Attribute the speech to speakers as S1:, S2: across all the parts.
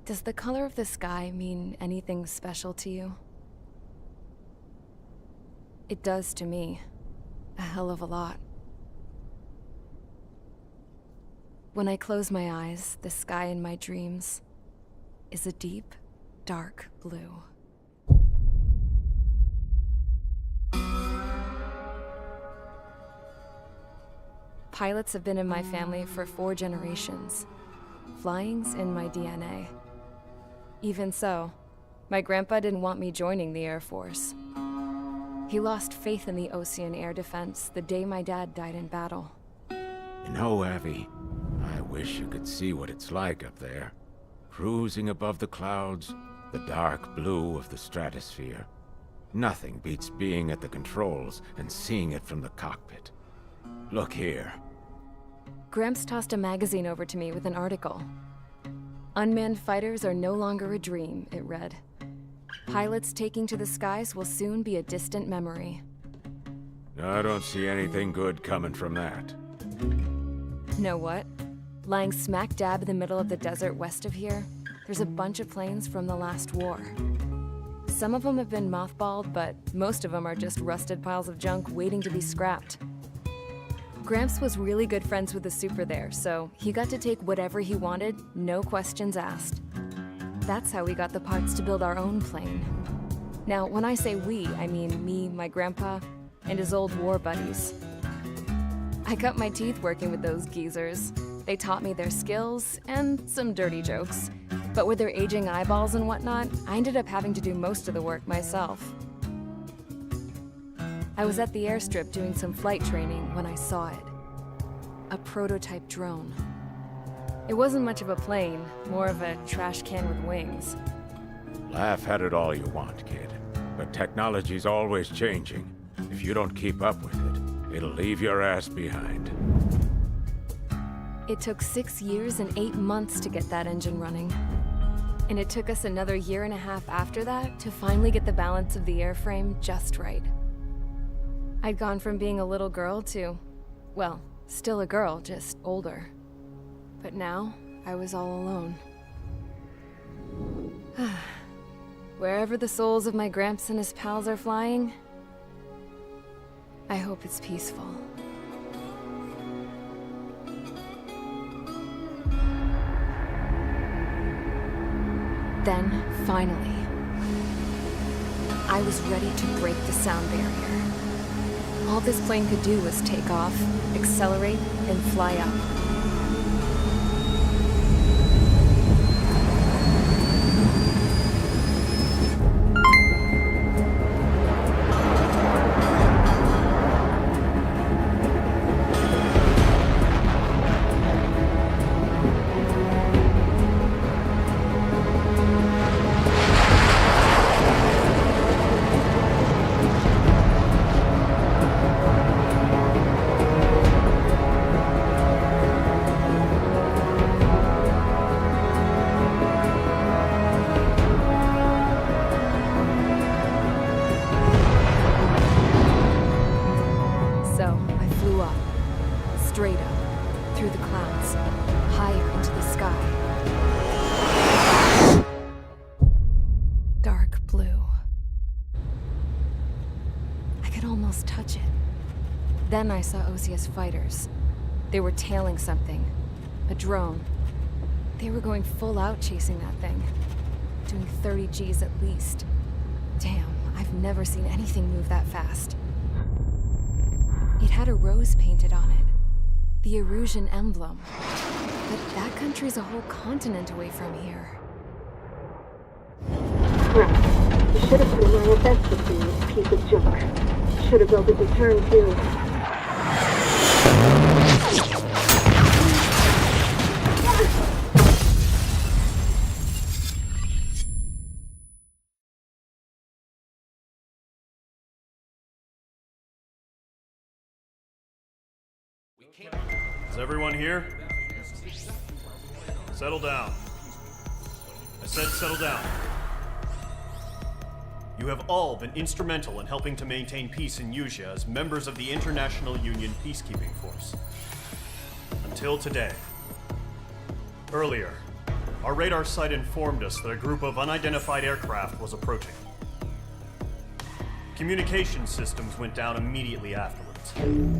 S1: Does the color of the sky mean anything special to you? It does to me. A hell of a lot. When I close my eyes, the sky in my dreams is a deep, dark blue. Pilots have been in my family for 4 generations. Flying's in my DNA. Even so, my grandpa didn't want me joining the Air Force. He lost faith in the Ocean Air Defense the day my dad died in battle.
S2: You know, Abby, I wish you could see what it's like up there. Cruising above the clouds, the dark blue of the stratosphere. Nothing beats being at the controls and seeing it from the cockpit. Look here.
S1: Gramps tossed a magazine over to me with an article. Unmanned fighters are no longer a dream, it read. Pilots taking to the skies will soon be a distant memory.
S2: I don't see anything good coming from that.
S1: Know what? Lying smack dab in the middle of the desert west of here, there's a bunch of planes from the last war. Some of them have been mothballed, but most of them are just rusted piles of junk waiting to be scrapped. Gramps was really good friends with the super there, so he got to take whatever he wanted, no questions asked. That's how we got the parts to build our own plane. Now, when I say we, I mean me, my grandpa, and his old war buddies. I cut my teeth working with those geezers. They taught me their skills, and some dirty jokes. But with their aging eyeballs and whatnot, I ended up having to do most of the work myself. I was at the airstrip doing some flight training when I saw it. A prototype drone. It wasn't much of a plane, more of a trash can with wings.
S2: Laugh at it all you want, kid. But technology's always changing. If you don't keep up with it, it'll leave your ass behind.
S1: It took 6 years and 8 months to get that engine running. And it took us another 1.5 years after that to finally get the balance of the airframe just right. I'd gone from being a little girl to, well, still a girl, just older. But now, I was all alone. Wherever the souls of my Gramps and his pals are flying, I hope it's peaceful. Then, finally, I was ready to break the sound barrier. All this plane could do was take off, accelerate, and fly up. freedom, through the clouds, higher into the sky. Dark blue. I could almost touch it. Then I saw Osius fighters. They were tailing something. A drone. They were going full out chasing that thing. Doing 30 Gs at least. Damn, I've never seen anything move that fast. It had a rose painted on it. The Erusian emblem. But that country's a whole continent away from here.
S3: Crap. You should have put my best with this piece of junk. Should have built a return too.
S4: Is everyone here? Settle down. I said settle down. You have all been instrumental in helping to maintain peace in Usea as members of the International Union Peacekeeping Force. Until today. Earlier, our radar site informed us that a group of unidentified aircraft was approaching. Communication systems went down immediately afterwards.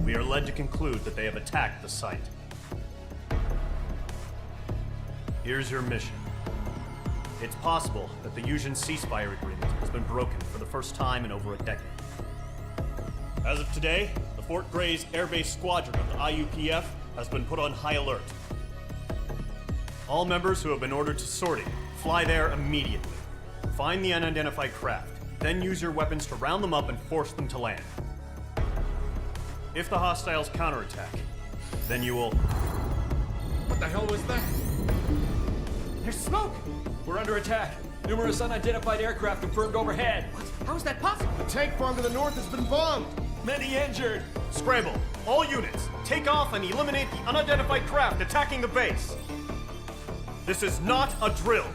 S4: We are led to conclude that they have attacked the site. Here's your mission. It's possible that the Usian ceasefire agreement has been broken for the first time in over a decade. As of today, the Fort Grays Air Base Squadron of the IUPF has been put on high alert. All members who have been ordered to sortie, fly there immediately. Find the unidentified craft, then use your weapons to round them up and force them to land. If the hostiles counterattack, then you will...
S5: What the hell was that? There's smoke! We're under attack. Numerous unidentified aircraft confirmed overhead. What? How is that possible?
S6: The tank farm to the north has been bombed!
S5: Many injured.
S4: Scramble! All units, take off and eliminate the unidentified craft attacking the base! This is not a drill!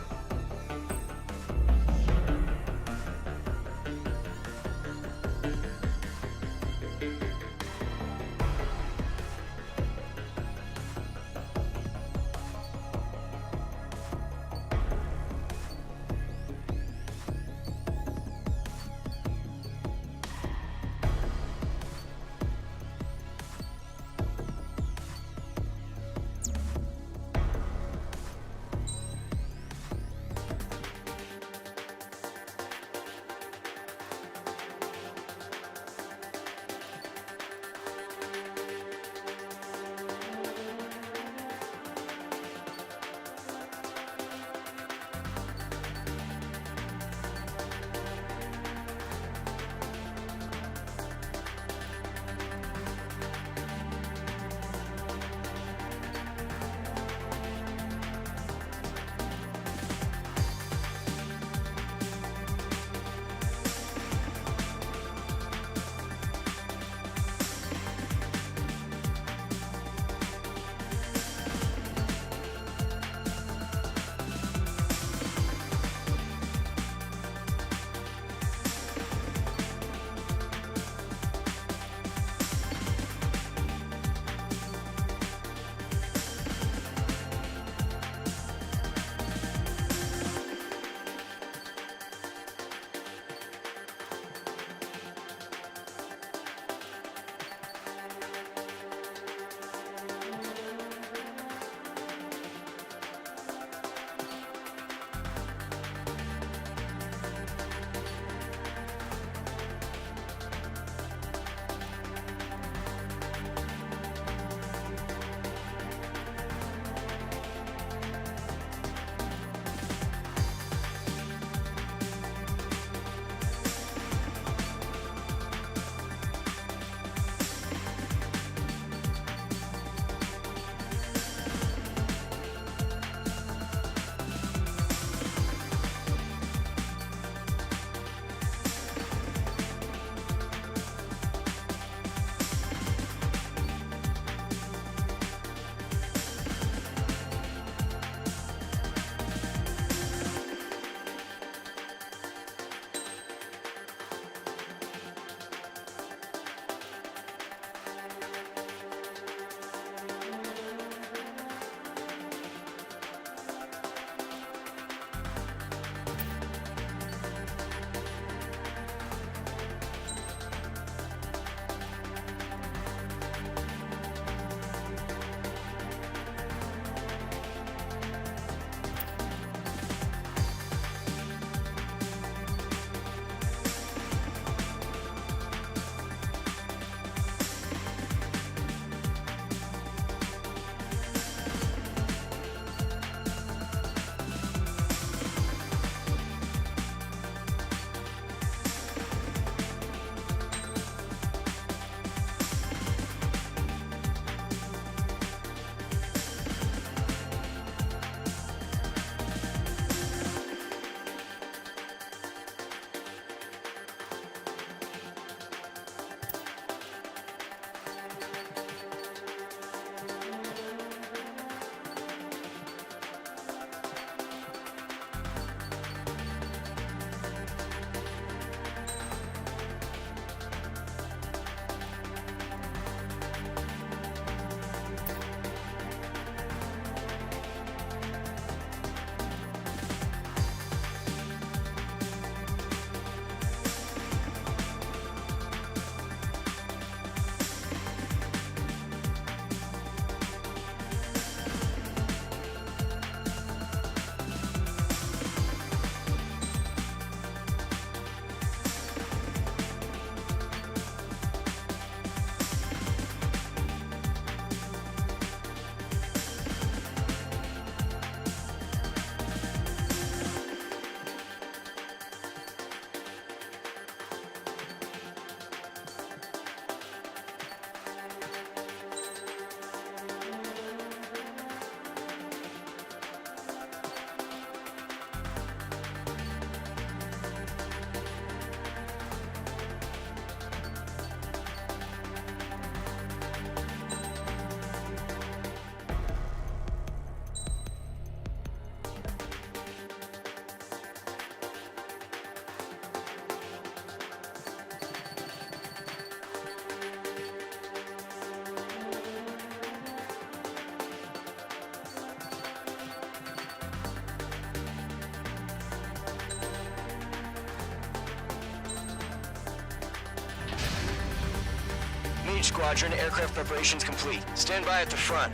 S7: Mage Squadron, aircraft preparations complete. Stand by at the front.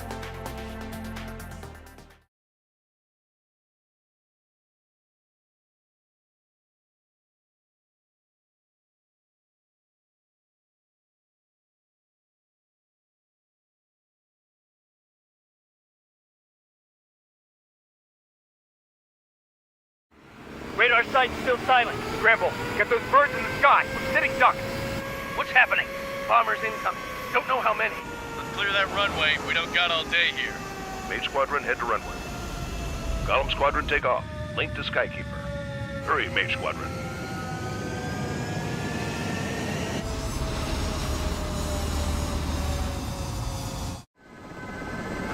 S8: Radar site's still silent. Scramble. Get those birds in the sky. We're sitting ducks. What's happening? Bombers incoming. Don't know how many.
S9: Let's clear that runway. We don't got all day here.
S10: Mage Squadron, head to runway. Golem Squadron, take off. Link to Skykeeper. Hurry, Mage Squadron.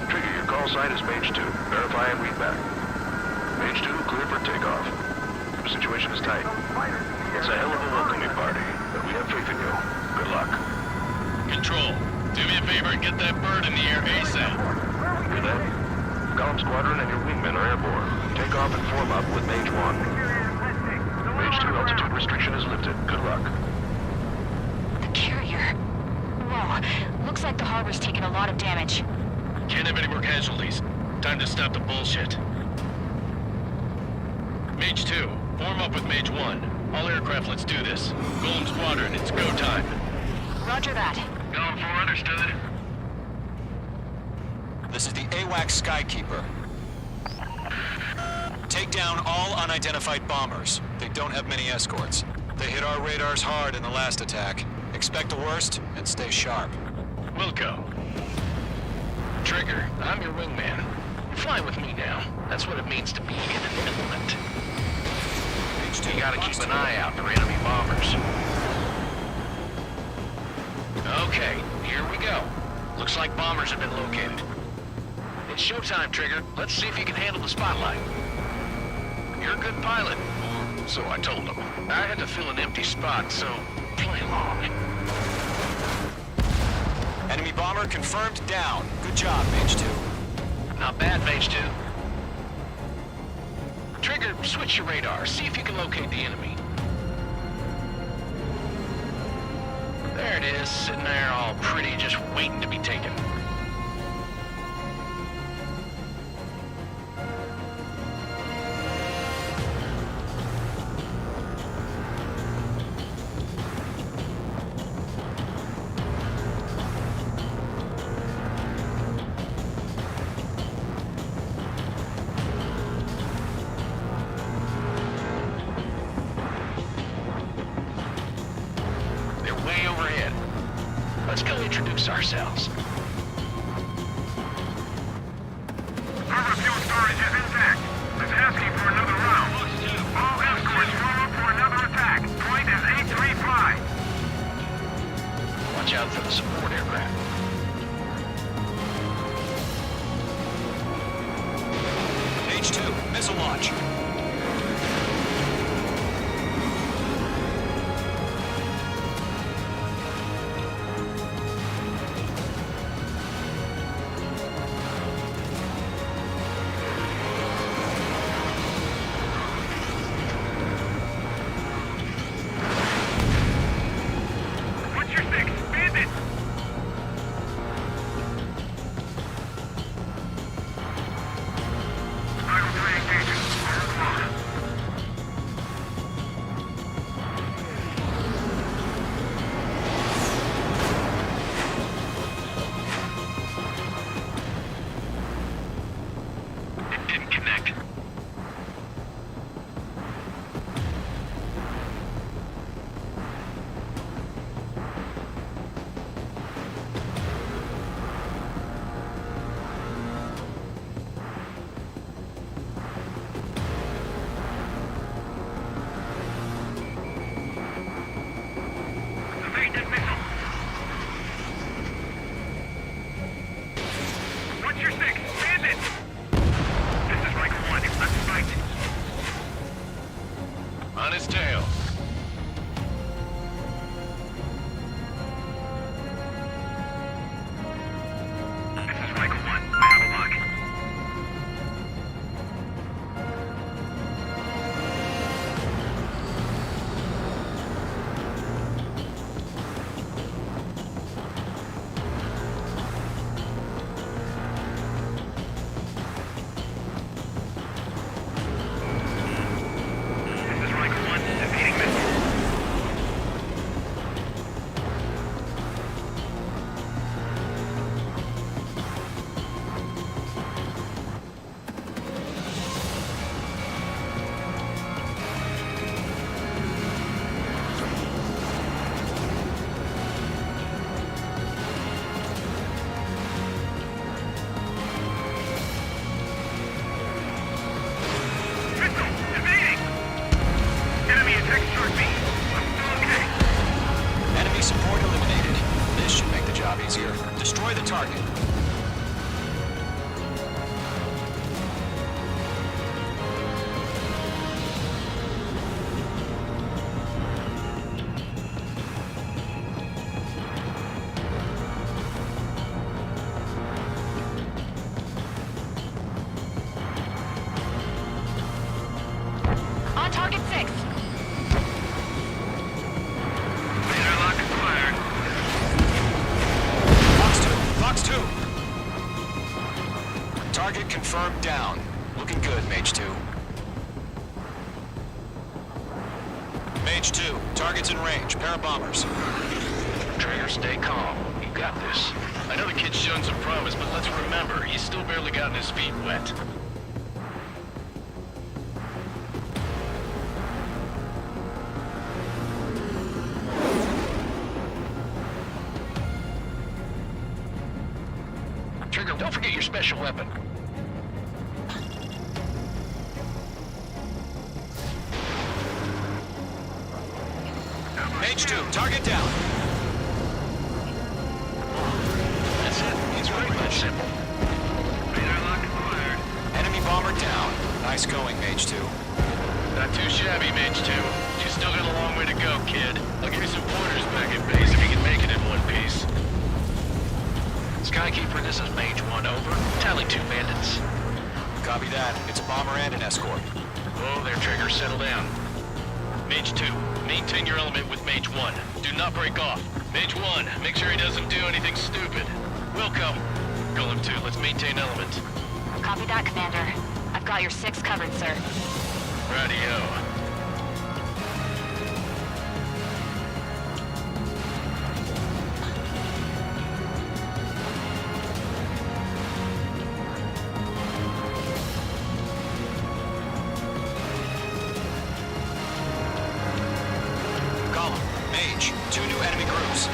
S10: Trigger, your call sign is Mage 2. Verify and read back. Mage 2, clear for takeoff. The situation is tight. It's a hell of a welcoming party, but we have faith in you. Good luck.
S9: Control, do me a favor and get that bird in the air ASAP.
S10: Hear that? Golem Squadron and your wingmen are airborne. Take off and form up with Mage 1. Mage 2 altitude restriction is lifted. Good luck.
S11: The carrier. Whoa, looks like the harbor's taken a lot of damage.
S9: Can't have any more casualties. Time to stop the bullshit. Mage 2, form up with Mage 1. All aircraft, let's do this. Golem Squadron, it's go time.
S11: Roger that.
S9: Golem 4, understood.
S7: This is the AWACS Skykeeper. Take down all unidentified bombers. They don't have many escorts. They hit our radars hard in the last attack. Expect the worst and stay sharp.
S9: Wilco. Trigger, I'm your wingman. You're flying with me now. That's what it means to be in an element. You gotta keep an eye out for enemy bombers. Okay, here we go. Looks like bombers have been located. It's showtime, Trigger. Let's see if you can handle the spotlight. You're a good pilot, or so I told them. I had to fill an empty spot, so play along.
S7: Enemy bomber confirmed down. Good job, Mage 2.
S9: Not bad, Mage 2. Trigger, switch your radar. See if you can locate the enemy. There it is, sitting there all pretty, just waiting to be taken. Way overhead. Let's go introduce ourselves.
S8: Harbor fuel storage is intact. It's asking for another round. All escorts form up for another attack. Point is 835.
S9: Watch out for the support aircraft.
S7: Mage 2, missile launch. Target confirmed down. Looking good, Mage 2. Mage 2, target's in range. Pair of bombers.
S9: Trigger, stay calm. You got this. I know the kid's shown some promise, but let's remember, he's still barely gotten his feet wet. Trigger, don't forget your special weapon.
S7: Mage 2, target down.
S9: That's it. It's pretty much simple.
S8: Radar lock acquired.
S7: Enemy bomber down. Nice going, Mage 2.
S9: Not too shabby, Mage 2. You still got a long way to go, kid. I'll give you some pointers back at base if you can make it in one piece. Skykeeper, this is Mage 1, over. Tally 2 bandits.
S7: Copy that. It's a bomber and an escort.
S9: Whoa there, Trigger. Settle down. Mage 2, maintain your element with Mage 1. Do not break off. Mage 1, make sure he doesn't do anything stupid. Wilco, Golem 2, let's maintain element.
S11: Copy that, Commander. I've got your 6 covered, sir.
S9: Radio.
S7: Column, Mage, 2 new enemy groups.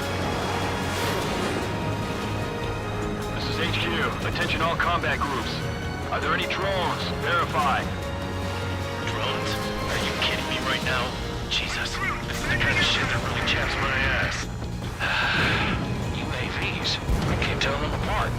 S10: This is HQ. Attention all combat groups. Are there any drones? Verify.
S9: Drones? Are you kidding me right now? Jesus, this is the kind of shit that really chaps my ass. UAVs. I can't tell them apart.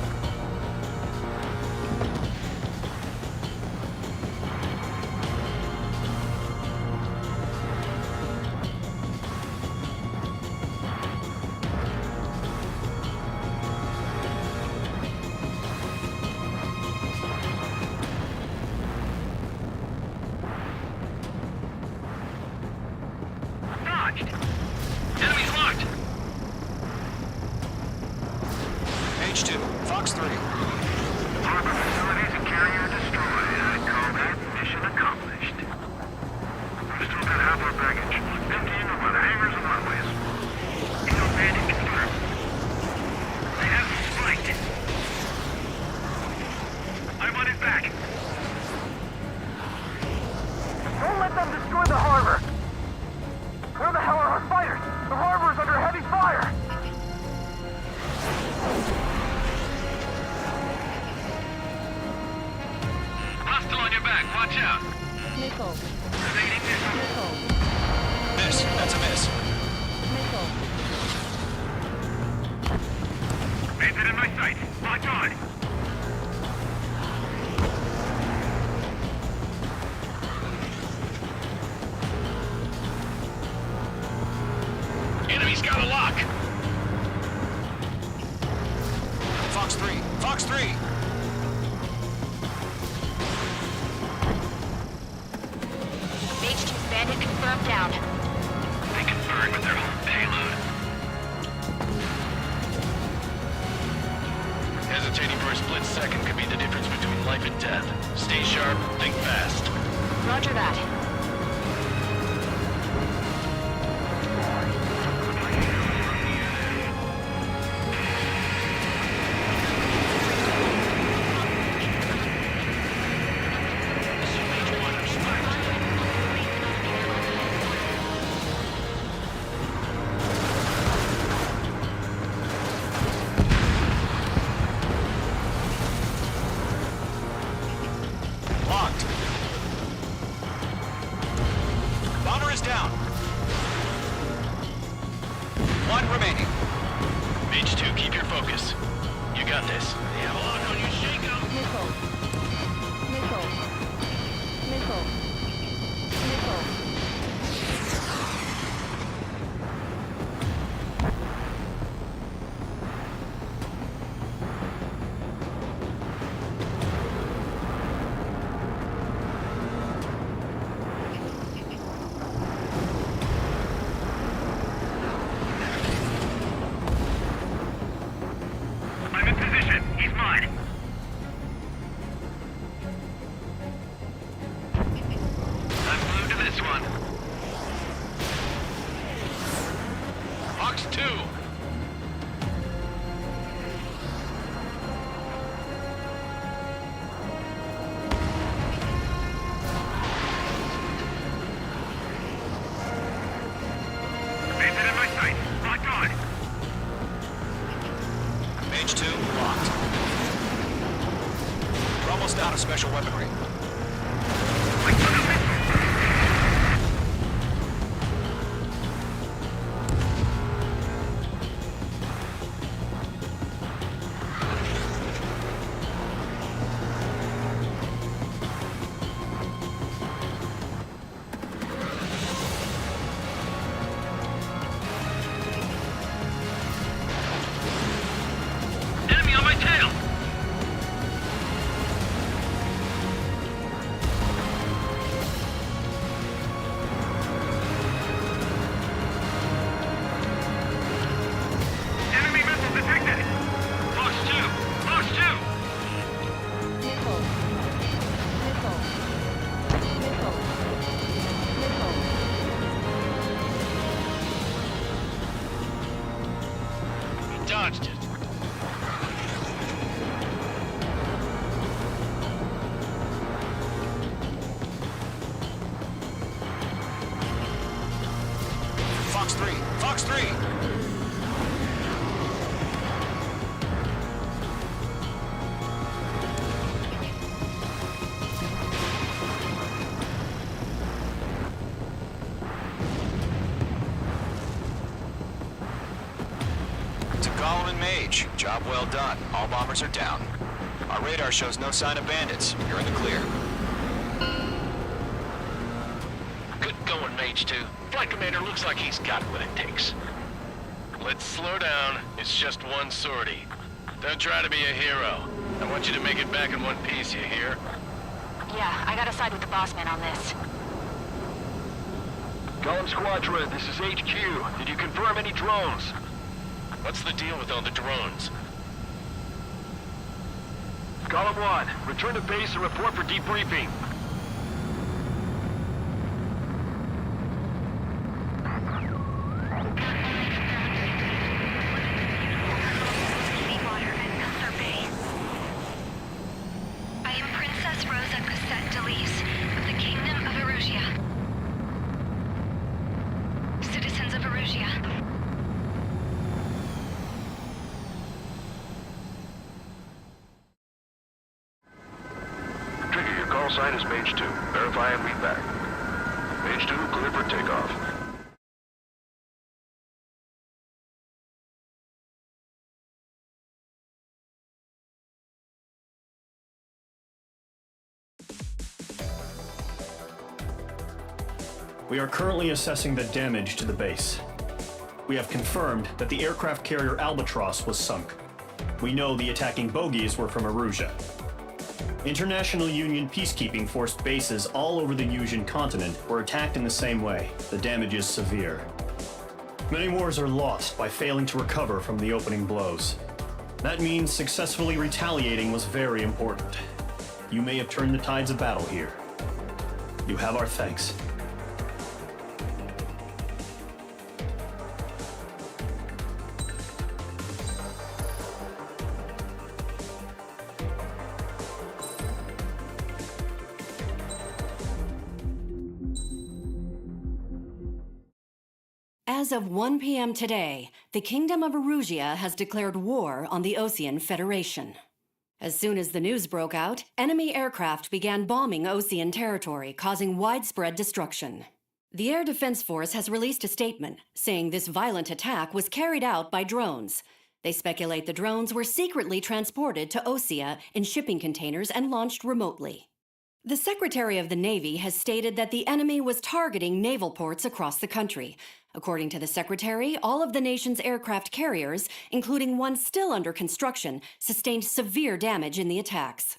S8: Dodged. Enemy's locked.
S7: Mage 2, Fox 3.
S8: Harbor facilities and carrier destroyed. I call that mission accomplished. We still got half our baggage. Emptying over the hangars and runways. Kill bandit confirmed. They have me spiked. I want it back.
S6: Don't let them destroy the harbor! Where the hell are our fighters? The harbor is under heavy fire!
S8: Hostile on your back. Watch out.
S1: Nickel.
S8: Evading missile.
S1: Nickel.
S7: Miss, that's a miss.
S1: Nickel.
S8: Bandit in my sight. Watch on.
S9: Enemy's got a lock.
S7: Fox 3, Fox 3.
S11: Mage 2 bandit confirmed down.
S8: They conferred with their home payload.
S9: Hesitating for a split second could be the difference between life and death. Stay sharp, think fast.
S11: Roger that.
S7: Locked. almost out of special weaponry.
S8: Enemy on my tail! Enemy missile detected! Fox 2! Fox 2!
S9: He dodged it.
S7: Fox 3! Fox 3! To Gollum and Mage, job well done. All bombers are down. Our radar shows no sign of bandits. You're in the clear.
S9: Good going, Mage 2. Flight Commander looks like he's got what it takes. Let's slow down. It's just one sortie. Don't try to be a hero. I want you to make it back in one piece, you hear?
S11: Yeah, I gotta side with the boss man on this.
S10: Gollum Squadron, this is HQ. Did you confirm any drones?
S9: What's the deal with all the drones?
S10: Gollum 1, return to base and report for debriefing.
S11: I am Princess Rosa Cosette Delise of the Kingdom of Erusia. Citizens of Erusia.
S10: Trigger, your call sign is Mage 2. Verify and read back. Mage 2, clear for takeoff.
S4: We are currently assessing the damage to the base. We have confirmed that the aircraft carrier Albatross was sunk. We know the attacking bogies were from Erusia. International Union peacekeeping force bases all over the Yusian continent were attacked in the same way. The damage is severe. Many wars are lost by failing to recover from the opening blows. That means successfully retaliating was very important. You may have turned the tides of battle here. You have our thanks.
S12: As of 1 p.m. today, the Kingdom of Erusia has declared war on the Osean Federation. As soon as the news broke out, enemy aircraft began bombing Osean territory, causing widespread destruction. The Air Defense Force has released a statement saying this violent attack was carried out by drones. They speculate the drones were secretly transported to Osea in shipping containers and launched remotely. The Secretary of the Navy has stated that the enemy was targeting naval ports across the country. According to the Secretary, all of the nation's aircraft carriers, including one still under construction, sustained severe damage in the attacks.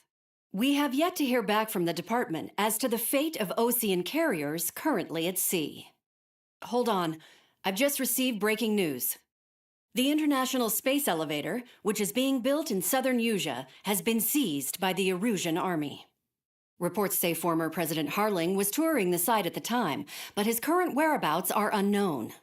S12: We have yet to hear back from the department as to the fate of Osean carriers currently at sea. Hold on, I've just received breaking news. The International Space Elevator, which is being built in southern Yusia, has been seized by the Erusian army. Reports say former President Harling was touring the site at the time, but his current whereabouts are unknown.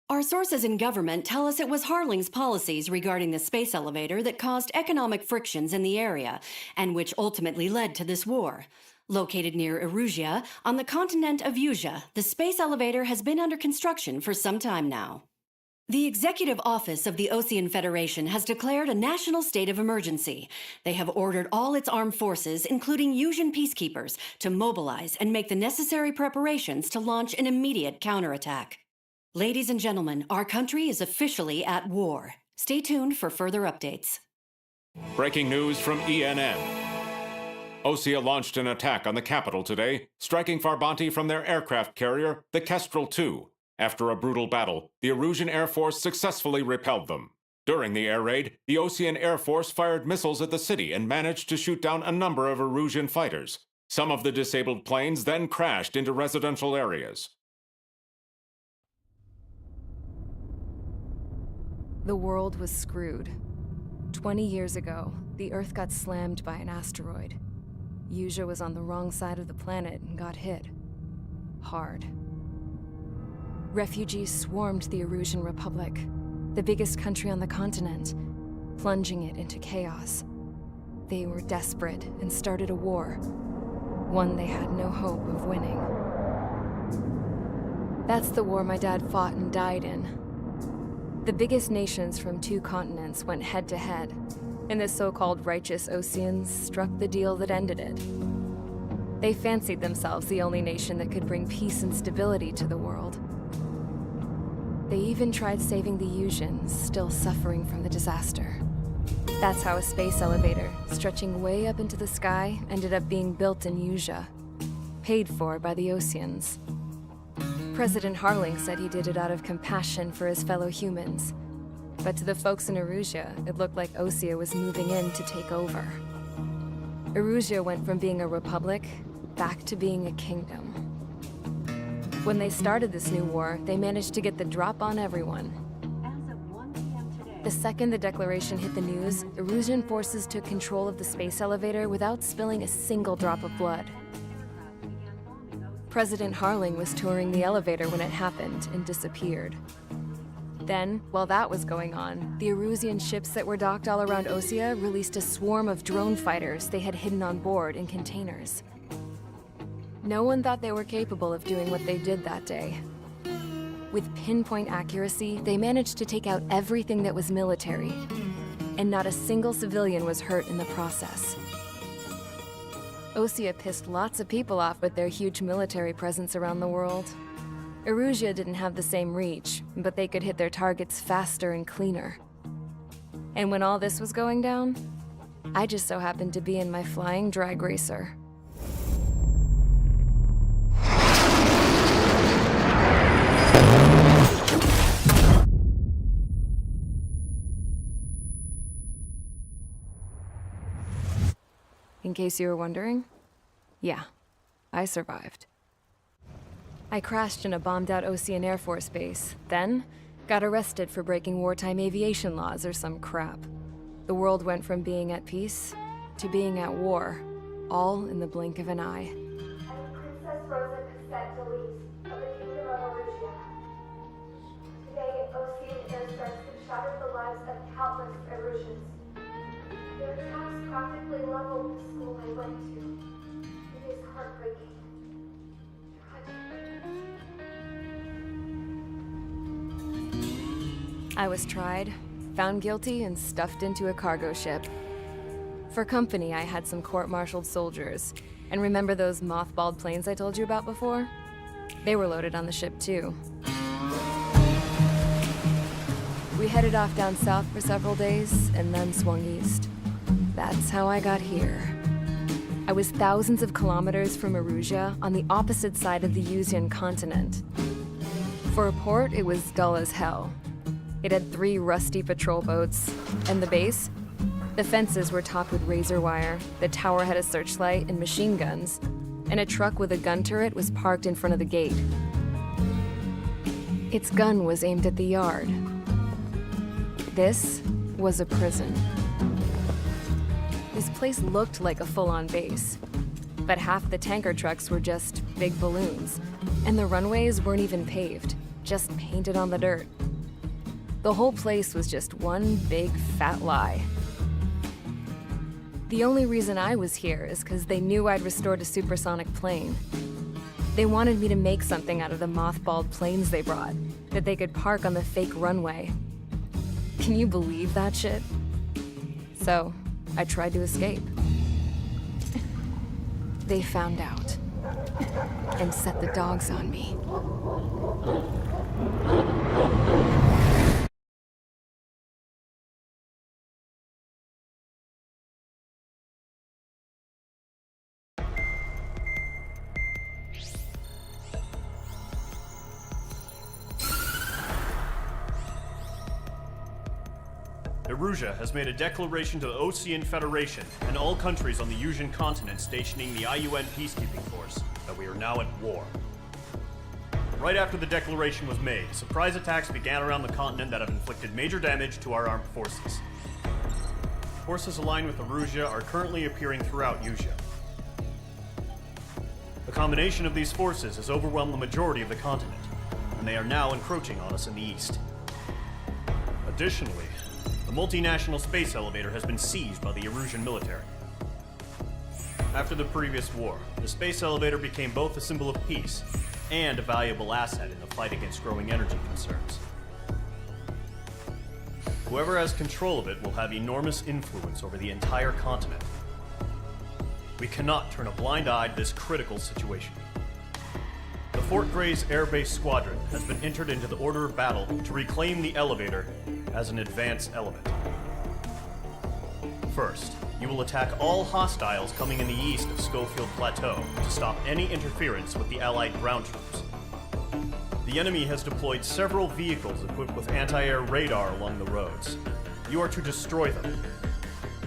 S12: Our sources in government tell us it was Harling's policies regarding the space elevator that caused economic frictions in the area, and which ultimately led to this war. Located near Erusia, on the continent of Yusia, the space elevator has been under construction for some time now. The Executive Office of the Osean Federation has declared a national state of emergency. They have ordered all its armed forces, including Yuuzhan peacekeepers, to mobilize and make the necessary preparations to launch an immediate counterattack. Ladies and gentlemen, our country is officially at war. Stay tuned for further updates.
S13: Breaking news from ENN. Osea launched an attack on the capital today, striking Farbanti from their aircraft carrier, the Kestrel II. After a brutal battle, the Erusian Air Force successfully repelled them. During the air raid, the Osean Air Force fired missiles at the city and managed to shoot down a number of Erusian fighters. Some of the disabled planes then crashed into residential areas.
S1: The world was screwed. 20 years ago, the Earth got slammed by an asteroid. Yuuzhan was on the wrong side of the planet and got hit. Hard. Refugees swarmed the Erusian Republic, the biggest country on the continent, plunging it into chaos. They were desperate and started a war, one they had no hope of winning. That's the war my dad fought and died in. The biggest nations from 2 continents went head-to-head, and the so-called righteous Oseans struck the deal that ended it. They fancied themselves the only nation that could bring peace and stability to the world. They even tried saving the Yuuzhans, still suffering from the disaster. That's how a space elevator, stretching way up into the sky, ended up being built in Yuuzhan, paid for by the Oseans. President Harling said he did it out of compassion for his fellow humans. But to the folks in Erusia, it looked like Osea was moving in to take over. Erusia went from being a republic back to being a kingdom. When they started this new war, they managed to get the drop on everyone. The second the declaration hit the news, Erusian forces took control of the space elevator without spilling a single drop of blood. President Harling was touring the elevator when it happened and disappeared. Then, while that was going on, the Erusian ships that were docked all around Osea released a swarm of drone fighters they had hidden on board in containers. No one thought they were capable of doing what they did that day. With pinpoint accuracy, they managed to take out everything that was military, and not a single civilian was hurt in the process. Osea pissed lots of people off with their huge military presence around the world. Erusia didn't have the same reach, but they could hit their targets faster and cleaner. And when all this was going down, I just so happened to be in my flying drag racer. In case you were wondering, yeah, I survived. I crashed in a bombed-out Osean Air Force base, then got arrested for breaking wartime aviation laws or some crap. The world went from being at peace to being at war, all in the blink of an eye.
S3: Princess Rosa Cassette Delise of the Kingdom of Erusia. Today, Osean airstrikes have shattered the lives of countless Erusians. Their attacks practically leveled the school I went to. It is heartbreaking.
S1: I was tried, found guilty, and stuffed into a cargo ship. For company, I had some court-martialed soldiers. And remember those mothballed planes I told you about before? They were loaded on the ship, too. We headed off down south for several days, and then swung east. That's how I got here. I was thousands of kilometers from Erusia, on the opposite side of the Yuuzhan continent. For a port, it was dull as hell. It had 3 rusty patrol boats, and the base? The fences were topped with razor wire, the tower had a searchlight and machine guns, and a truck with a gun turret was parked in front of the gate. Its gun was aimed at the yard. This was a prison. This place looked like a full-on base, but half the tanker trucks were just big balloons, and the runways weren't even paved, just painted on the dirt. The whole place was just one big fat lie. The only reason I was here is because they knew I'd restored a supersonic plane. They wanted me to make something out of the mothballed planes they brought, that they could park on the fake runway. Can you believe that shit? So, I tried to escape. They found out and set the dogs on me.
S4: Erusia has made a declaration to the Osean Federation and all countries on the Yusian continent stationing the IUN peacekeeping force that we are now at war. Right after the declaration was made, surprise attacks began around the continent that have inflicted major damage to our armed forces. Forces aligned with Erusia are currently appearing throughout Yusia. The combination of these forces has overwhelmed the majority of the continent, and they are now encroaching on us in the east. Additionally, the multinational space elevator has been seized by the Erusian military. After the previous war, the space elevator became both a symbol of peace and a valuable asset in the fight against growing energy concerns. Whoever has control of it will have enormous influence over the entire continent. We cannot turn a blind eye to this critical situation. The Fort Grays Air Base Squadron has been entered into the order of battle to reclaim the elevator as an advance element. First, you will attack all hostiles coming in the east of Schofield Plateau to stop any interference with the Allied ground troops. The enemy has deployed several vehicles equipped with anti-air radar along the roads. You are to destroy them.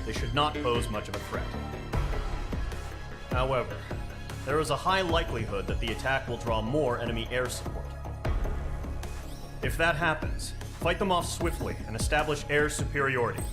S4: They should not pose much of a threat. However, there is a high likelihood that the attack will draw more enemy air support. If that happens, fight them off swiftly and establish air superiority.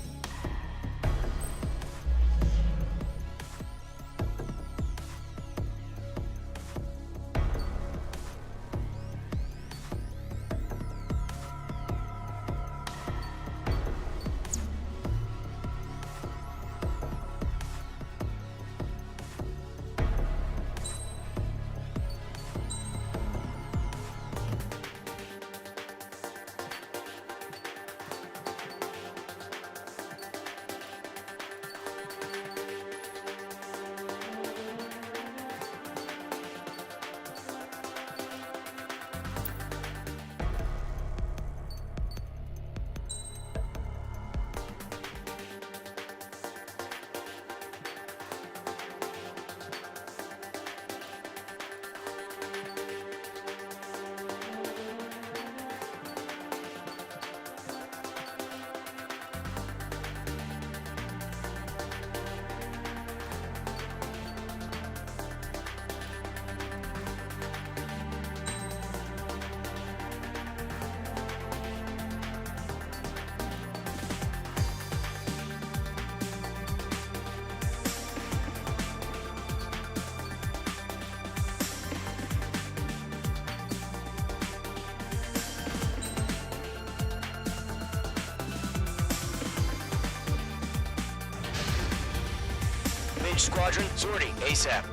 S9: Mage Squadron, sortie, ASAP.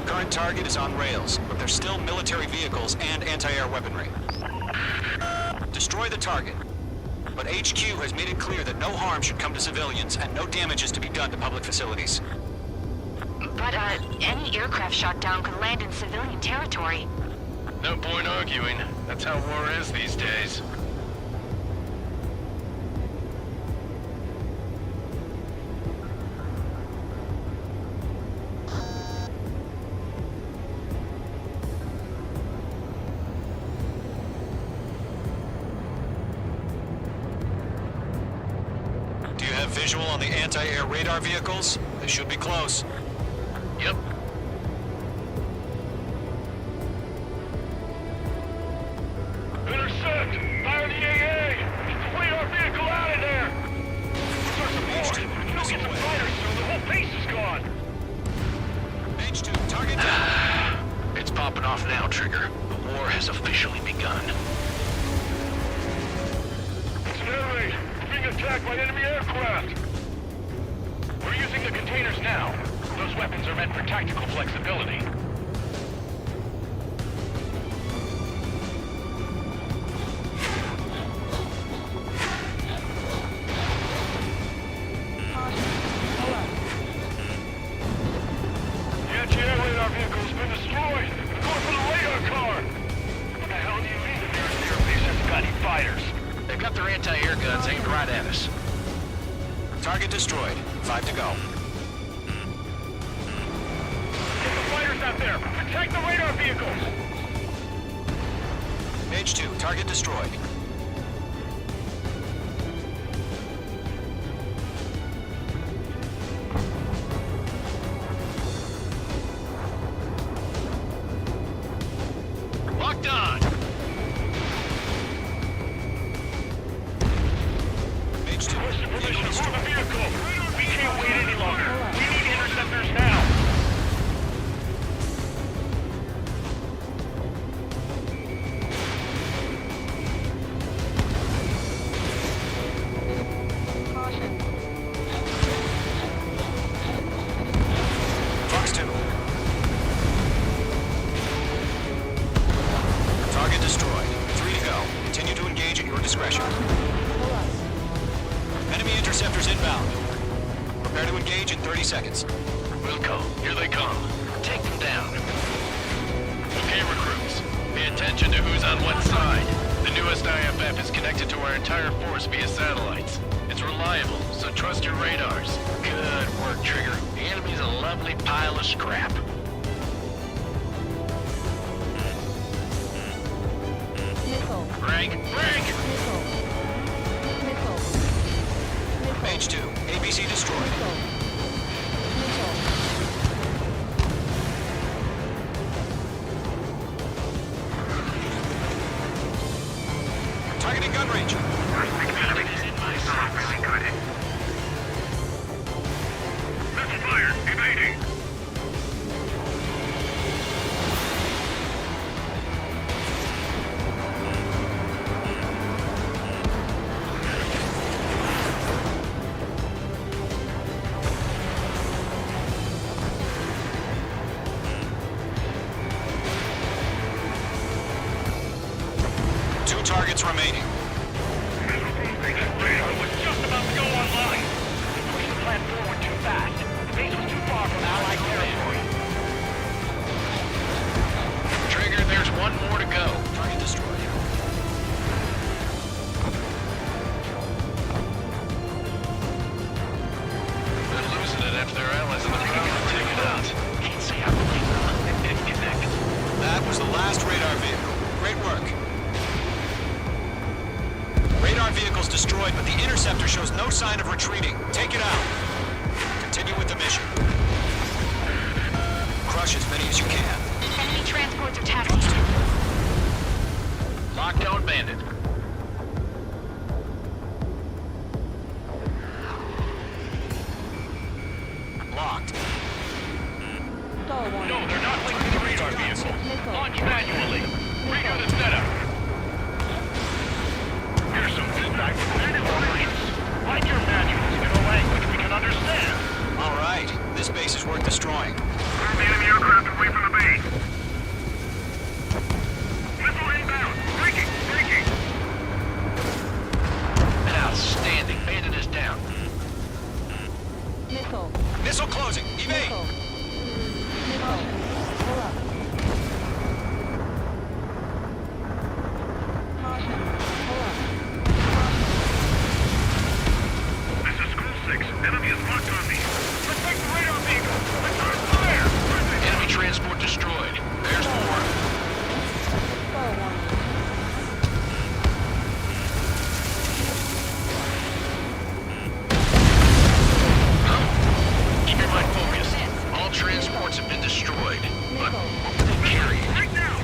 S9: Current target is on rails, but there's still military vehicles and anti-air weaponry. Destroy the target. But HQ has made it clear that no harm should come to civilians and no damage is to be done to public facilities.
S11: But, any aircraft shot down could land in civilian territory.
S8: No point arguing. That's how war is these days.
S7: Visual on the anti-air radar vehicles? They should be close.
S8: Yep. Intercept! Fire the AA! Flee our vehicle out of there! Search the floor! attacked by enemy aircraft! We're using the containers now. Those weapons are meant for tactical flexibility. The anti-air radar vehicle's been destroyed! We're going for the radar car! What the hell do you mean the nearest air base hasn't got any fighters?
S9: They've got their anti-air guns aimed right at us.
S7: Target destroyed. 5 to go.
S8: Get the fighters out there! Protect the radar vehicles!
S7: Page 2, target destroyed.
S9: Locked on!
S7: Page 2.
S8: Permission to move the vehicle! We can't wait any longer! We need interceptors now!
S7: Fox 2. Target destroyed. 3 to go. Continue to engage at your discretion. Enemy interceptors inbound. Prepare to engage in 30 seconds.
S9: Wilco, here they come. Take them down. Okay, recruits. Pay attention to who's on what side. The newest IFF is connected to our entire force via satellites. It's reliable, so trust your radars. Good work, Trigger. The enemy's a lovely pile of scrap.
S1: Missile.
S9: Rank! Rank!
S1: Missile. Missile.
S7: Page 2. ABC destroyed.
S1: Missile.
S7: Targeting gun range.
S8: Missile fire! Evading!
S7: Two targets remaining.
S8: Radar was just about to go online! We pushed the plan forward too fast. The base was too far from Allied territory.
S9: Trigger, there's one more to go.
S7: Target destroyed.
S9: They're losing it after their allies in the ground have taken out. Can't say I believe them. It connect.
S7: That was the last radar vehicle. Great work. Radar vehicle's destroyed, but the interceptor shows no sign of retreating. Take it out. Continue with the mission. Crush as many as you can.
S11: Enemy transports are taxiing.
S9: Lockdown bandit.
S7: Locked.
S8: No, they're not linked to the radar vehicle. Launch manually. Redo the setup. Here's some feedback from planet warriors. Write your manuals in a language we can understand.
S7: All right. This base is worth destroying.
S8: Move the enemy aircraft away from the base. Missile inbound. Breaking. Breaking.
S9: Outstanding. Bandit is down.
S1: Missile.
S7: Missile closing. Evade.
S1: Missile. Missile. Pull up. Caution. Pull up.
S8: This is School 6. Enemy is locked on me. Protect the radar vehicle. Return fire.
S9: Enemy transport destroyed. There's more.
S1: Fire warning.
S9: Keep your mind focused. All transports have been destroyed. But the carrier.
S8: Right now.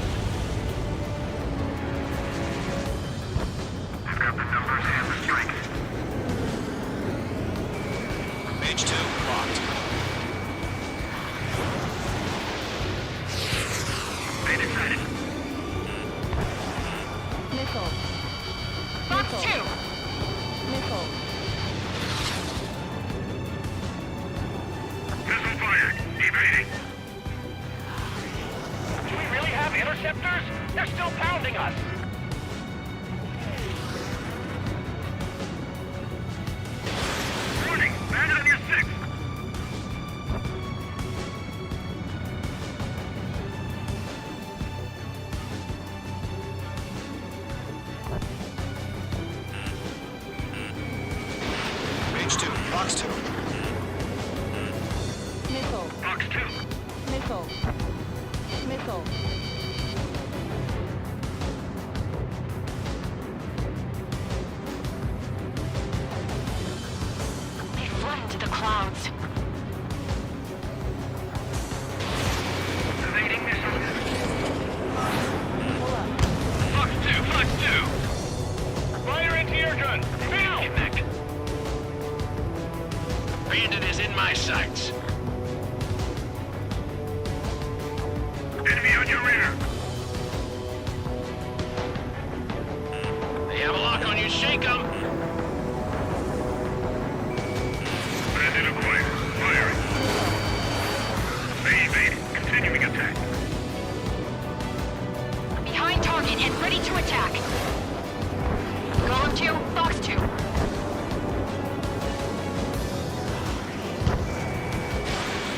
S8: I've got the numbers and the strike.
S7: Page 2. Locked.
S8: Bandit sighted.
S1: Missile.
S11: Fox 2.
S1: Missile.
S6: surrounding us!
S8: Warning! Bandit on your 6!
S7: Page 2, box 2.
S1: Missile.
S8: Box 2!
S1: Missile. Missile.
S11: They fled into the clouds.
S8: Evading missile. Box 2! Box 2! Fire anti-air gun! Now!
S9: Connect. Bandit is in my sights.
S8: Enemy on your rear!
S9: They have a lock on you. Shake them.
S8: Bandit acquired. Firing. They evaded. Continuing attack.
S11: Behind target and ready to attack. Golem 2, Fox 2.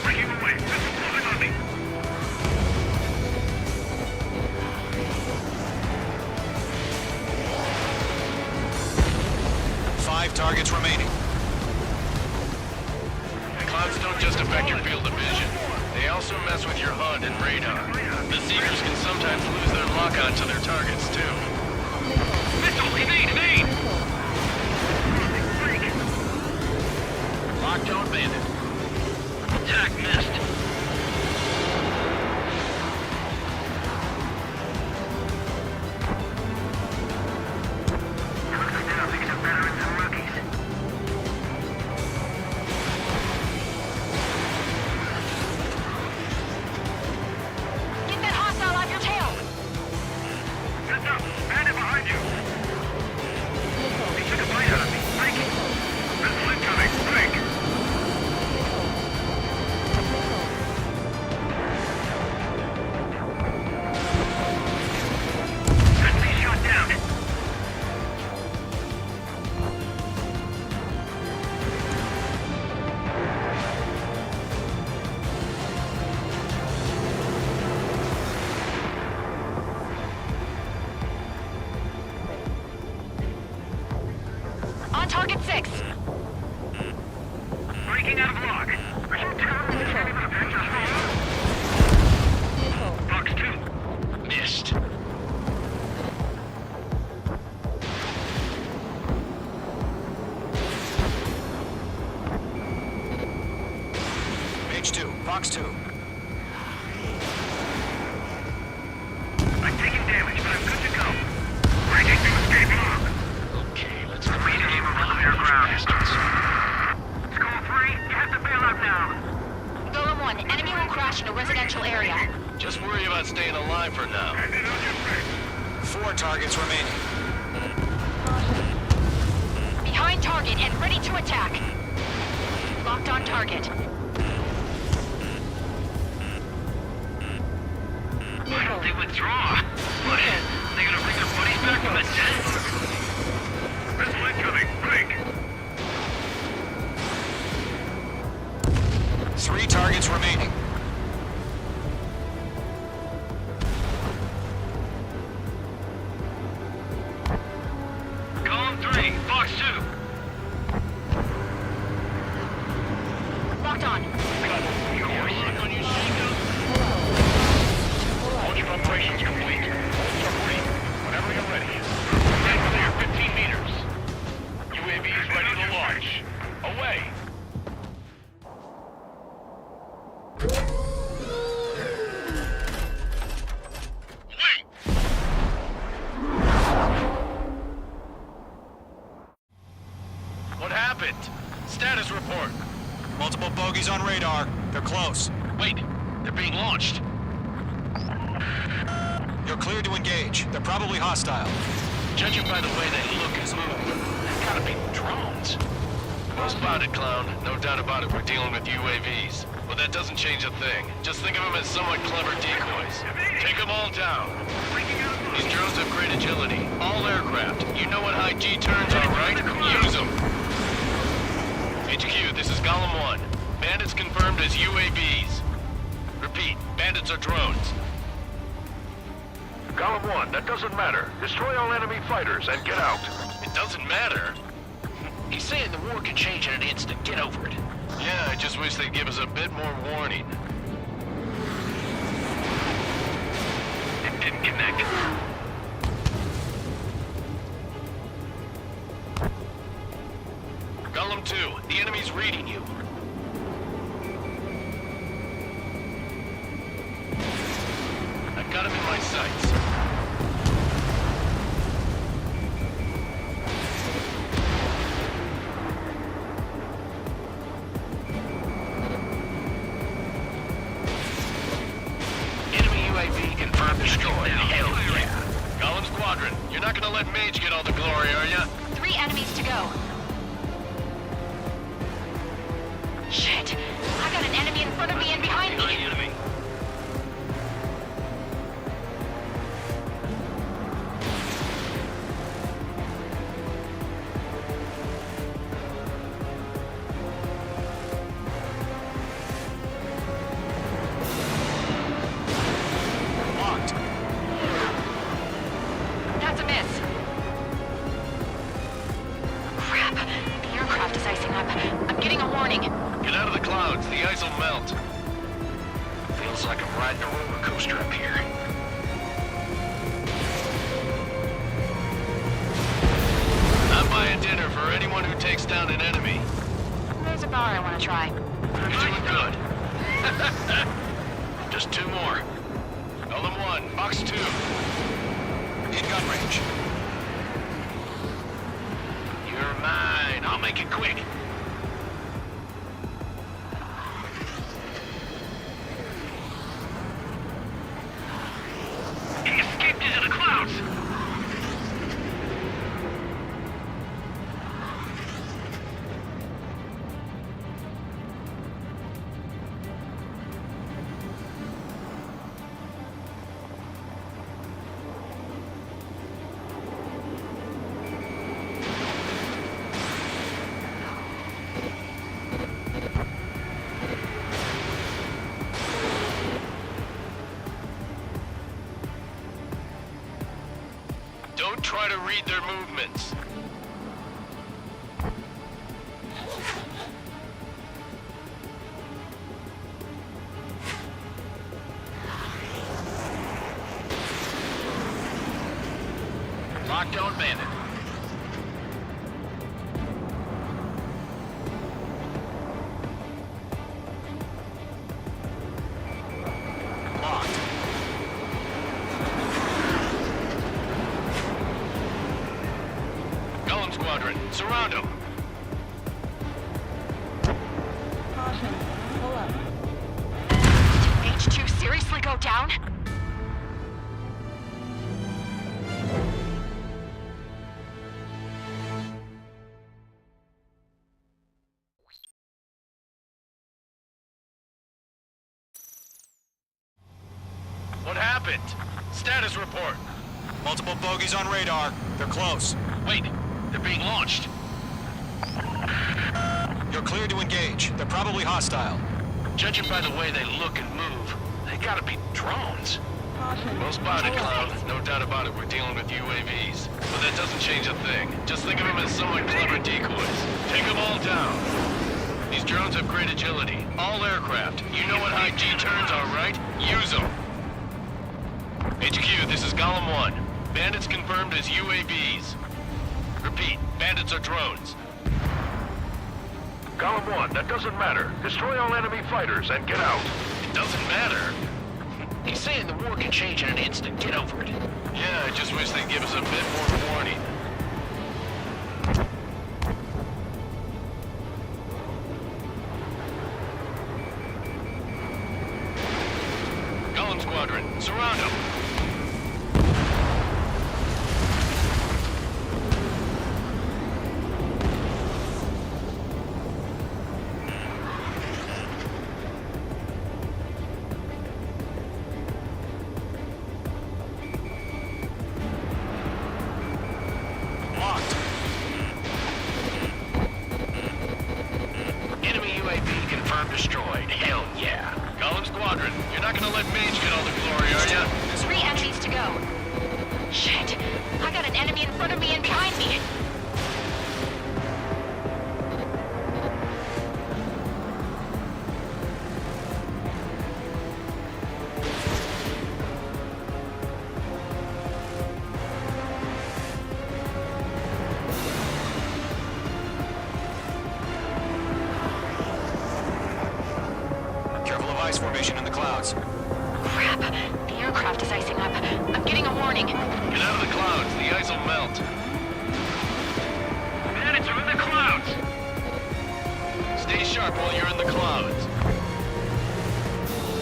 S8: Breaking away. Missile closing on me.
S7: Five targets remaining.
S9: The clouds don't just affect your field of vision. They also mess with your HUD and radar. The Seekers can sometimes lose their lock-on to their targets, too.
S8: Missile! Evade! Evade!
S9: Locked on Bandit. Attack missed.
S8: These are veterans and rookies.
S11: Get that hostile off your tail.
S8: Heads up! Bandit behind you! He took a bite out of me. Break it! Missile incoming! Break! Enemy shot down!
S11: On target 6.
S8: Breaking out of lock! Are you telling me this ain't even a picture
S1: Missile.
S8: Box 2!
S9: Missed.
S7: Page 2, box 2.
S8: I'm taking damage, but I'm good to go. Breaking through escape lock!
S9: Okay, let's go.
S8: Aim over clear ground. Skull 3, you have to bail out now.
S11: Golem 1, enemy will crash in a residential area.
S9: Just worry about staying alive for now.
S8: Bandit on your track.
S7: 4 targets remaining.
S11: Behind target and ready to attack. Locked on target.
S8: I hope they withdraw. What? They gonna bring their buddies back from the dead? Missile incoming. Break.
S7: 3 targets remaining.
S8: Column 3, Fox 2.
S11: Locked on.
S9: Lock on you, shake them.
S8: Launch preparations complete. Submarine, whenever you're ready. Stand clear 15 meters. UAVs ready to launch. Away.
S9: What happened? Status report.
S7: Multiple bogeys on radar. They're close.
S9: Wait, they're being launched.
S7: You're cleared to engage. They're probably hostile.
S9: Judging by the way they look and move, they've gotta be drones. Well spotted, Clown. No doubt about it, we're dealing with UAVs. But that doesn't change a thing. Just think of them as somewhat clever decoys. Take them all down. These drones have great agility. All aircraft. You know what high G turns are, right? Use them. HQ, this is Golem 1. Bandits confirmed as UAVs. Repeat, bandits are drones.
S10: Golem 1, that doesn't matter. Destroy all enemy fighters and get out.
S9: It doesn't matter. He's saying the war can change in an instant. Get over it. Yeah, I just wish they'd give us a bit more warning. It didn't connect. Golem 2, the enemy's reading you. I've got him in my sights. Enemy UAV confirmed destroyed. Hell yeah. Golem Squadron, you're not gonna let Mage get all the glory, are ya?
S11: 3 enemies to go. Shit! I got an enemy in front of me and behind me!
S9: Enemy. Locked.
S11: That's a miss. Crap! The aircraft is icing up. I'm getting a warning.
S9: Get out of the clouds, the ice will melt. Feels like I'm riding a roller coaster up here. I'm buying dinner for anyone who takes down an enemy.
S11: There's a bar I want to try.
S9: You're doing good. Just 2 more. Golem 1, box 2. In gun range. You're mine. I'll make it quick.
S8: He escaped into the clouds!
S9: Don't try to read their movements. Lockdown bandit. Locked. Golem Squadron, surround him.
S11: Did H2 seriously go down?
S9: What happened? Status report.
S7: Multiple bogies on radar. They're close.
S9: Wait, they're being launched.
S7: You're clear to engage. They're probably hostile.
S9: Judging by the way they look and move, they gotta be drones. Well spotted, Cloud. No doubt about it, we're dealing with UAVs. But that doesn't change a thing. Just think of them as somewhat clever decoys. Take them all down. These drones have great agility. All aircraft. You know what high G turns are, right? Use them. HQ, this is Golem 1. Bandits confirmed as UAVs. Repeat, bandits are drones.
S10: Golem 1, that doesn't matter. Destroy all enemy fighters and get out.
S9: It doesn't matter. He's saying the war can change in an instant. Get over it. Yeah, I just wish they'd give us a bit more warning. Golem Squadron, surround him. destroyed. Hell yeah. Column Squadron, you're not gonna let Mage get all the glory, are ya?
S11: 3 enemies to go. Shit. I got an enemy in front of me and behind me.
S7: Careful of ice formation in the clouds.
S11: Crap. The aircraft is icing up. I'm getting a warning.
S9: Get out of the clouds, the ice will melt. Bandits are in the clouds! Stay sharp while you're in the clouds.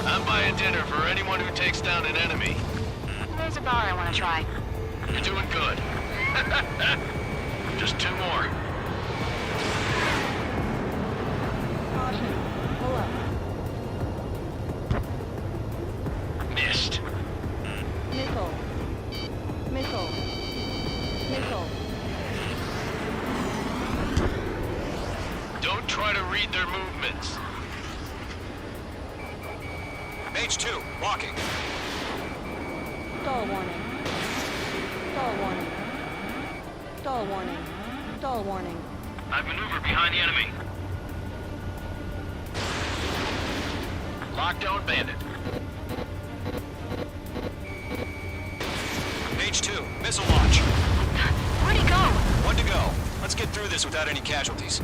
S9: I'm buying dinner for anyone who takes down an enemy.
S11: There's a bar I want to try.
S9: You're doing good. Just 2 more. Missed.
S14: Missile. Missile. Missile.
S9: Don't try to read their movements.
S7: Mage 2, walking.
S14: Stall warning. Stall warning. Stall warning. Stall warning.
S9: I've maneuvered behind the enemy. Lockdown bandit.
S7: Mage 2, missile launch.
S11: Where'd he go?
S7: 1 to go. Let's get through this without any casualties.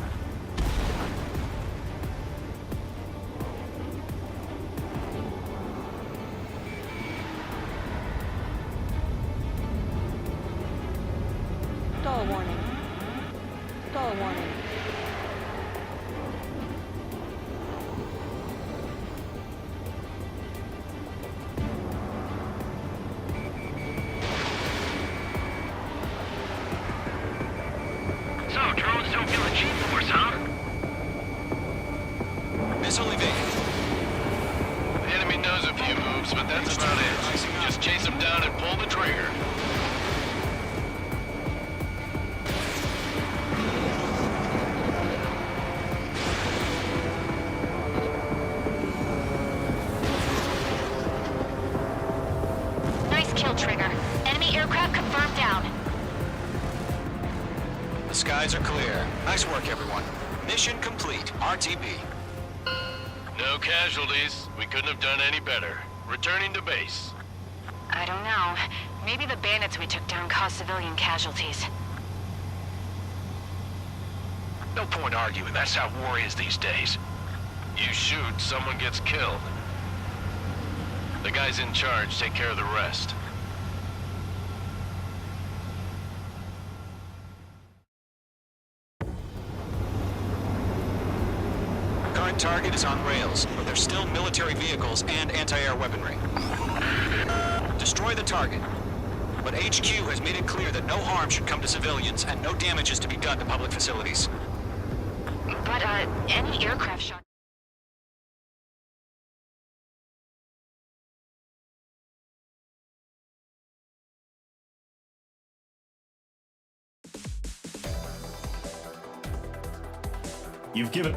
S14: Stall warning. Stall warning.
S9: So, drones don't feel the G-force, huh?
S7: Missile evaded.
S9: The enemy knows a few moves, but that's about it. Just chase them down and pull the trigger.
S11: Nice kill, Trigger. Enemy aircraft confirmed down.
S7: The skies are clear. Nice work, everyone. Mission complete. RTB.
S9: No casualties. We couldn't have done any better. Returning to base.
S11: I don't know. Maybe the bandits we took down caused civilian casualties.
S9: No point arguing. That's how war is these days. You shoot, someone gets killed. The guys in charge take care of the rest.
S7: Current target is on rails, but there's still military vehicles and anti-air weaponry. Destroy the target. But HQ has made it clear that no harm should come to civilians and no damage is to be done to public facilities.
S11: But, any aircraft shot...
S4: You've given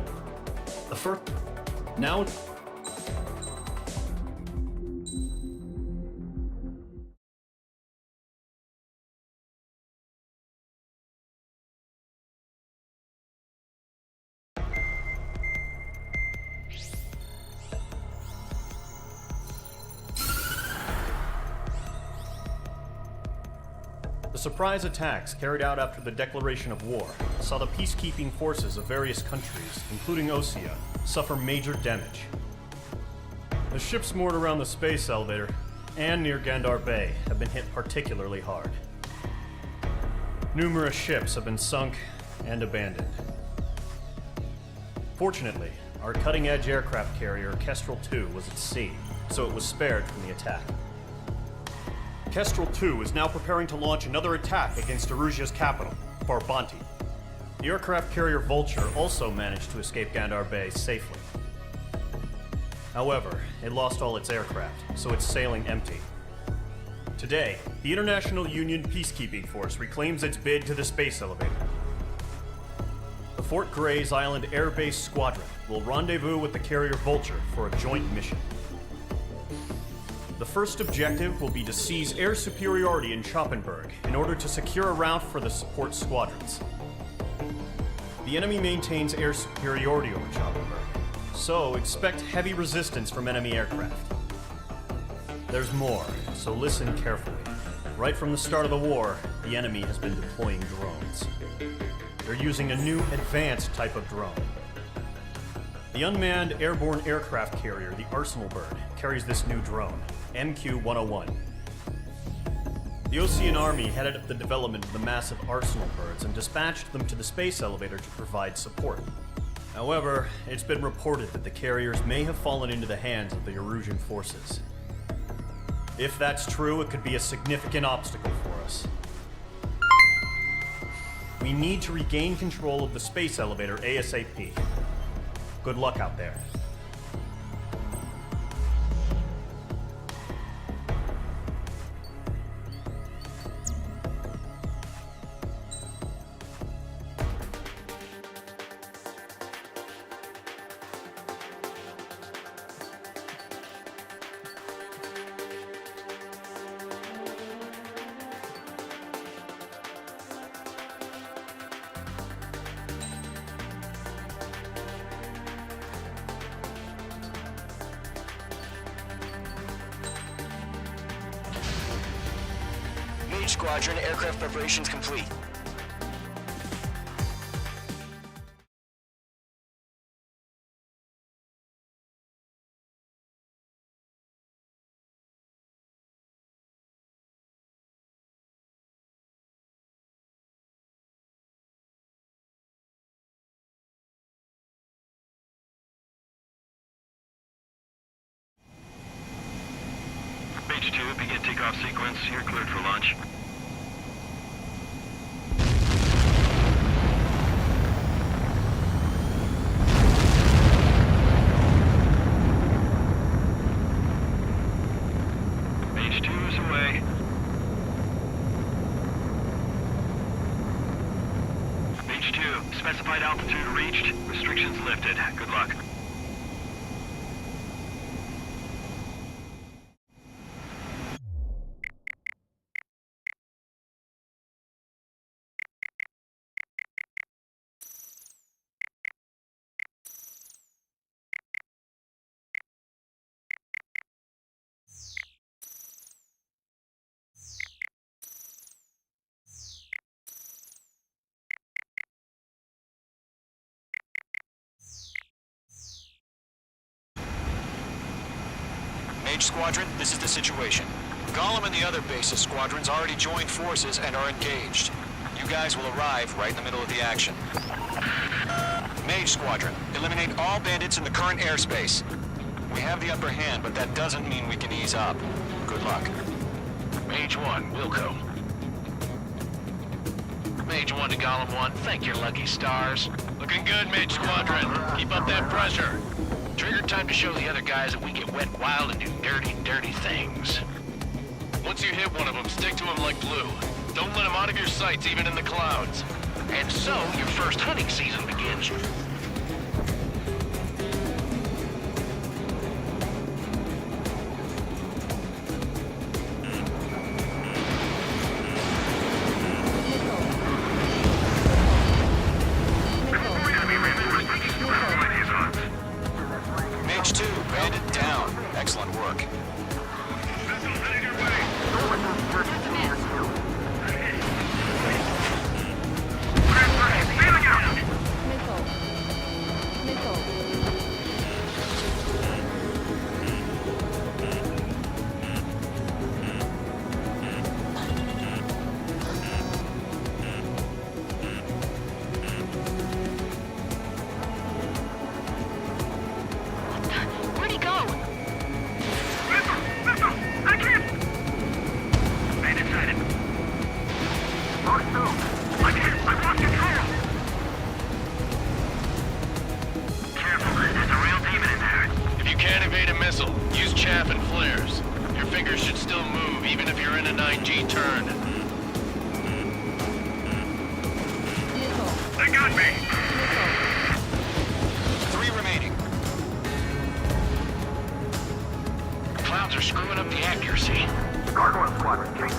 S4: the first. Now. The surprise attacks carried out after the declaration of war saw the peacekeeping forces of various countries, including Osea, suffer major damage. The ships moored around the space elevator and near Gandar Bay have been hit particularly hard. Numerous ships have been sunk and abandoned. Fortunately, our cutting-edge aircraft carrier Kestrel II was at sea, so it was spared from the attack. Kestrel II is now preparing to launch another attack against Erusia's capital, Farbanti. The aircraft carrier Vulture also managed to escape Gandar Bay safely. However, it lost all its aircraft, so it's sailing empty. Today, the International Union Peacekeeping Force reclaims its bid to the space elevator. The Fort Gray's Island Air Base Squadron will rendezvous with the carrier Vulture for a joint mission. The first objective will be to seize air superiority in Schoppenberg in order to secure a route for the support squadrons. The enemy maintains air superiority over Schoppenberg, so expect heavy resistance from enemy aircraft. There's more, so listen carefully. Right from the start of the war, the enemy has been deploying drones. They're using a new advanced type of drone. The unmanned airborne aircraft carrier, the Arsenal Bird, carries this new drone, MQ-101. The Osean Army headed up the development of the massive Arsenal Birds and dispatched them to the space elevator to provide support. However, it's been reported that the carriers may have fallen into the hands of the Erusian forces. If that's true, it could be a significant obstacle for us. We need to regain control of the space elevator ASAP. Good luck out there.
S7: Mage Squadron, aircraft preparations complete.
S10: Mage 2, begin takeoff sequence. You're cleared for launch. Mage 2 is away. Mage 2, specified altitude reached. Restrictions lifted. Good luck.
S7: Mage Squadron, this is the situation. Gollum and the other base's squadrons already joined forces and are engaged. You guys will arrive right in the middle of the action. Mage Squadron, eliminate all bandits in the current airspace. We have the upper hand, but that doesn't mean we can ease up. Good luck.
S9: Mage 1, Wilco. Mage 1 to Gollum 1, thank your lucky stars. Looking good, Mage Squadron. Keep up that pressure. Trigger time to show the other guys that we get wet wild and do dirty, dirty things. Once you hit one of them, stick to him like glue. Don't let him out of your sights, even in the clouds. And so, your first hunting season begins.
S7: Mage 2, bandit down. Excellent work.
S11: Where'd he go?
S8: I can't! Man inside him. I can't! I've lost control! Careful, there's a real demon in there.
S9: If you can't evade a missile, use chaff and flares. Your fingers should still move, even if you're in a 9G turn.
S8: They got me!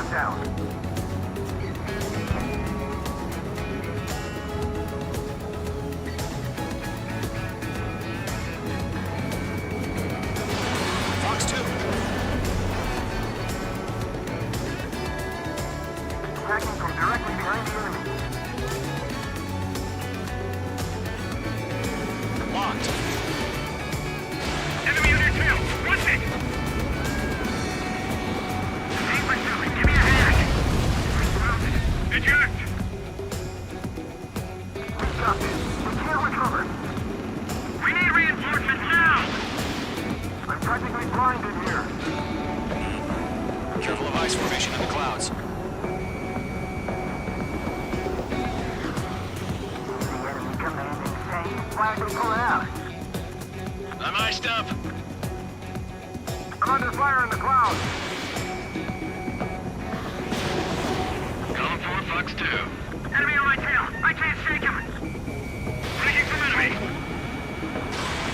S6: one down.
S7: Fox 2.
S6: Attacking from directly behind the enemy.
S7: Locked.
S8: Enemy on your tail! Watch it! Aim for something. Give me a hand! We're surrounded. Eject!
S6: We got this. We can't recover.
S8: We need reinforcements now!
S6: I'm practically blind in here.
S7: Careful of ice formation in the clouds.
S6: The enemy commanding saying, why are they pulling out?
S9: I'm iced up.
S6: I'm under fire in the clouds.
S8: Column 4, Fox 2. Enemy on my tail! I can't shake him! Breaking from enemy!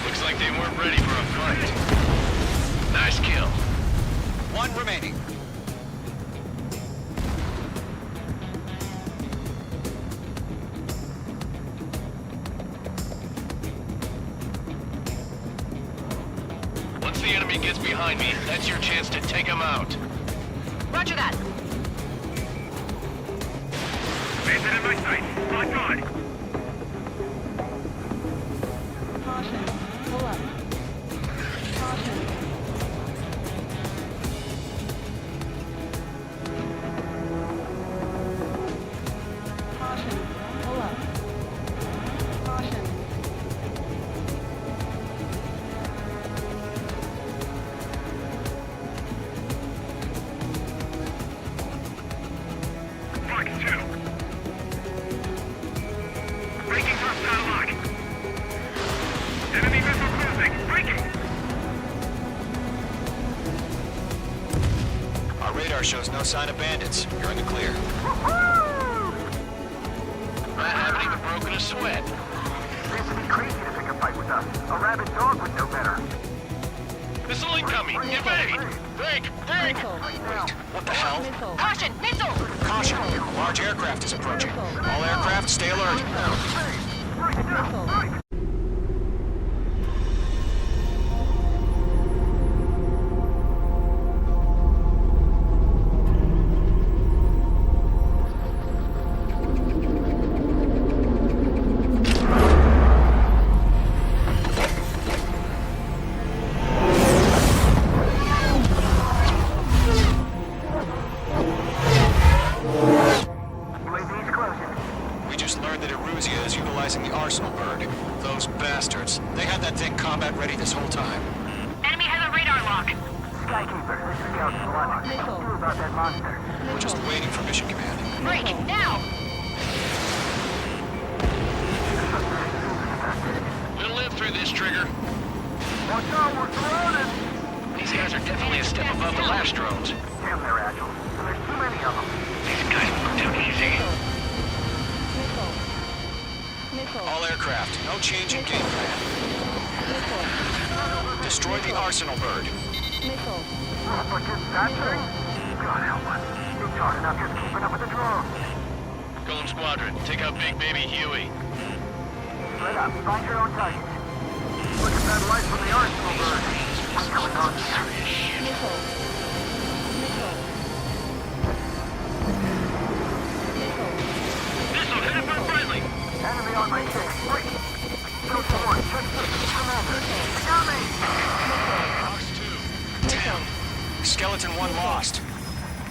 S9: Looks like they weren't ready for a fight. Nice kill.
S7: One remaining.
S9: Once the enemy gets behind me, that's your chance to take them out.
S11: Roger that.
S8: Bandit in my sight! Locked on!
S14: Caution. Pull up. Caution. Caution. Pull up. Caution.
S8: Fox 2. Breaking hostile lock. Enemy missile cruising. Breaking.
S7: Our radar shows no sign of bandits. You're in the clear.
S9: I haven't even broken a sweat.
S6: Seems to be crazy to pick a fight with us. A rabid dog would know better.
S9: Missile incoming! Evade! Break! Break!
S14: Missile.
S7: What the hell?
S14: Missile.
S11: Caution! Missile!
S7: Caution! Large aircraft is approaching. All aircraft, stay alert.
S14: Missile.
S6: UAV's closing.
S7: We just learned that Eruzia is utilizing the Arsenal bird. Those bastards. They had that thing combat ready this whole time.
S11: Enemy has a radar lock.
S6: Skykeeper, this is Scout Squad. What do you do about that monster?
S7: We're just waiting for mission command.
S11: Break! Now!
S9: We'll live through this, Trigger.
S6: Watch out, we're surrounded!
S9: These guys are definitely a step above the last drones.
S6: Damn, they're agile. And there's too many of them.
S9: These guys look too easy.
S14: Missile. Missile.
S7: All aircraft, no change in game plan.
S14: Missile.
S7: Destroy the Arsenal bird.
S14: Missile.
S6: But just that thing? God help us. It's hard enough just keeping up with the drones.
S9: Golem Squadron, take out Big Baby Huey.
S6: Straight up, find your own target. Look at that light from the Arsenal bird. What's going on here?
S14: Missile. Missile. Missile.
S8: Missile headed for friendly!
S6: Enemy on my kick. Wait. Delta 1, check this. Commander. Got me!
S9: Fox 2.
S7: Damn. Skeleton 1 lost.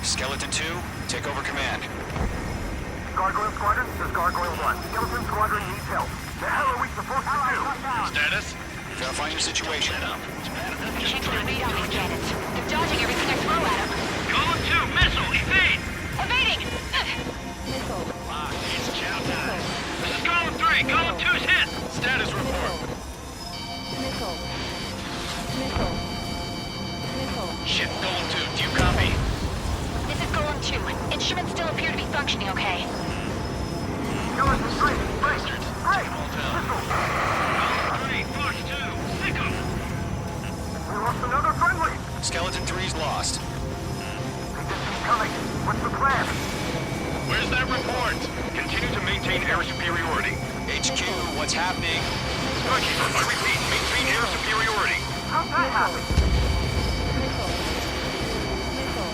S7: Skeleton 2, take over command.
S6: Gargoyle Squadron, this is Gargoyle 1. Skeleton Squadron needs help. The hell are we supposed to do?
S9: Status?
S7: Verify your situation.
S11: Check the radar on cannons. They're dodging everything I throw at them.
S8: Column 2, missile! Evade!
S11: Evading!
S14: Missile.
S9: It's chow time.
S8: This is column 3! Column 2's hit!
S9: Status report.
S14: Missile. Missile. Missile.
S9: Shit, Golem 2, do you copy?
S11: This is Golem 2. Instruments still appear to be functioning okay.
S6: Skeleton 3, break! Break!
S8: Column 3, Fox 2, pick 'em!
S6: We lost another friendly!
S7: Skeleton 3's lost.
S6: They just keep coming. What's
S7: happening?
S8: Skykeeper, I repeat, maintain air superiority.
S6: How's that happen?
S14: Nickel. Nickel.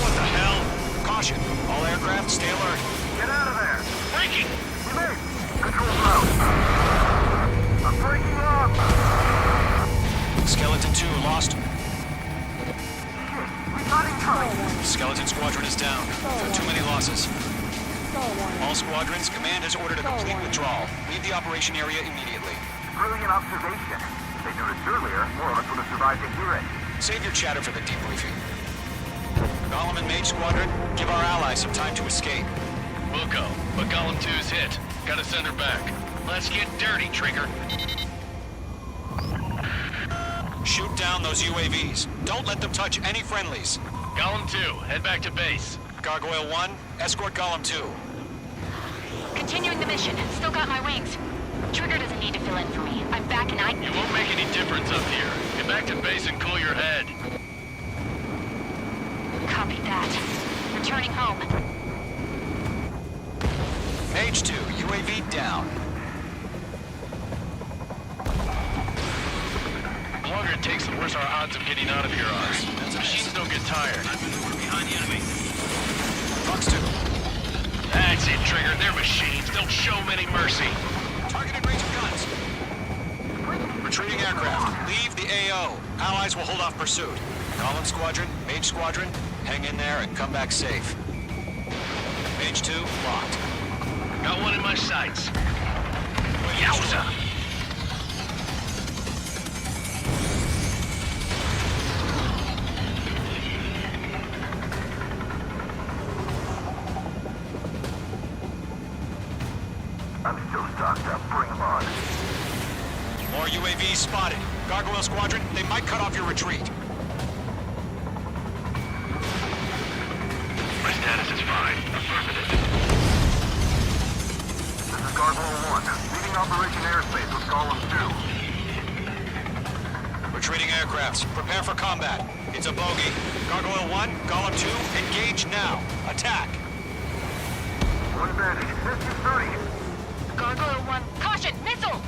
S7: What the hell? Caution. All aircraft, stay alert.
S6: Get out of there.
S8: Breaking!
S6: Mate, control's out. I'm breaking up.
S7: Skeleton 2 lost.
S6: We got incoming.
S7: Skeleton Squadron is down. There are too many losses.
S14: Stall warning.
S7: All squadrons, command has ordered a
S14: Stall
S7: complete
S14: warning.
S7: withdrawal. Leave the operation area immediately.
S6: Brilliant observation. If they noticed earlier, more of us would have survived to hear it.
S7: Save your chatter for the debriefing. Golem and Mage Squadron, give our allies some time to escape.
S9: We'll go, but Golem 2's hit. Gotta send her back. Let's get dirty, Trigger.
S7: Shoot down those UAVs. Don't let them touch any friendlies.
S9: Golem 2, head back to base.
S7: Gargoyle 1, escort Golem 2.
S11: Continuing the mission. Still got my wings. Trigger doesn't need to fill in for me. I'm back and
S9: You won't make any difference up here. Get back to base and cool your head.
S11: Copy that. Returning home.
S7: Mage 2, UAV down.
S9: The longer it takes, the worse our odds of getting out of here are. The machines don't get tired.
S7: Behind the enemy. Fox 2.
S9: That's it, Trigger. They're machines. Don't show 'em any mercy.
S7: Targeted range of guns. Retreating aircraft. Leave the AO. Allies will hold off pursuit. Golem Squadron, Mage Squadron, hang in there and come back safe. Mage 2, locked.
S9: Got one in my sights. Yowza!
S6: I'm still stocked up. Bring them on.
S7: More UAVs spotted. Gargoyle Squadron, they might cut off your retreat.
S8: My status is fine. Affirmative.
S6: This is Gargoyle 1. Leaving Operation Airspace with Golem 2.
S7: Retreating aircrafts, prepare for combat. It's a bogey. Gargoyle 1, Golem 2, engage now. Attack.
S6: One bandit. SU-30.
S11: Gargoyle 1. Caution! Missile!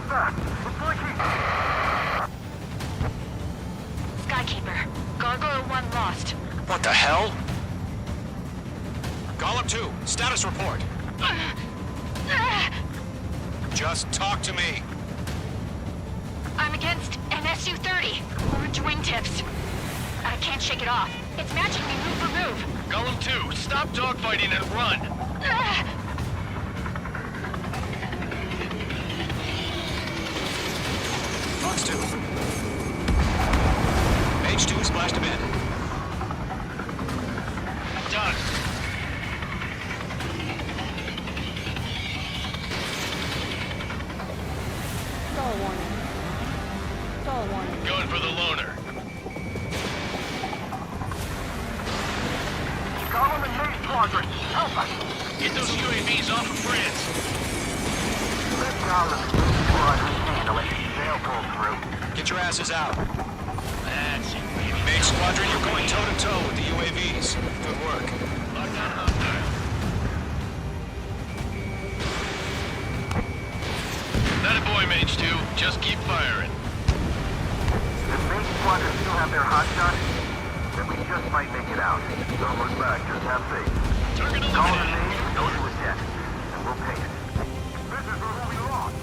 S6: Fast. It's like he...
S11: Skykeeper. Gargoyle 1 lost.
S7: What the hell? Golem 2, status report. Just talk to me.
S11: I'm against an SU-30. Orange wingtips. I can't shake it off. It's matching me move for move.
S9: Golem 2, stop dogfighting and run.
S7: Fox 2. Mage 2 splashed abandoned.
S9: Done.
S14: Stall warning. Stall warning.
S9: Going for the loner.
S6: Golem and Mage Squadron. Help us.
S9: Get those UAVs off of France.
S6: Let Golem and Mage Squadron handle it. They'll pull through.
S7: Get your asses out.
S9: That's it, baby.
S7: Mage Squadron, you're going toe-to-toe with the UAVs. Good work.
S9: Lock down hostile. That a boy, Mage 2. Just keep firing.
S6: If Mage Squadron still have their hot shot, then we just might make it out. Don't look back, just have faith.
S9: Target
S6: Golem and
S9: eliminated.
S6: Mage knows it was dead, and we'll pay it. This is for who we lost.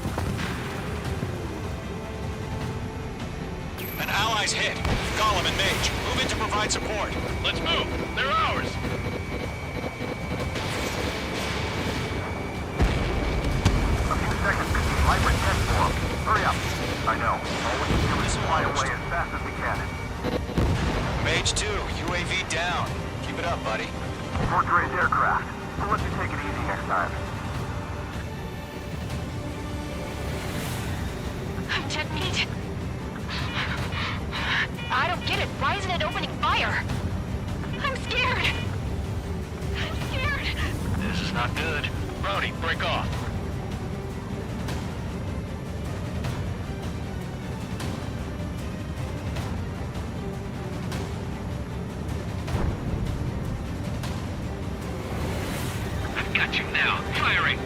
S7: An ally's hit. Golem and Mage, move in to provide support.
S9: Let's move. They're ours.
S6: A few seconds could be light test for them. Hurry up. I know. All we can do is fly away as fast as we can.
S7: Mage 2, UAV down. Keep it up, buddy.
S6: Fort Gray's aircraft. We'll let you take it easy next time.
S11: I'm dead meat. I don't get it. Why isn't it opening fire? I'm scared. I'm scared.
S9: This is not good. Brody, break off.
S8: I've got
S9: Launching now. Firing.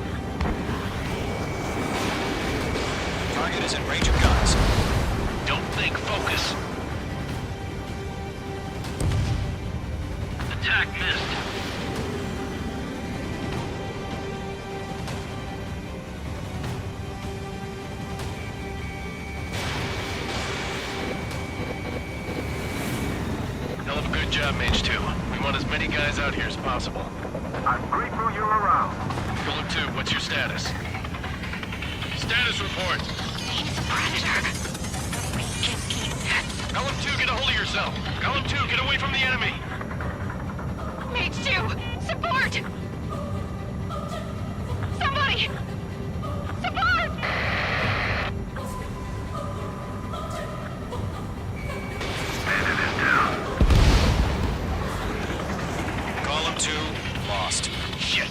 S7: Target is in range of guns.
S9: Don't think. Focus. Attack missed. Hell of a good job, Mage 2. We want as many guys out here as possible.
S6: I'm grateful you're around.
S9: Golem 2, what's your status? Status report.
S11: He's a predator. We can eat that.
S9: Golem 2, get a hold of yourself. Golem 2, get away from the enemy.
S11: Mage 2, support! Somebody! Support!
S8: Bandit is down.
S7: Column 2, lost.
S9: Shit.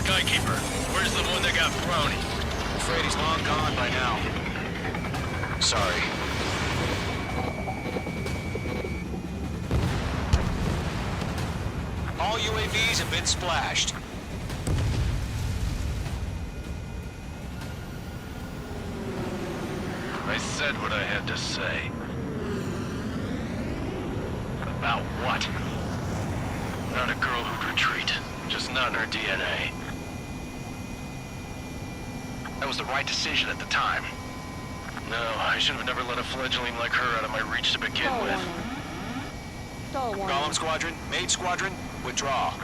S9: Skykeeper, where's the one that got thrown?
S7: Afraid he's long gone by now. Sorry. All UAVs have been splashed.
S9: I said what I had to say. About what? Not a girl who'd retreat. Just not in her DNA. That was the right decision at the time. No, I should have never let a fledgling like her out of my reach to begin
S14: Stall
S9: with.
S14: warning. Stall warning.
S7: Golem Squadron, Maid Squadron, withdraw.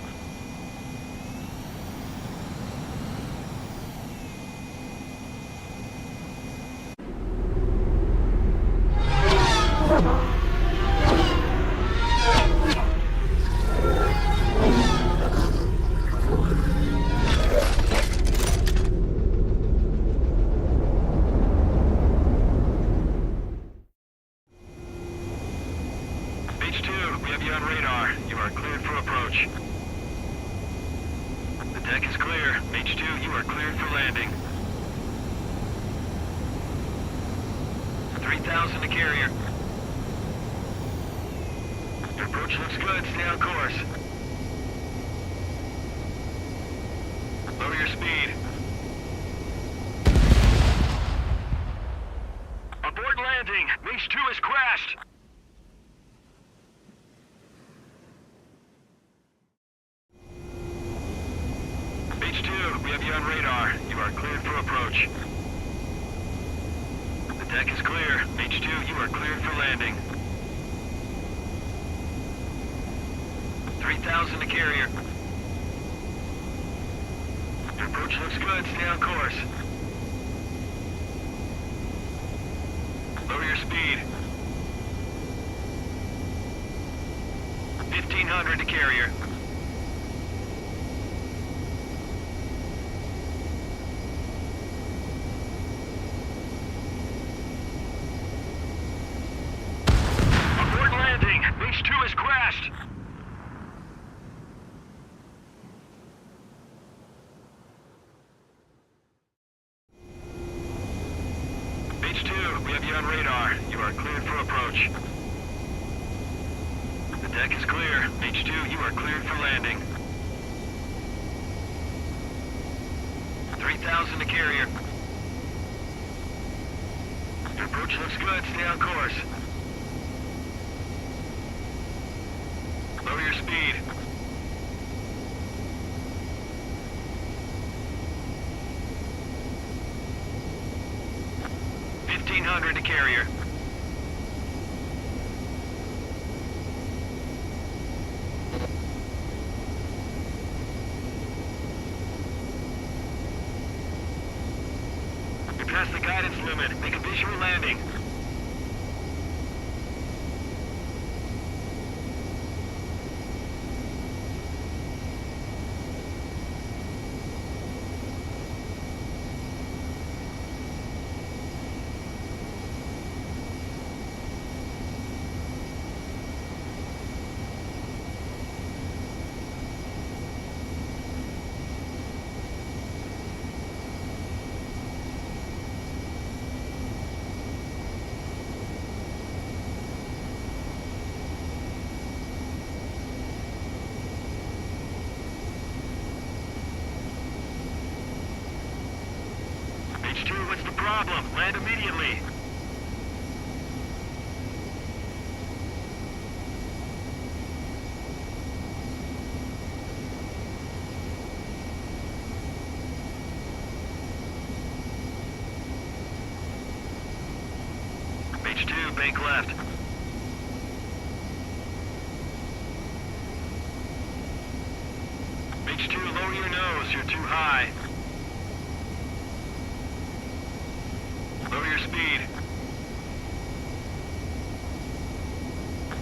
S8: H2, we have you on radar. You are cleared for approach. The deck is clear. H2, you are cleared for landing. 3,000 to carrier. Your approach looks good. Stay on course. Lower your speed. Abort landing. H2 has crashed. H2, we have you on radar. You are cleared for approach. The deck is clear. H2, you are cleared for landing. 3,000 to carrier. Your approach looks good. Stay on course. Lower your speed. 1,500 to carrier. Abort landing. H2 has crashed. H2, we have you on radar. You are cleared for approach. The deck is clear. H2, you are cleared for landing. 3,000 to carrier. Your approach looks good. Stay on course. Lower your speed. 1,500 to carrier. You're past the guidance limit. Make a visual landing. H2, what's the problem? Land immediately. H2, bank left. H2, lower your nose, you're too high. Lower your speed.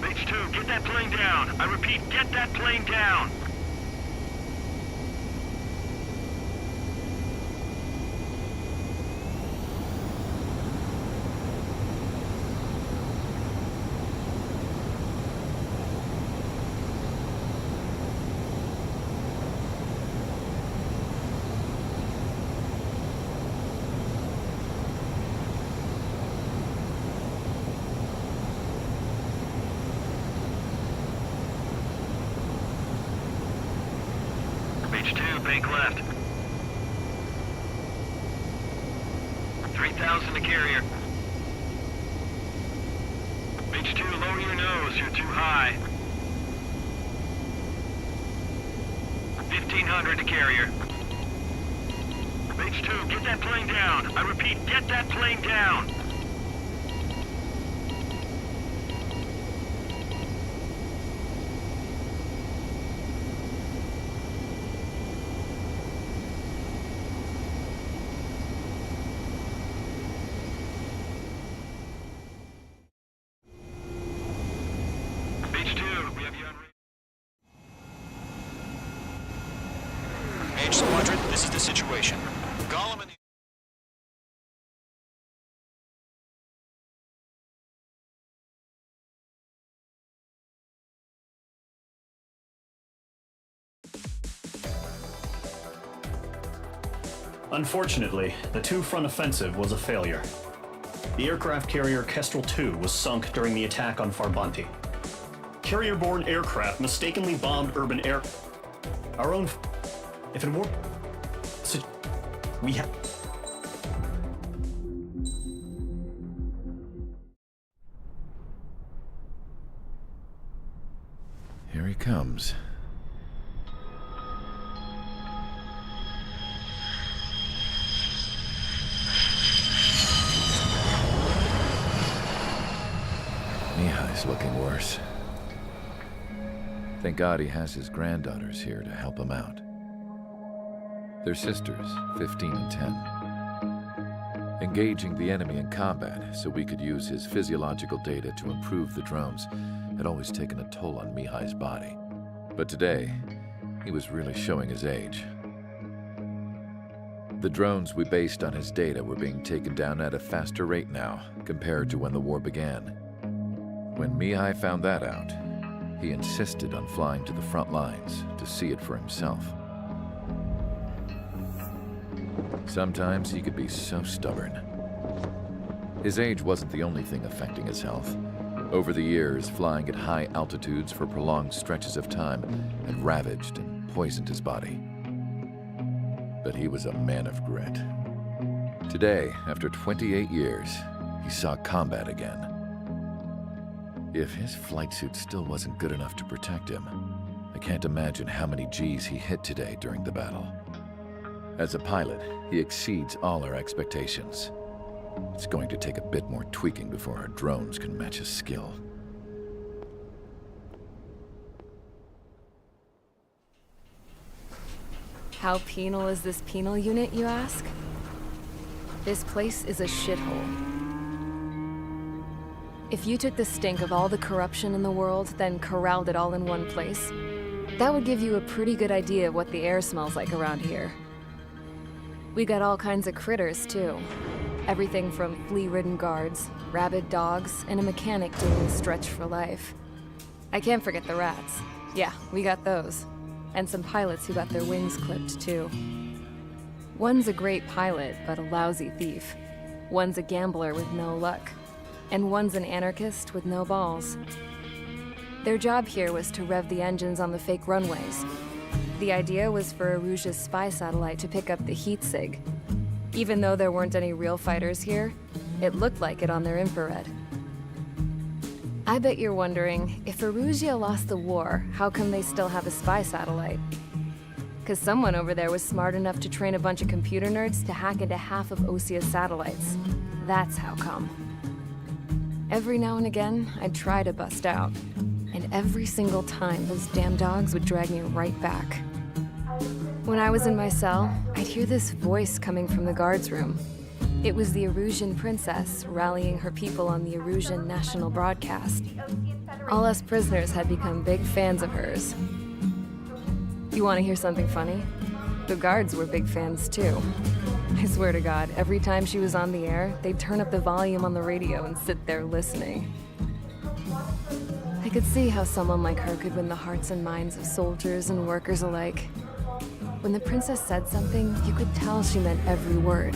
S8: H2, get that plane down. I repeat, get that plane down. H2, bank left. 3,000 to carrier. H2, lower your nose, you're too high. 1,500 to carrier. H2, get that plane down. I repeat, get that plane down.
S7: H Squadron, this is the situation. Gollum and the...
S4: Unfortunately, the two-front offensive was a failure. The aircraft carrier Kestrel II was sunk during the attack on Farbanti. Carrier-borne aircraft mistakenly bombed urban air... Our own... If it weren't... We have...
S15: Here he comes. Mihai's looking worse. Thank God he has his granddaughters here to help him out. They're sisters, 15 and 10. Engaging the enemy in combat so we could use his physiological data to improve the drones had always taken a toll on Mihai's body. But today, he was really showing his age. The drones we based on his data were being taken down at a faster rate now compared to when the war began. When Mihai found that out, he insisted on flying to the front lines to see it for himself. Sometimes he could be so stubborn. His age wasn't the only thing affecting his health. Over the years, flying at high altitudes for prolonged stretches of time had ravaged and poisoned his body. But he was a man of grit. Today, after 28 years, he saw combat again. If his flight suit still wasn't good enough to protect him, I can't imagine how many G's he hit today during the battle. As a pilot, he exceeds all our expectations. It's going to take a bit more tweaking before our drones can match his skill.
S1: How penal is this penal unit, you ask? This place is a shithole. If you took the stink of all the corruption in the world, then corralled it all in one place, that would give you a pretty good idea of what the air smells like around here. We got all kinds of critters, too. Everything from flea-ridden guards, rabid dogs, and a mechanic doing stretch for life. I can't forget the rats. Yeah, we got those. And some pilots who got their wings clipped, too. One's a great pilot, but a lousy thief. One's a gambler with no luck. And one's an anarchist with no balls. Their job here was to rev the engines on the fake runways. The idea was for Erusia's spy satellite to pick up the heat sig. Even though there weren't any real fighters here, it looked like it on their infrared. I bet you're wondering, if Erusia lost the war, how come they still have a spy satellite? Because someone over there was smart enough to train a bunch of computer nerds to hack into half of Osia's satellites. That's how come. Every now and again, I'd try to bust out. And every single time, those damn dogs would drag me right back. When I was in my cell, I'd hear this voice coming from the guards room. It was the Erusian princess rallying her people on the Erusian national broadcast. All us prisoners had become big fans of hers. You want to hear something funny? The guards were big fans too. I swear to God, every time she was on the air, they'd turn up the volume on the radio and sit there listening. I could see how someone like her could win the hearts and minds of soldiers and workers alike. When the princess said something, you could tell she meant every word.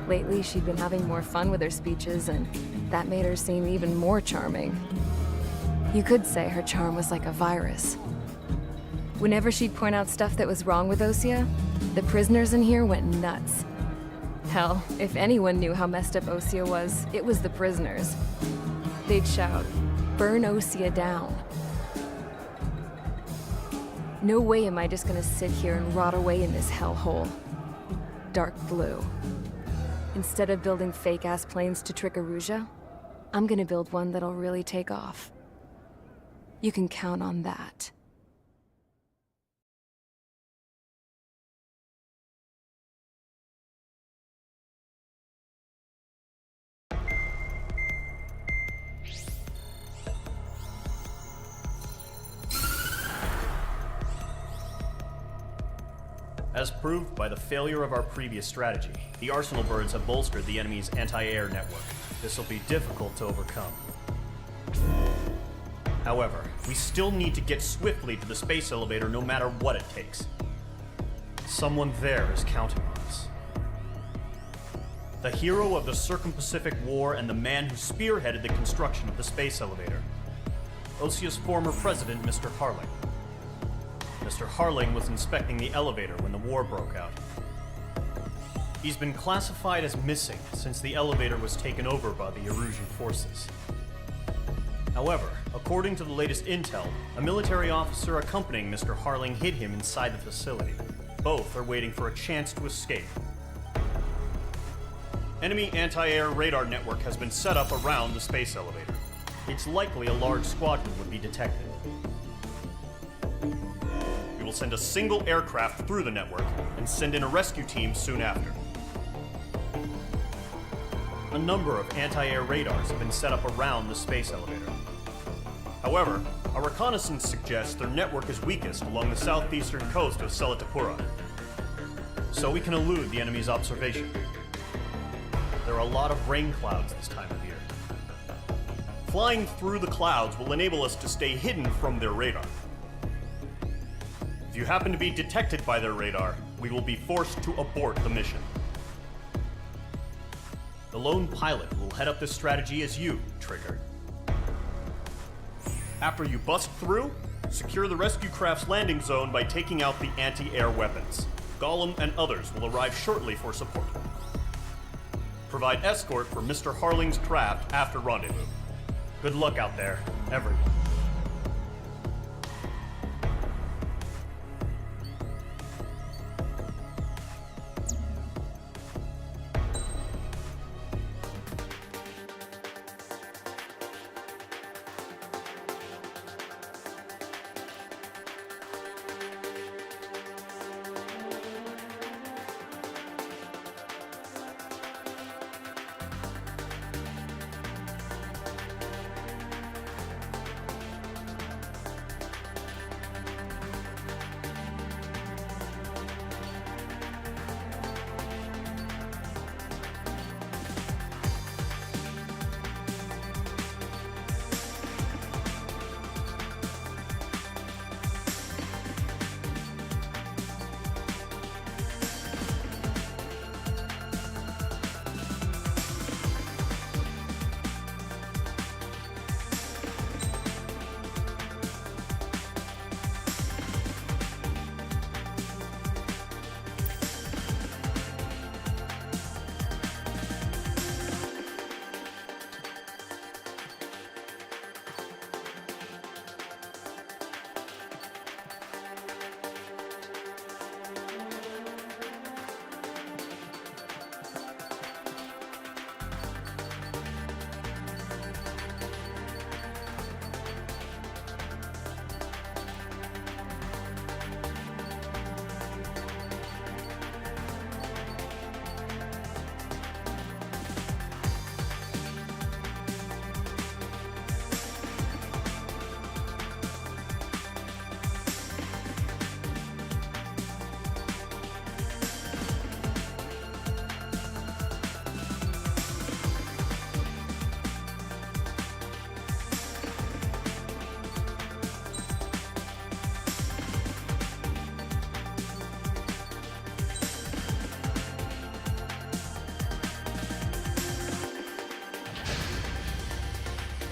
S1: Lately, she'd been having more fun with her speeches, and that made her seem even more charming. You could say her charm was like a virus. Whenever she'd point out stuff that was wrong with Osia, the prisoners in here went nuts. Hell, if anyone knew how messed up Osia was, it was the prisoners. They'd shout, "Burn Osia down." No way am I just gonna sit here and rot away in this hellhole. Dark blue. Instead of building fake-ass planes to trick Erusia, I'm gonna build one that'll really take off. You can count on that.
S4: As proved by the failure of our previous strategy, the Arsenal birds have bolstered the enemy's anti-air network. This will be difficult to overcome. However, we still need to get swiftly to the space elevator no matter what it takes. Someone there is counting on us. The hero of the Circum-Pacific War and the man who spearheaded the construction of the space elevator. Osia's former president, Mr. Harling. Mr. Harling was inspecting the elevator when the war broke out. He's been classified as missing since the elevator was taken over by the Erusian forces. However, according to the latest intel, a military officer accompanying Mr. Harling hid him inside the facility. Both are waiting for a chance to escape. Enemy anti-air radar network has been set up around the space elevator. It's likely a large squadron would be detected. We will send a single aircraft through the network and send in a rescue team soon after. A number of anti-air radars have been set up around the space elevator. However, our reconnaissance suggests their network is weakest along the southeastern coast of Selatapura, so we can elude the enemy's observation. There are a lot of rain clouds this time of year. Flying through the clouds will enable us to stay hidden from their radar. If you happen to be detected by their radar, we will be forced to abort the mission. The lone pilot will head up this strategy as you, Trigger. After you bust through, secure the rescue craft's landing zone by taking out the anti-air weapons. Gollum and others will arrive shortly for support. Provide escort for Mr. Harling's craft after rendezvous. Good luck out there, everyone.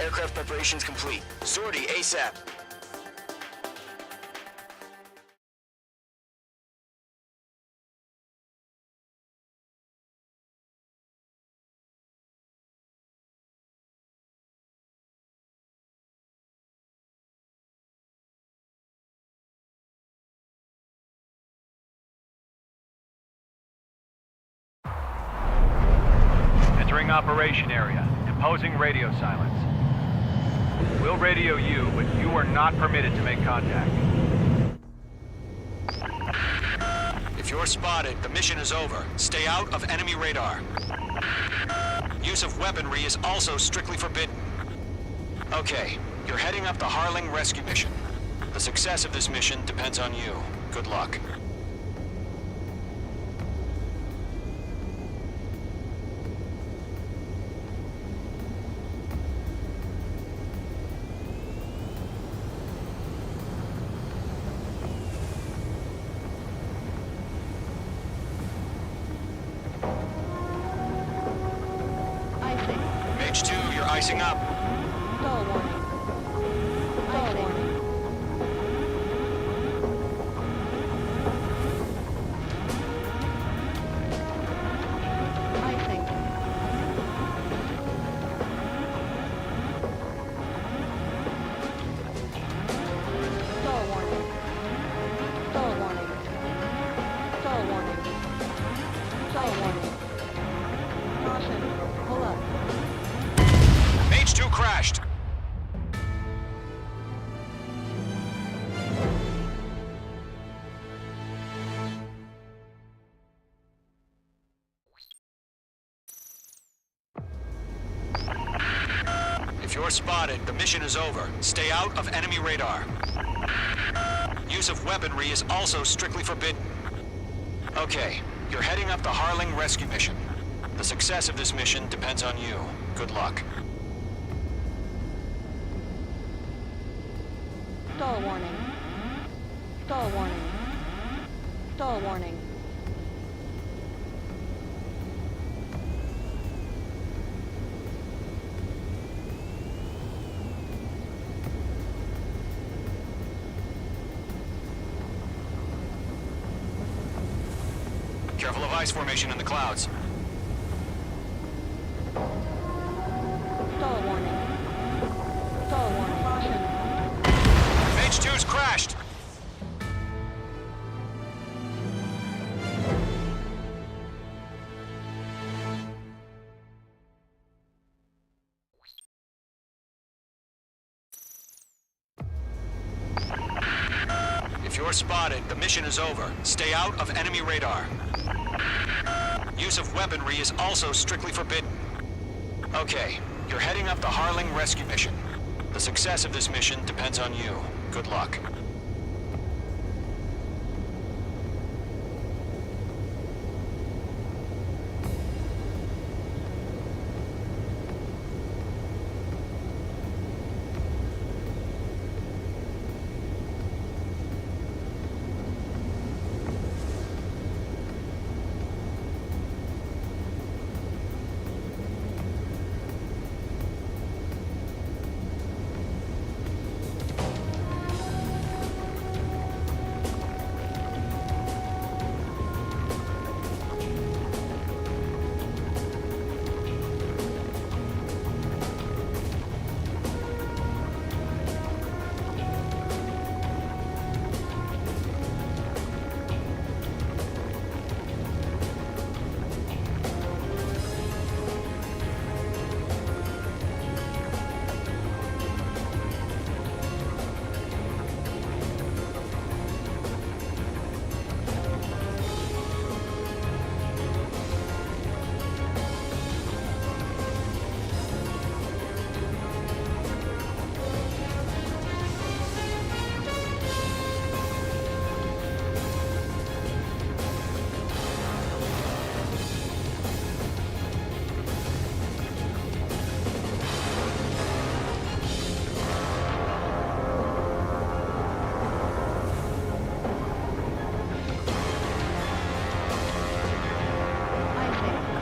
S7: Aircraft preparations complete. Sortie ASAP.
S16: Entering operation area. Imposing radio silence. We'll radio you, but you are not permitted to make contact.
S7: If you're spotted, the mission is over. Stay out of enemy radar. Use of weaponry is also strictly forbidden. Okay, you're heading up the Harling rescue mission. The success of this mission depends on you. Good luck. Mage 2, you're icing up.
S14: Stall warning. Stall warning. Icing. Stall warning. Stall warning. Stall warning. Stall warning. Caution. Pull up.
S7: Mage 2 crashed. If you're spotted, the mission is over. Stay out of enemy radar. Use of weaponry is also strictly forbidden. Okay, you're heading up the Harling rescue mission. The success of this mission depends on you. Good luck.
S14: Stall warning. Stall warning. Stall warning.
S7: Careful of ice formation in the clouds.
S14: Stall warning. Stall warning. Caution.
S7: Mage 2's crashed. If you're spotted, the mission is over. Stay out of enemy radar. Use of weaponry is also strictly forbidden. Okay, you're heading up the Harling rescue mission. The success of this mission depends on you. Good luck.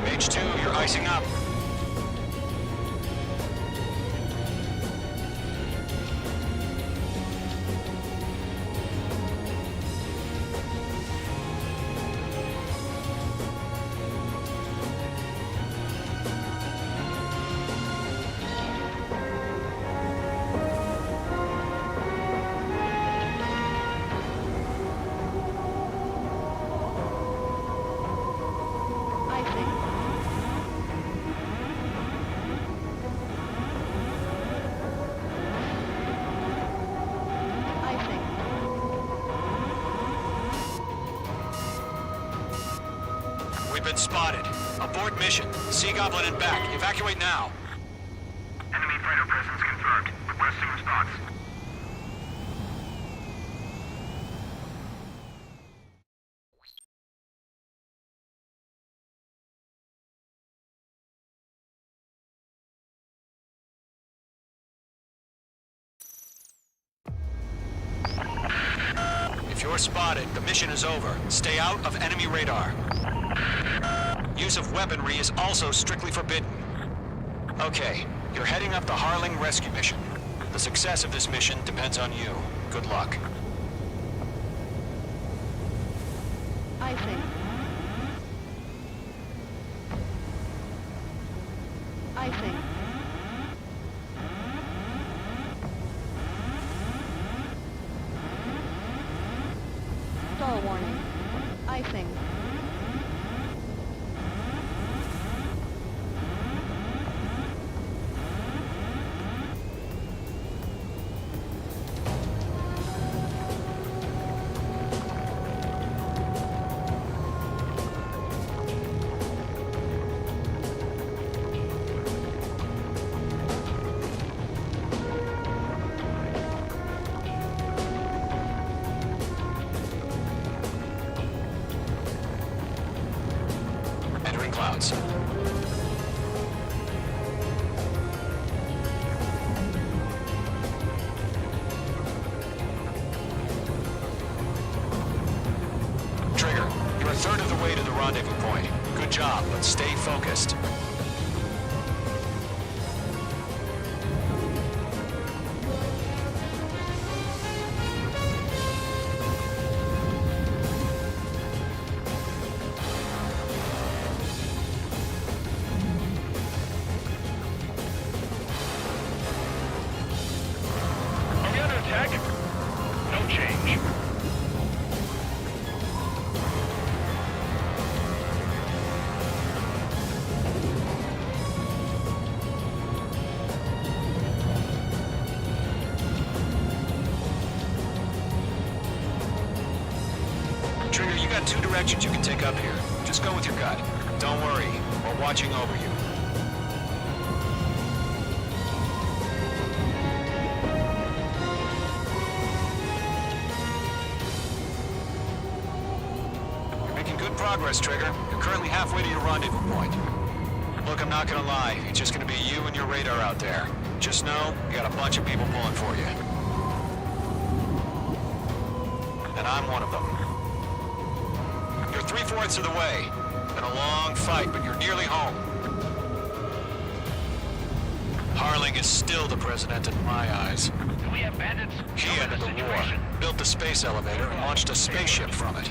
S7: Mage 2, you're icing up. You've been spotted. Abort mission. Sea Goblin and back. Evacuate now.
S8: Enemy fighter presence confirmed. Requesting response.
S7: If you're spotted, the mission is over. Stay out of enemy radar. Use of weaponry is also strictly forbidden. Okay, you're heading up the Harling rescue mission. The success of this mission depends on you. Good luck.
S14: I think. Stall warning. Icing.
S7: Entering clouds. Trigger, you're a third of the way to the rendezvous point. Good job, but stay focused.
S8: Are we under attack? No change.
S7: Trigger, you got two directions you can take up here. Just go with your gut. Don't worry, we're watching over you. You're making good progress, Trigger. You're currently halfway to your rendezvous point. Look, I'm not gonna lie. It's just gonna be you and your radar out there. Just know, you got a bunch of people pulling for you. And I'm one of them. You're 3/4 of the way. Been a long fight, but you're nearly home. Harling is still the president in my eyes.
S8: Do we have bandits?
S7: He ended the war, built the space elevator, and launched a spaceship from it.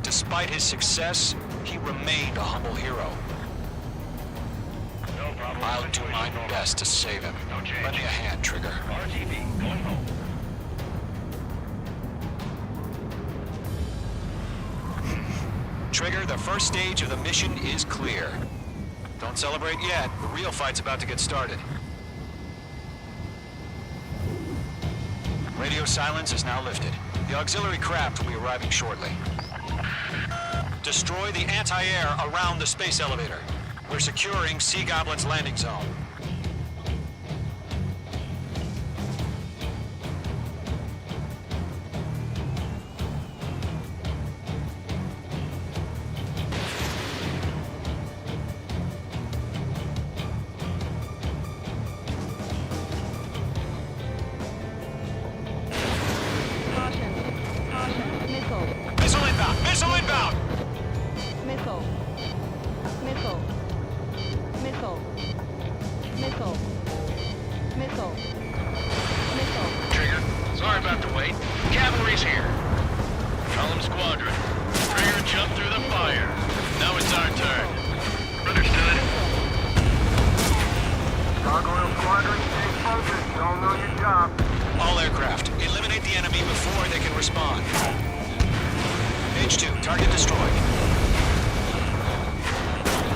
S7: Despite his success, he remained a humble hero.
S8: No problem.
S7: I'll do my best to save him.
S8: No change.
S7: Lend me a hand, Trigger.
S8: RTV, going home.
S7: Trigger, the first stage of the mission is clear. Don't celebrate yet. The real fight's about to get started. Radio silence is now lifted. The auxiliary craft will be arriving shortly. Destroy the anti-air around the space elevator. We're securing Sea Goblin's landing zone.
S14: Caution. Caution. Missile.
S7: Missile inbound! Missile inbound!
S14: Missile. Missile. Missile. Missile. Missile. Missile.
S9: Trigger, sorry about the wait. Cavalry's here. Column Squadron. Trigger jumped through the fire. Now it's our turn. Understood.
S6: Gargoyle Squadron, stay focused. You all know your job.
S7: All aircraft, eliminate the enemy before they can respond. H2, target destroyed.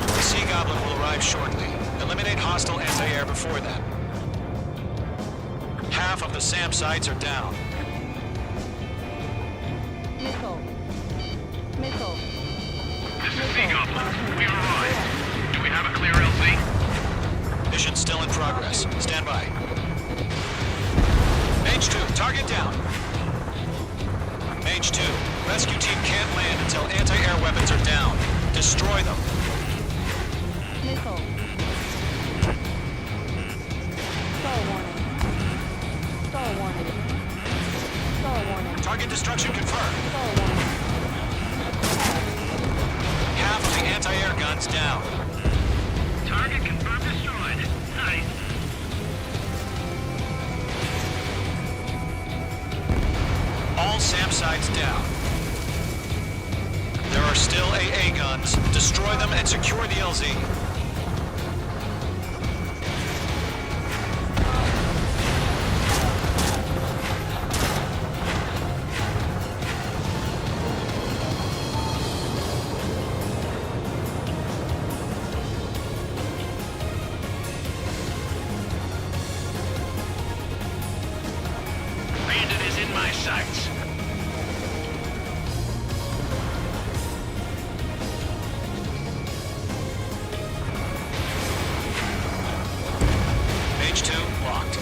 S7: The Sea Goblin will arrive shortly. Eliminate hostile anti-air before then. Half of the SAM sites are down.
S14: Missile. Missile.
S8: This is Sea Goblin.
S9: We've arrived. Do we have a clear LZ?
S7: Mission still in progress. Stand by. Mage 2, target down. Mage 2, rescue team can't land until anti-air weapons are down. Destroy them.
S14: Missile. Star warning. Star warning. Star warning.
S7: Target destruction confirmed.
S14: Star warning.
S7: Half of the anti-air guns down.
S9: Target confirmed destroyed. Nice.
S7: All SAM sites down. There are still AA guns. Destroy them and secure the LZ.
S9: Bandit is in my sights.
S7: Mage 2 locked.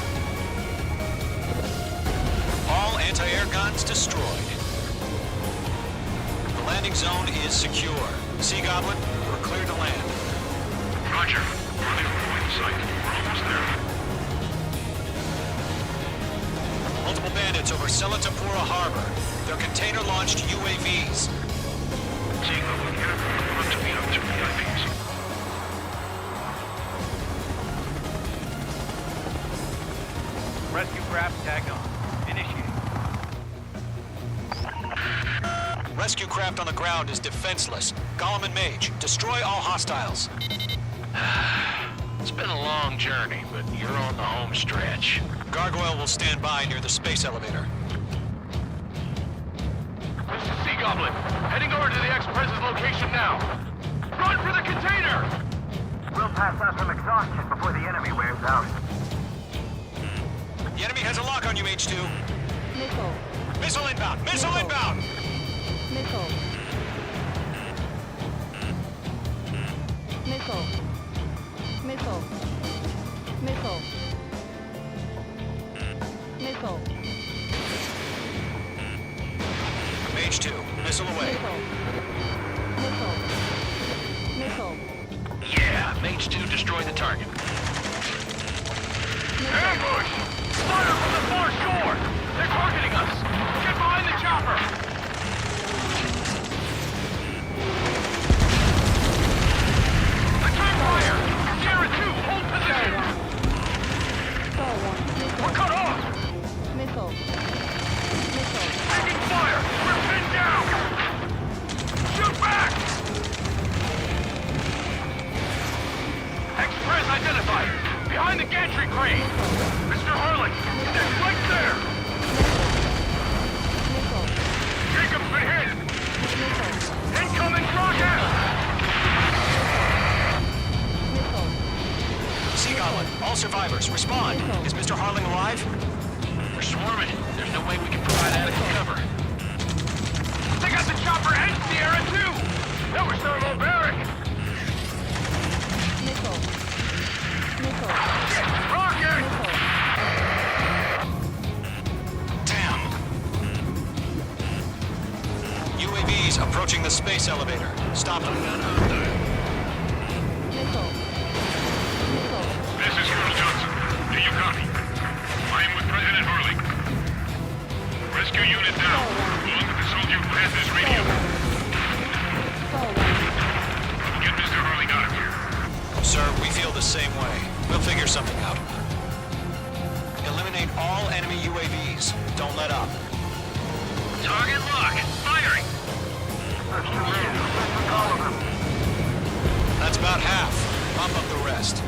S7: All anti-air guns destroyed. The landing zone is secure. Sea Goblin, we're clear to land.
S8: Roger. Running from point sight. We're almost there.
S7: Multiple bandits over Selatapura Harbor. They're container-launched UAVs.
S8: Seeing the look here, we're about to meet up to VIPs.
S16: Rescue craft tagged on. Initiate.
S7: Rescue craft on the ground is defenseless. Gollum and Mage, destroy all hostiles.
S9: It's been a long journey, but you're on the home stretch.
S7: Gargoyle will stand by near the space elevator.
S9: This is Sea Goblin. Heading over to the Express's location now. Run for the container!
S6: We'll pass out some exhaustion before the enemy wears out.
S7: The enemy has a lock on you, Mage 2.
S14: Missile.
S7: Missile inbound! Missile inbound!
S14: Missile. Missile. Missile. Missile. Missile.
S7: Mage 2, missile away.
S14: Missile. Missile.
S9: Yeah, Mage 2 destroy the target. Ambush! Fire from the far shore! They're targeting us! Get behind the chopper! Return fire! Sierra 2, hold position!
S14: Star one. Missile.
S9: We're cut off!
S14: Missile. Missile.
S9: Taking fire! We're pinned down! Shoot back! Express identified! Behind the gantry crane! Mr. Harlan! They're right there!
S14: Missile.
S9: Jacob's been hit!
S14: Missile.
S9: Incoming rocket!
S14: Missile.
S7: Sea Goblin, all survivors, respond. Is Mr. Harling alive?
S9: We're swarming. There's no way we can provide adequate cover. They got the chopper and Sierra too! That was thermobaric!
S14: Missile. Missile.
S9: Rocket!
S7: Damn! UAVs approaching the space elevator. Stop them.
S14: Missile. Missile.
S8: This is Colonel Johnson. Do you copy? I am with President Hurley. Rescue unit down, along with the soldier who has this radio.
S14: Star one.
S8: Get Mr. Hurley out of here.
S7: Sir, we feel the same way. We'll figure something out. Eliminate all enemy UAVs. Don't let up.
S9: Target lock! Firing!
S6: There's too many. Let's all of them.
S7: That's about half. Pump up the rest.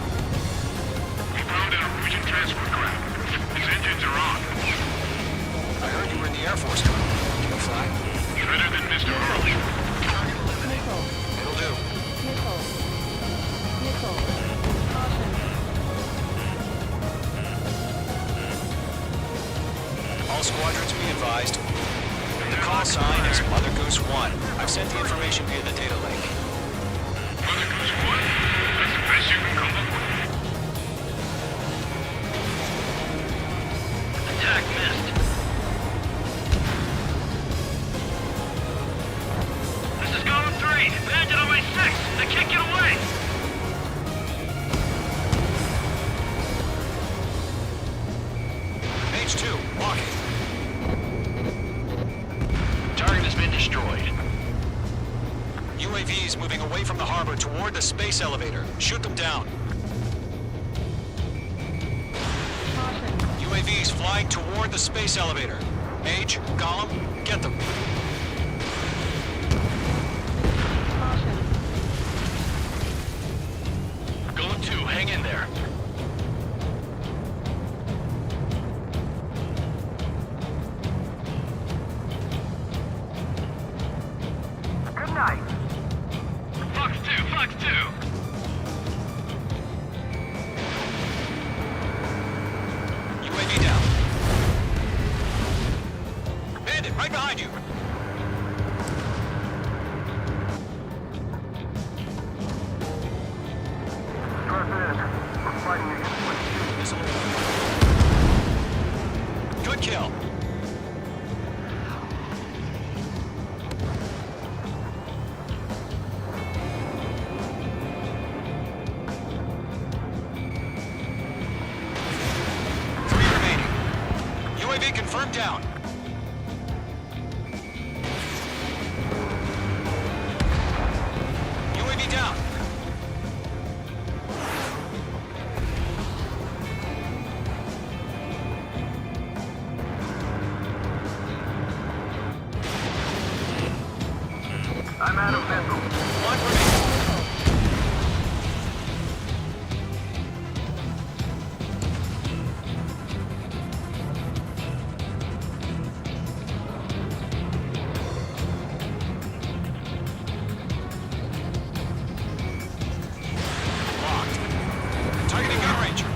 S8: We found an Norwegian transport craft. His engines are on.
S7: I heard you were in the Air Force, Colonel. Can you fly?
S8: Better than Mr. Hurley.
S14: Missile.
S7: It'll do.
S14: Missile. Missile. Caution.
S7: All squadrons be advised. The call sign is Mother Goose 1. I've sent the information via the data link. UAVs moving away from the harbor toward the space elevator. Shoot them down.
S14: Caution.
S7: UAVs flying toward the space elevator. Mage, Gollum, get them.
S14: Caution.
S9: Golem 2, hang in there.
S6: Good night.
S9: Fox 2, Fox 2.
S7: UAV down. Bandit, right behind you.
S6: Stress in. We're fighting against what
S7: Good kill. Three remaining. UAV confirmed down. UAV down.
S6: I'm out of missiles.
S7: One remaining. Locked. Targeting gun ranger.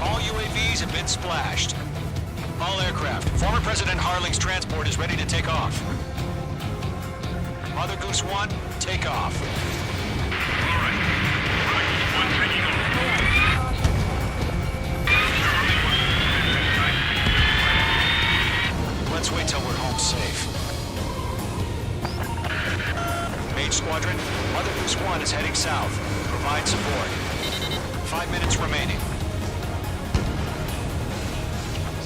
S7: All UAVs have been splashed. All aircraft. Former President Harling's transport is ready to take off. Mother Goose 1, take off.
S8: All right. Mother Goose 1 taking off.
S7: Let's wait till we're home safe. Mage Squadron, Mother Goose 1 is heading south. Provide support. 5 minutes remaining.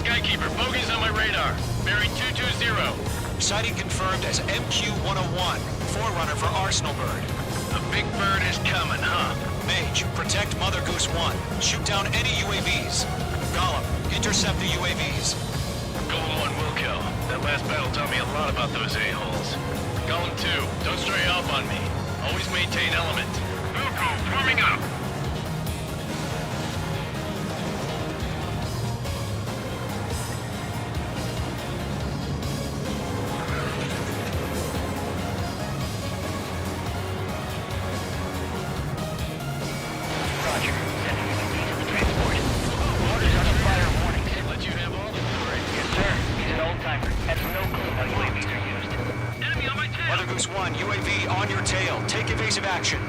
S9: Skykeeper, bogey's on my radar. Bearing 220.
S7: Sighting confirmed as MQ-101, forerunner for Arsenal Bird.
S9: The big bird is coming, huh?
S7: Mage, protect Mother Goose 1. Shoot down any UAVs. Gollum, intercept the UAVs.
S9: Golem 1 will kill. That last battle taught me a lot about those a-holes. Golem 2, don't stray off on me. Always maintain element.
S8: Wilco, forming up.
S9: Roger. Sending UAV to the transport. Orders on the fire warnings. Let you have all the glory. Yes, sir. He's an old-timer. Has no clue how UAVs are used.
S8: Enemy on my tail.
S7: Mother Goose 1, UAV on your tail. Take evasive action.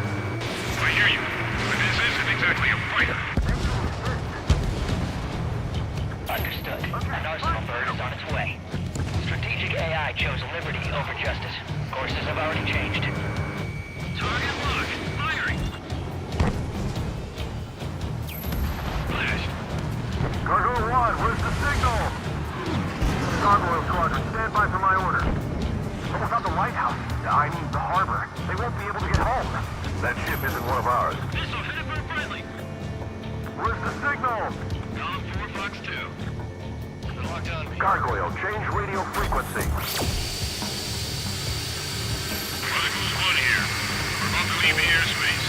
S8: I hear you. But this isn't exactly a fighter.
S17: Understood. An Arsenal Bird is on its way. Strategic AI chose liberty over justice. Courses have already changed.
S8: Target lock. Firing. Flash.
S6: Cargo 1, where's the signal? Gargoyle Squadron, stand by for my order. Almost out the lighthouse. I mean the harbor. They won't be able to get home. That ship isn't one of ours.
S8: Missile headed for friendly.
S6: Where's the signal?
S8: Golem 4, Fox 2. They're locked on me.
S6: Gargoyle, change radio frequency.
S8: Mother Goose 1 here. We're about to leave the airspace.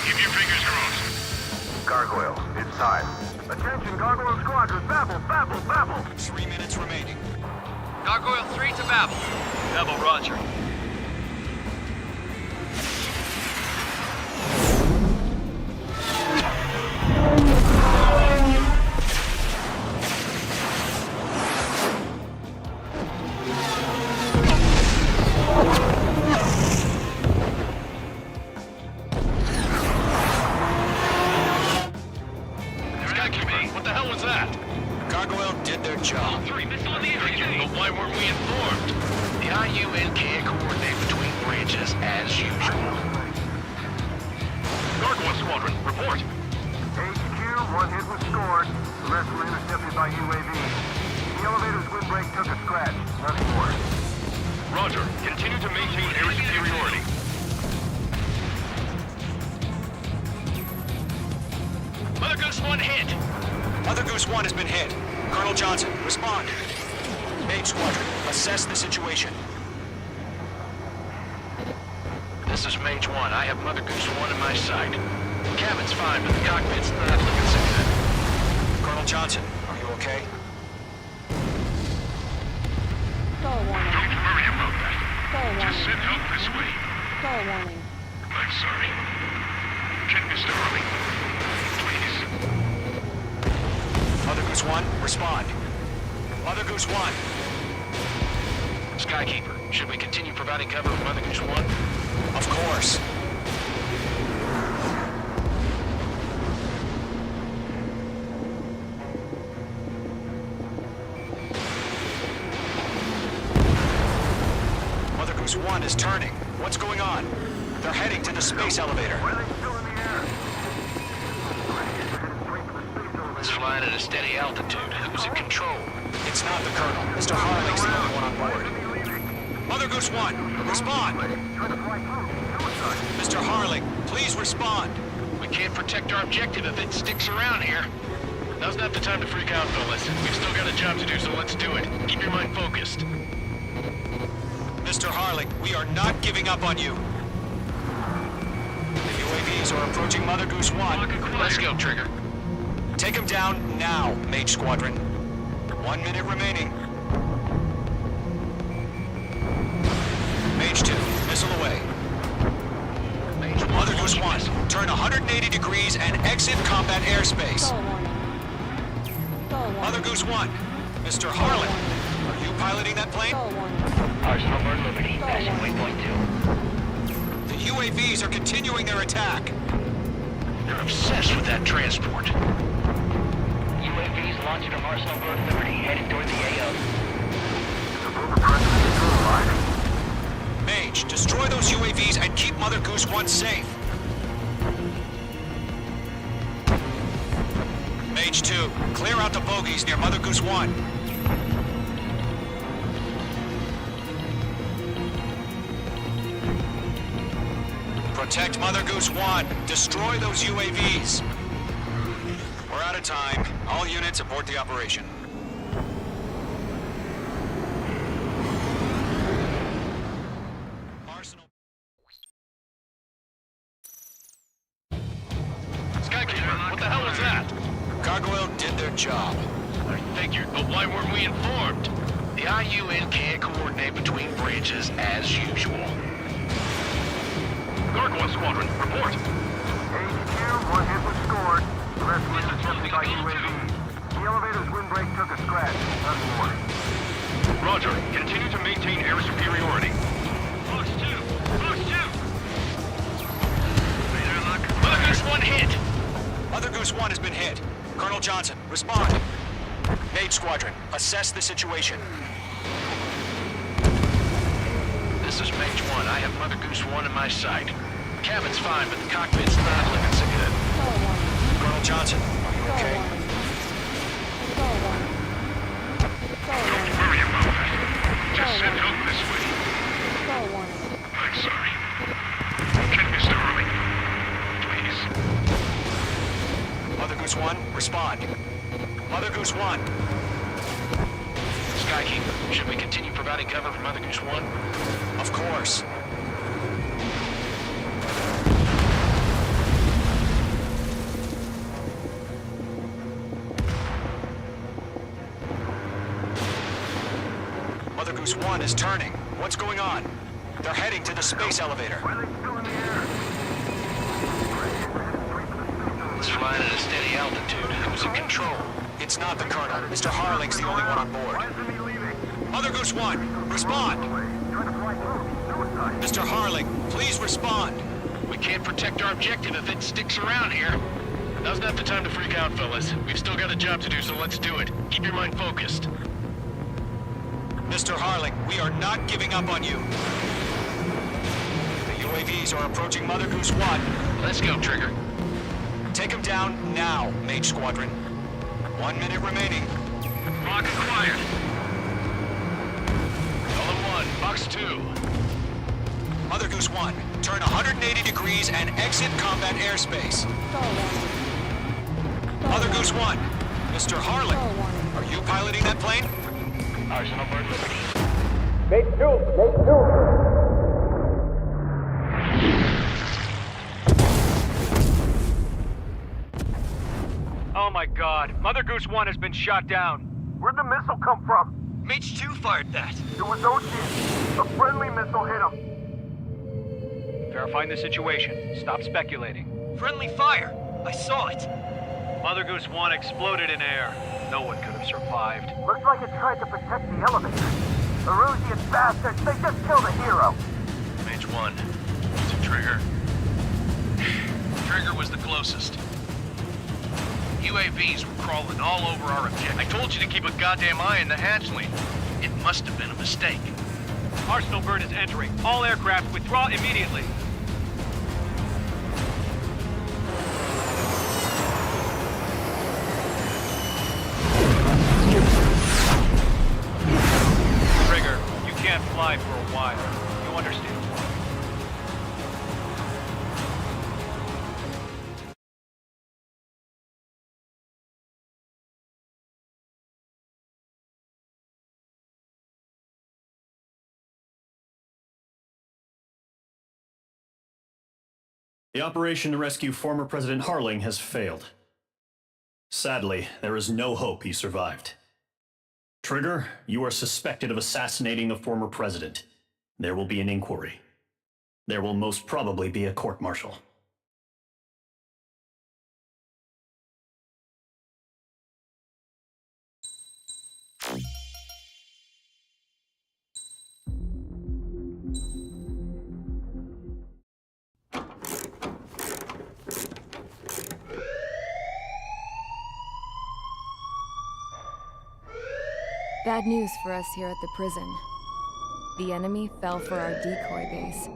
S8: Keep your fingers crossed.
S6: Gargoyle, it's time. Attention, Gargoyle Squadron, babble, babble, babble.
S7: 3 minutes remaining.
S16: Gargoyle 3 to Babel.
S9: Babel, roger. Skykeeper, what the hell was that?
S7: Gargoyle did their job.
S8: 3, missile in the air.
S9: But why weren't we informed?
S5: The IUN can't coordinate between branches as usual.
S9: Mother Goose 1 hit.
S7: Mother Goose 1 has been hit. Colonel Johnson, respond. Mage Squadron, assess the situation.
S9: This is Mage 1. I have Mother Goose 1 in my sight. Cabin's fine, but the cockpit's not looking so good.
S7: Colonel Johnson, are you okay?
S14: Call warning.
S8: Don't worry about that.
S14: Call
S8: Just
S14: warning.
S8: send help this way.
S14: Call warning.
S8: I'm sorry. Get Mr. Hurley. Please.
S7: Mother Goose 1, respond. Mother Goose 1.
S9: Skykeeper, should we continue providing cover for Mother Goose 1?
S7: Of course. Mother Goose 1 is turning. What's going on? They're heading to the space elevator.
S9: It's flying at a steady altitude. Who's in control?
S7: It's not the Colonel. Mr. Harling's the only one on board. Mother Goose 1, respond! Mr. Harling, please respond.
S9: We can't protect our objective if it sticks around here. Now's not the time to freak out, fellas. We've still got a job to do, so let's do it. Keep your mind focused.
S7: Mr. Harling, we are not giving up on you. The UAVs are approaching Mother Goose 1.
S9: Let's go, Trigger.
S7: Take him down now, Mage Squadron. 1 minute remaining. Mage 2, missile away. Mother Goose 1, turn 180 degrees and exit combat airspace.
S14: Call warning. Call warning.
S7: Mother Goose 1, Mr. Harlan, are you piloting that plane?
S14: Call warning.
S17: Arsenal Bird Liberty, passing waypoint 2.
S7: The UAVs are continuing their attack.
S9: They're obsessed with that transport.
S17: UAVs launched from Arsenal Bird Liberty, headed toward the AO.
S7: Mage, destroy those UAVs and keep Mother Goose 1 safe. Mage 2, clear out the bogies near Mother Goose 1. Protect Mother Goose 1. Destroy those UAVs. We're out of time. All units abort the operation.
S9: Skykeeper, what the hell was that?
S7: Gargoyle did their job.
S9: I figured, but why weren't we informed? The IUN can't coordinate between branches as usual.
S8: Gargoyle Squadron, report.
S6: HQ, 1 hit was scored. The rest was attempted by UAV. The elevator's windbreak took a scratch. Nothing more.
S8: Roger. Continue to maintain air superiority.
S9: Fox 2! Fox 2! Mother Goose 1 hit!
S7: Mother Goose 1 has been hit. Colonel Johnson, respond. Mage Squadron, assess the situation.
S9: This is Mage 1. I have Mother Goose 1 in my sight. Cabin's fine, but the cockpit's not looking so good.
S14: Call warning.
S7: Colonel Johnson, are you
S14: Call
S7: okay?
S14: warning. Call warning. Call
S8: Don't
S14: warning.
S8: worry about that. Just
S14: Call
S8: send
S14: warning.
S8: help this way.
S14: Call warning.
S8: I'm sorry. Get Mr. Hurley. Please.
S7: Mother Goose 1, respond. Mother Goose 1.
S9: Skykeeper, should we continue providing cover for Mother Goose 1?
S7: Of course. Mother Goose 1 is turning. What's going on? They're heading to the space elevator.
S9: It's flying at a steady altitude. Who's in control?
S7: It's not the Colonel. Mr. Harling's the only one on board. Mother Goose 1, respond! Mr. Harling, please respond!
S9: We can't protect our objective if it sticks around here. Now's not the time to freak out, fellas. We've still got a job to do, so let's do it. Keep your mind focused.
S7: Mr. Harling, we are not giving up on you. The UAVs are approaching Mother Goose 1.
S9: Let's go, Trigger.
S7: Take him down now, Mage Squadron. 1 minute remaining.
S9: Lock acquired. Golem 1, Fox 2.
S7: Mother Goose 1, turn 180 degrees and exit combat airspace.
S14: Call warning.
S7: Mother Goose 1, Mr. Harlan, are you piloting that plane?
S17: Arsenal Bird Liberty.
S16: Oh my god. Mother Goose 1 has been shot down.
S6: Where'd the missile come from?
S7: Mage 2 fired that.
S6: It was Ocean. A friendly missile hit him.
S16: Verifying the situation. Stop speculating.
S7: Friendly fire. I saw it.
S16: Mother Goose 1 exploded in air. No one could have survived.
S6: Looks like it tried to protect the elevator. Erusian bastards, they just killed a hero.
S9: Mage 1. Is it Trigger? Trigger was the closest. UAVs were crawling all over our objective. I told you to keep a goddamn eye on the hatchling. It must have been a mistake.
S16: Arsenal Bird is entering. All aircraft withdraw immediately. Trigger, you can't fly for a while. You understand why.
S4: The operation to rescue former President Harling has failed. Sadly, there is no hope he survived. Trigger, you are suspected of assassinating the former president. There will be an inquiry. There will most probably be a court-martial.
S1: Bad news for us here at the prison. The enemy fell for our decoy base.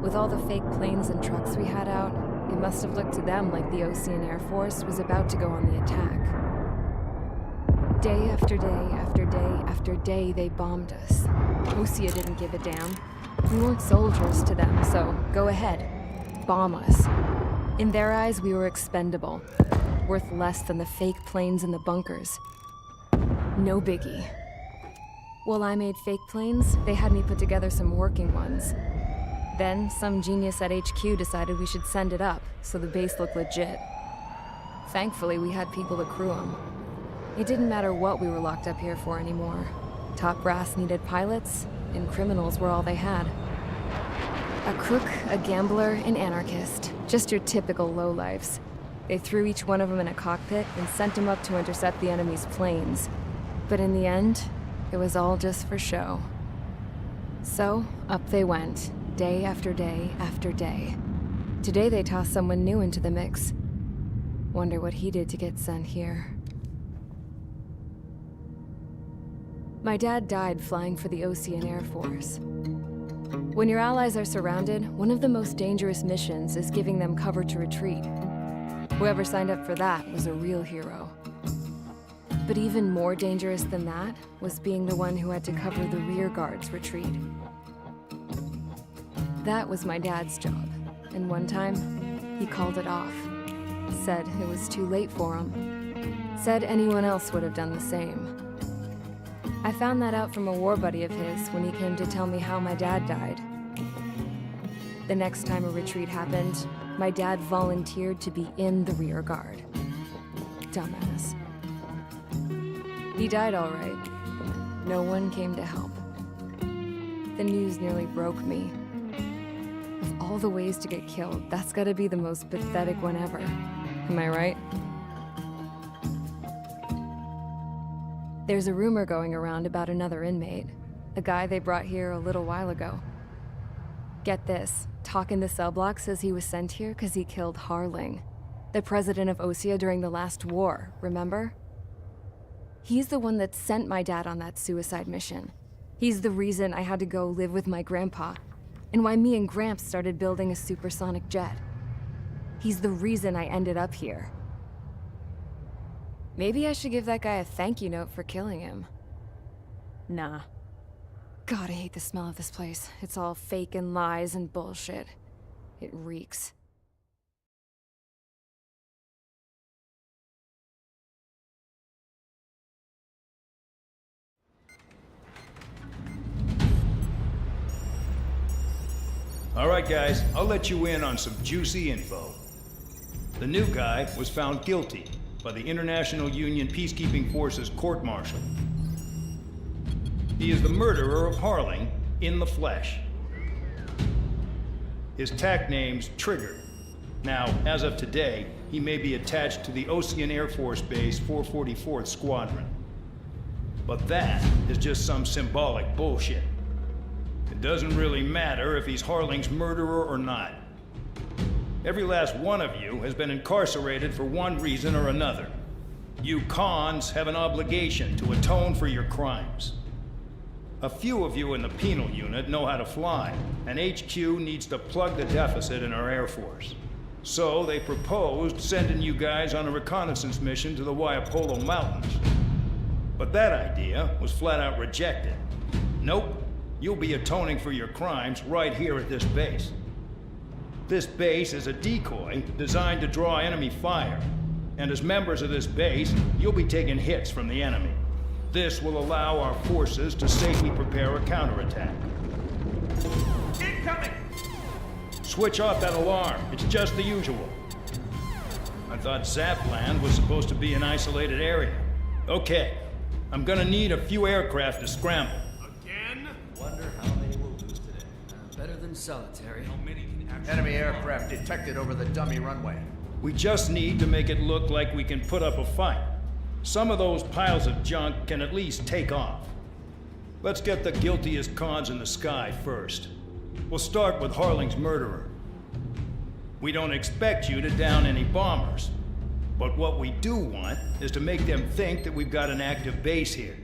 S1: With all the fake planes and trucks we had out, it must have looked to them like the Osean Air Force was about to go on the attack. Day after day after day after day, they bombed us. Osea didn't give a damn. We weren't soldiers to them, so go ahead. Bomb us. In their eyes, we were expendable. Worth less than the fake planes in the bunkers. No biggie. While I made fake planes, they had me put together some working ones. Then, some genius at HQ decided we should send it up, so the base looked legit. Thankfully, we had people to crew them. It didn't matter what we were locked up here for anymore. Top brass needed pilots, and criminals were all they had. A crook, a gambler, an anarchist. Just your typical lowlifes. They threw each one of them in a cockpit and sent them up to intercept the enemy's planes. But in the end, it was all just for show. So, up they went, day after day after day. Today they tossed someone new into the mix. Wonder what he did to get sent here. My dad died flying for the Osean Air Force. When your allies are surrounded, one of the most dangerous missions is giving them cover to retreat. Whoever signed up for that was a real hero. But even more dangerous than that was being the one who had to cover the rear guard's retreat. That was my dad's job, and one time, he called it off. Said it was too late for him. Said anyone else would have done the same. I found that out from a war buddy of his when he came to tell me how my dad died. The next time a retreat happened, my dad volunteered to be in the rear guard. Dumbass. He died all right. No one came to help. The news nearly broke me. Of all the ways to get killed, that's gotta be the most pathetic one ever. Am I right? There's a rumor going around about another inmate. A guy they brought here a little while ago. Get this, Talk in the cell block says he was sent here because he killed Harling, the president of Osea during the last war, remember? He's the one that sent my dad on that suicide mission. He's the reason I had to go live with my grandpa, and why me and Gramps started building a supersonic jet. He's the reason I ended up here. Maybe I should give that guy a thank you note for killing him. Nah. God, I hate the smell of this place. It's all fake and lies and bullshit. It reeks.
S18: All right, guys, I'll let you in on some juicy info. The new guy was found guilty by the International Union Peacekeeping Forces court-martial. He is the murderer of Harling in the flesh. His tag name's Trigger. Now, as of today, he may be attached to the Ocean Air Force Base 444th Squadron. But that is just some symbolic bullshit. It doesn't really matter if he's Harling's murderer or not. Every last one of you has been incarcerated for one reason or another. You cons have an obligation to atone for your crimes. A few of you in the penal unit know how to fly, and HQ needs to plug the deficit in our Air Force. So they proposed sending you guys on a reconnaissance mission to the Waiapolo Mountains. But that idea was flat out rejected. Nope, you'll be atoning for your crimes right here at this base. This base is a decoy designed to draw enemy fire, and as members of this base, you'll be taking hits from the enemy. This will allow our forces to safely prepare a counterattack.
S6: Incoming!
S18: Switch off that alarm. It's just the usual. I thought Zapland was supposed to be an isolated area. Okay, I'm gonna need a few aircraft to scramble.
S6: Again?
S19: Wonder how many we'll lose today. Better than solitary.
S6: How many can actually...
S19: Enemy aircraft detected over the dummy runway.
S18: We just need to make it look like we can put up a fight. Some of those piles of junk can at least take off. Let's get the guiltiest cons in the sky first. We'll start with Harling's murderer. We don't expect you to down any bombers, but what we do want is to make them think that we've got an active base here.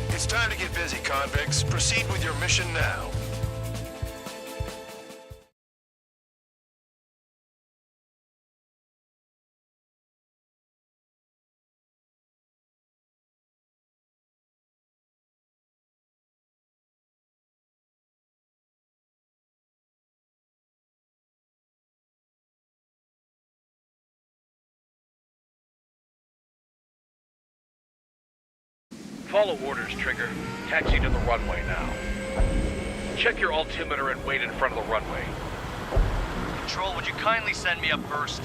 S10: It's time to get busy, convicts. Proceed with your mission now.
S9: Follow orders, Trigger. Taxi to the runway now. Check your altimeter and wait in front of the runway.
S16: Control, would you kindly send me up first?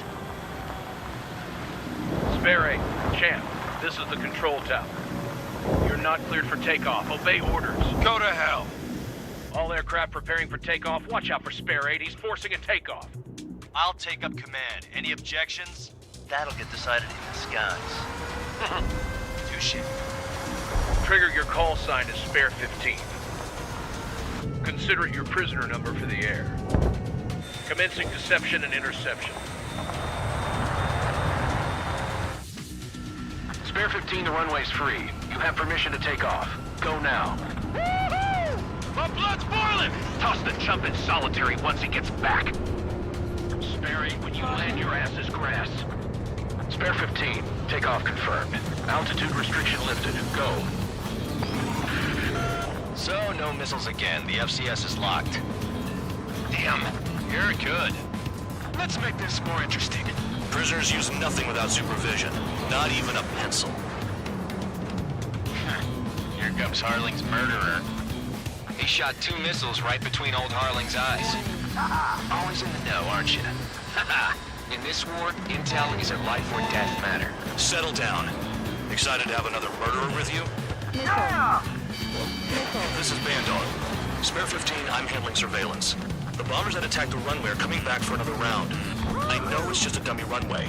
S9: Spare 8, Champ, this is the control tower. You're not cleared for takeoff. Obey orders.
S10: Go to hell.
S9: All aircraft preparing for takeoff. Watch out for Spare 8. He's forcing a takeoff.
S16: I'll take up command. Any objections? That'll get decided in the skies. Touche.
S9: Trigger, your call sign is Spare 15. Consider it your prisoner number for the air. Commencing deception and interception.
S10: Spare 15, the runway's free. You have permission to take off. Go now.
S9: Woohoo! My blood's boiling!
S10: Toss the chump in solitary once he gets back. Spare 8, when you land, your ass is grass. Spare 15, takeoff confirmed. Altitude restriction lifted. Go.
S16: So, no missiles again. The FCS is locked.
S10: Damn.
S9: You're good. Let's make this more interesting.
S7: Prisoners use nothing without supervision. Not even a pencil.
S9: Here comes Harling's murderer. He shot 2 missiles right between old Harling's eyes. Always in the know, aren't you? In this war, intel is a life or death matter.
S7: Settle down. Excited to have another murderer with you?
S14: Nickel.
S7: This is Bandog. Spare 15, I'm handling surveillance. The bombers that attacked the runway are coming back for another round. I know it's just a dummy runway.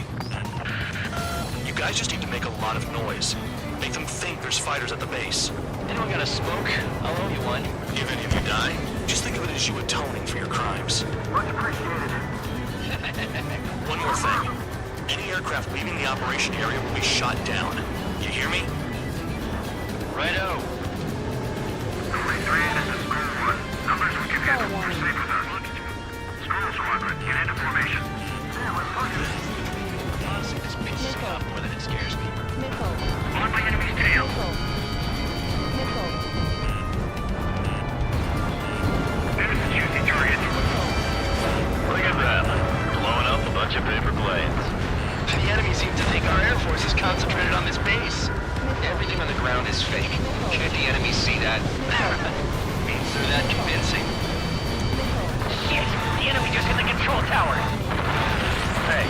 S7: You guys just need to make a lot of noise. Make them think there's fighters at the base.
S17: Anyone got a smoke? I'll owe you one.
S7: If any of you die, just think of it as you atoning for your crimes.
S6: Much appreciated.
S7: One more thing. Any aircraft leaving the operation area will be shot down. You hear me?
S9: Righto.
S8: 3, this is School 1. Numbers we can handle. Proceed with us. School Squadron, get into formation.
S9: Honestly, this pisses me off more than it scares me.
S14: Nickel.
S8: On my enemy's tail.
S14: Nickel.
S8: There's the juicy target.
S9: Look at that. Blowing up a bunch of paper planes. The enemy seems to think our Air Force is concentrated on this base. Everything on the ground is fake. Can't the enemy see that? Means they're that convincing.
S17: Shit! The enemy just hit the control tower!
S16: Hey,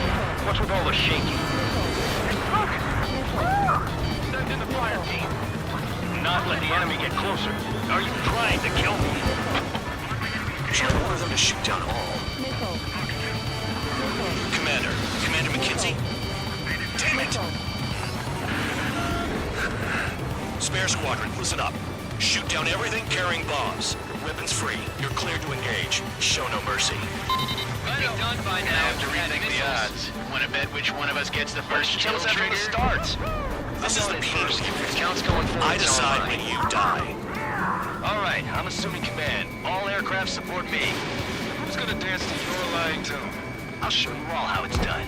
S16: what's with all the shaking?
S17: Send in the fire team.
S16: Not let the enemy get closer.
S17: Are you trying to kill me?
S7: Shall I order them to shoot down all?
S14: Nickel.
S7: Commander McKenzie? Damn it! Spare squadron, listen up. Shoot down everything carrying bombs. Weapons free. You're cleared to engage. Show no mercy.
S9: Be done by now. I have to rethink the odds. Want to bet which one of us gets the first kill trigger?
S17: Starts.
S7: This is the Beatles.
S9: Counts going forward.
S7: I decide when you die.
S9: All right, I'm assuming command. All aircraft support me. Who's gonna dance to your lying tune? I'll show you all how it's done.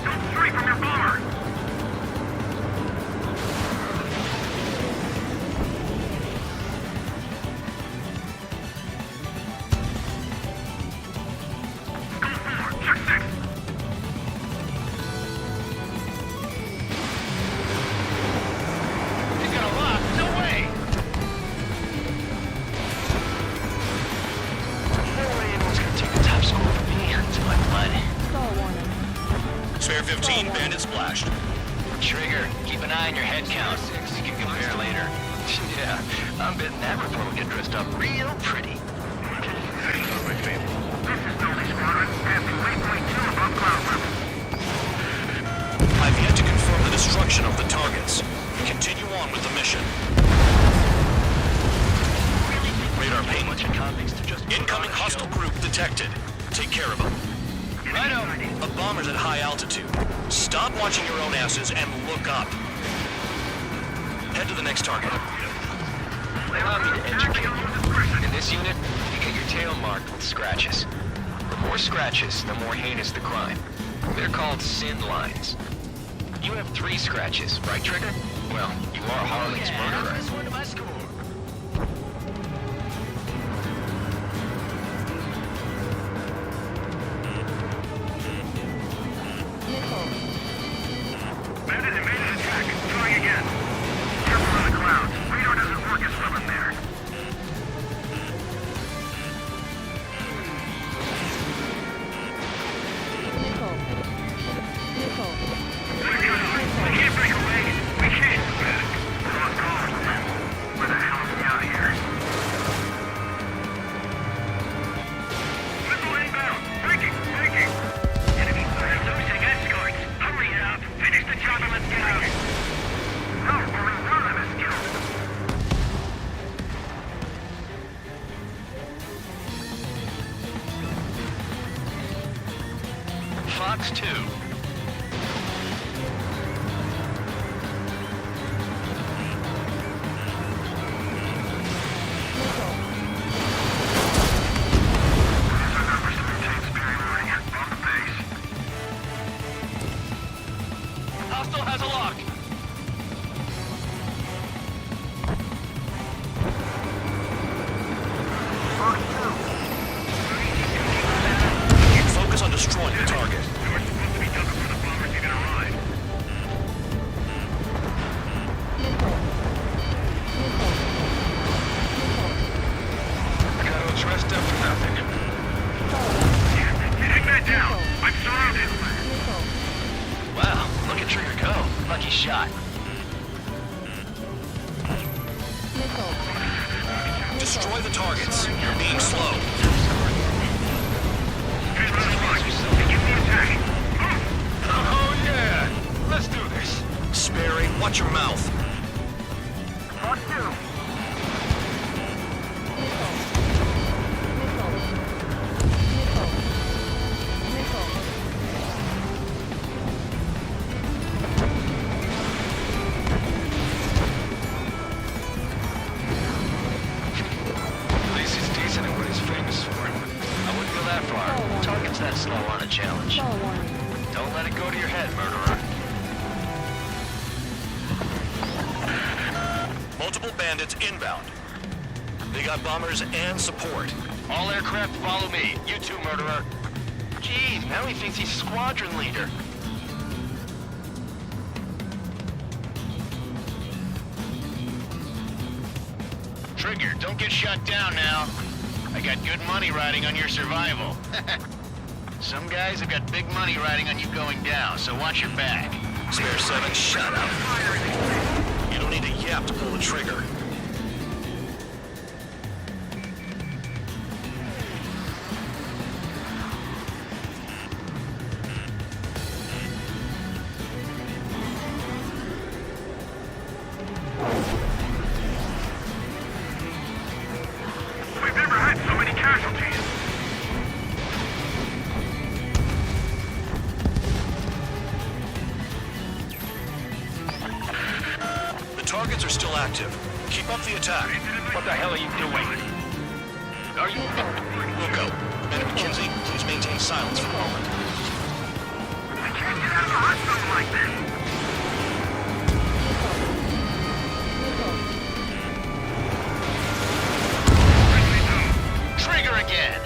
S8: Don't stray from your bomber.
S9: He's got a lock. No way. No way anyone's gonna take the top score from me until I blood.
S14: Star warning.
S7: Spare 15, bandit splashed.
S9: Trigger, keep an eye on your head count. You can compare later. Yeah, I'm betting that report will get dressed up real pretty.
S8: This is Dolly Squadron. Passing waypoint 2 above cloud level.
S7: I've yet to confirm the destruction of the targets. Continue on with the mission. Radar ping. Incoming hostile group detected. Take care of them.
S9: Righto.
S7: A bomber's at high altitude. Stop watching your own asses and look up. Head to the next target.
S9: Allow me to educate you. In this unit, you get your tail marked with scratches. The more scratches, the more heinous the crime. They're called sin lines. You have 3 scratches, right, Trigger? Well, you are Harling's murderer.
S8: Bandit evaded attack. Trying again. Careful on the clouds. Radar doesn't work as well in there.
S14: Nickel. Nickel.
S8: We can't break away. We can't. Lost cause. Where the hell
S7: Destroy the targets. You're being slow.
S9: Oh, yeah! Let's do this.
S7: Sperry, watch your mouth.
S6: On you.
S9: At least he's decent at what he's famous for. I wouldn't go that far. Target's that slow on a challenge. Don't let it go to your head, murderer.
S7: Multiple bandits inbound. They got bombers and support.
S9: All aircraft follow me. You too, murderer. Jeez, now he thinks he's squadron leader. Trigger, don't get shut down now. I got good money riding on your survival. Some guys have got big money riding on you going down, so watch your back.
S7: Spare 7, shut up. You don't need a yap to pull the trigger.
S8: We've never had so many casualties.
S7: The targets are still active. Keep up the attack.
S9: What the hell are you doing? Are you...
S7: We'll go. Commander McKenzie, please maintain silence for a moment.
S8: I can't get out of the hospital like this.
S9: Trigger again!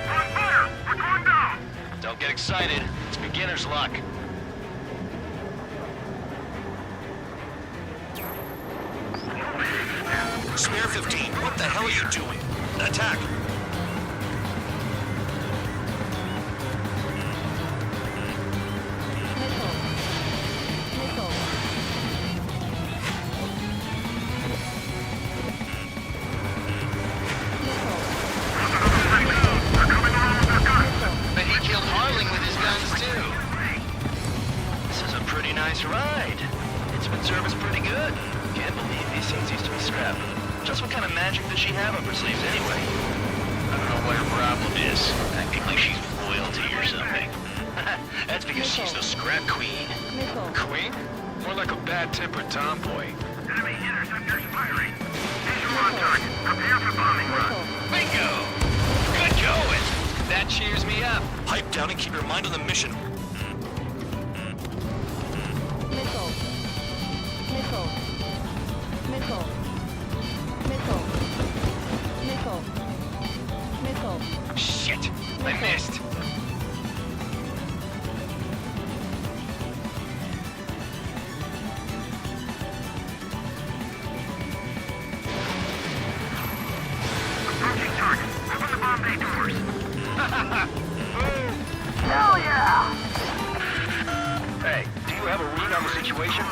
S8: On fire! We're going down!
S9: Don't get excited. It's beginner's luck.
S7: Spare 15, what the hell are you doing? Attack!
S9: But he killed Harling with his guns, too. This is a pretty nice ride. It's been serviced pretty good. Can't believe these things used to be scrapped. Just what kind of magic does she have up her sleeves anyway? I don't know what her problem is. Acting like she's royalty or something. That's because she's the scrap queen.
S5: Queen? More like a bad-tempered tomboy.
S8: Enemy interceptors firing. Visual on target. Prepare for bombing run.
S9: Bingo! Good going! That cheers me up.
S7: Pipe down and keep your mind on the mission.
S9: Shit! I missed.
S8: Approaching target. Open the bomb bay doors. Hell yeah!
S9: Hey, do you have a read on the situation?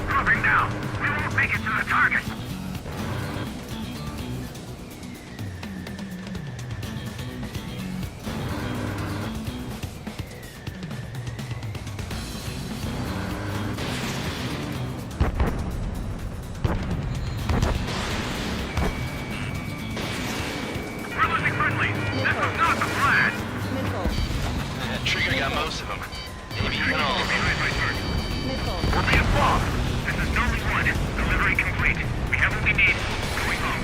S8: Dropping down. We won't make it to the target. We're losing friendlies. This was not the plan.
S9: Trigger got most of them. Maybe even all of them.
S8: We're being bombed. This is Norman 1. Delivery complete. We have what we need. Going home.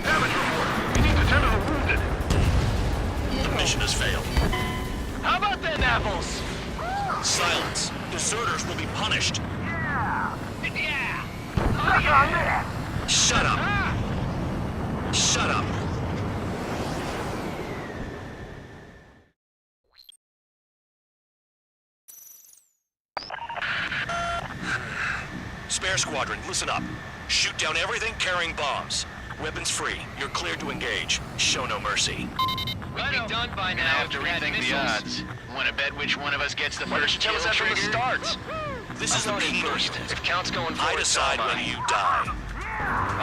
S8: Damage report. We need to tend to the wounded.
S7: The mission has failed.
S9: How about them apples?
S7: Silence. Deserters will be punished.
S8: Yeah.
S7: Shut up. Shut up. Spare squadron, listen up. Shoot down everything carrying bombs. Weapons free. You're cleared to engage. Show no mercy.
S9: We'll be done by now after rethink the odds. Want to bet which one of us gets the first kill,
S7: Tell us that from the
S9: Trigger?
S7: start. This is the penal
S9: first.
S7: unit.
S9: If count's going forward,
S7: I decide
S9: so am
S7: when
S9: I.
S7: you die.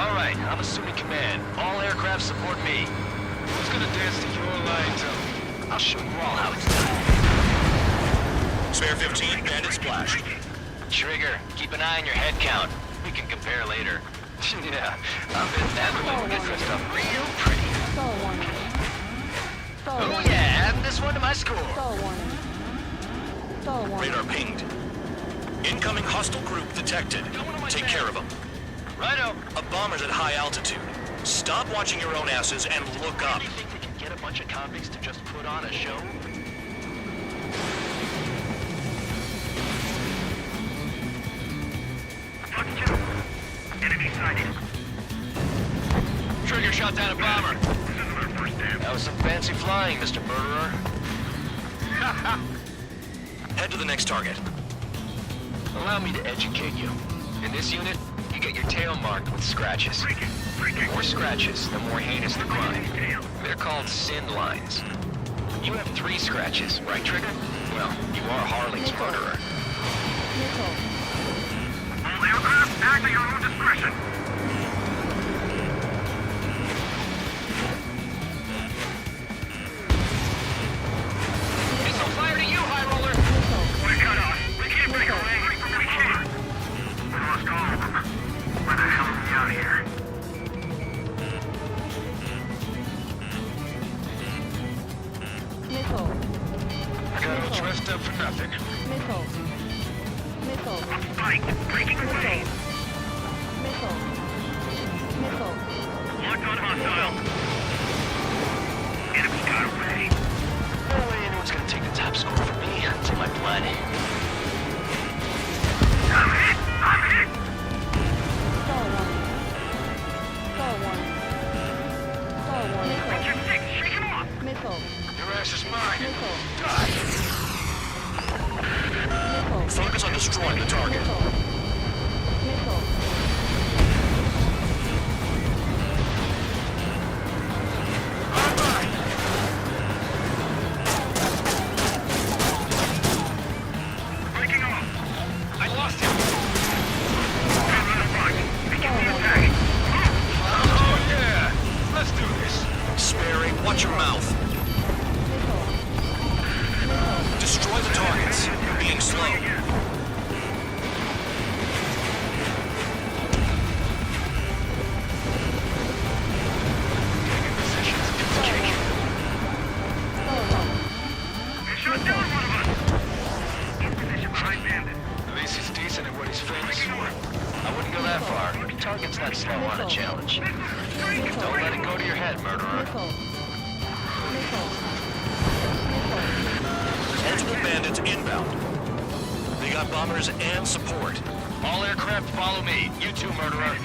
S9: All right, I'm assuming command. All aircraft support me. Who's gonna dance to your line, Tony? I'll show you all how it's done.
S7: Spare 15, bandit splashed.
S9: Trigger, keep an eye on your head count. We can compare later. Yeah, I've been that one. Get dressed up real pretty.
S14: Stall warning. Stall
S9: Oh
S14: warning.
S9: yeah, add this one to my score.
S14: Stall warning. Stall warning.
S7: Radar pinged. Incoming hostile group detected. Take care of them.
S9: Righto.
S7: A bomber's at high altitude. Stop watching your own asses and look up.
S9: You think they can get a bunch of convicts to just put on a show?
S8: Enemy sighted.
S9: Trigger shot down a bomber.
S8: This isn't our first damn.
S9: That was some fancy flying, Mr. Murderer.
S7: Head to the next target.
S9: Allow me to educate you. In this unit, you get your tail marked with scratches. The more scratches, the more heinous the crime. They're called sin lines. You have 3 scratches, right, Trigger? Well, you are Harling's murderer.
S14: Nickel.
S8: All aircraft, act at your own discretion.
S9: Missile fire to you, High Roller!
S8: We're cut off. We can't break away. We can't. We lost all of them. Where the hell are we out here?
S14: Nickel.
S9: I got all dressed up for nothing.
S14: Nickel. Nickel.
S8: Fight. Breaking away.
S14: Nickel. Nickel.
S8: Locked on hostile. Enemy got away.
S9: No way anyone's gonna take the top score from me. It's in my blood.
S8: I'm hit. I'm hit.
S14: Stall warning. Stall warning. Stall warning.
S8: Watch your six. Shake him off.
S14: Nickel.
S9: Your ass is mine.
S14: Nickel.
S9: Die!
S14: Nickel.
S7: Focus on destroying the target.
S14: Nickel. Nickel.
S8: Breaking off.
S9: I lost him!
S8: Got rid of Buck. Begin the attack.
S9: Oh yeah! Let's do this!
S7: Sparing, watch your mouth. Destroy the targets. You're being slow.
S8: They shot down one of us. In position behind bandit.
S9: At least he's decent at what he's famous for. I wouldn't go that far. Target's not slow on a challenge. Don't let it go to your head, murderer.
S14: Nickel. Nickel.
S7: Multiple bandits inbound. They got bombers and support.
S9: All aircraft follow me. You too, murderer.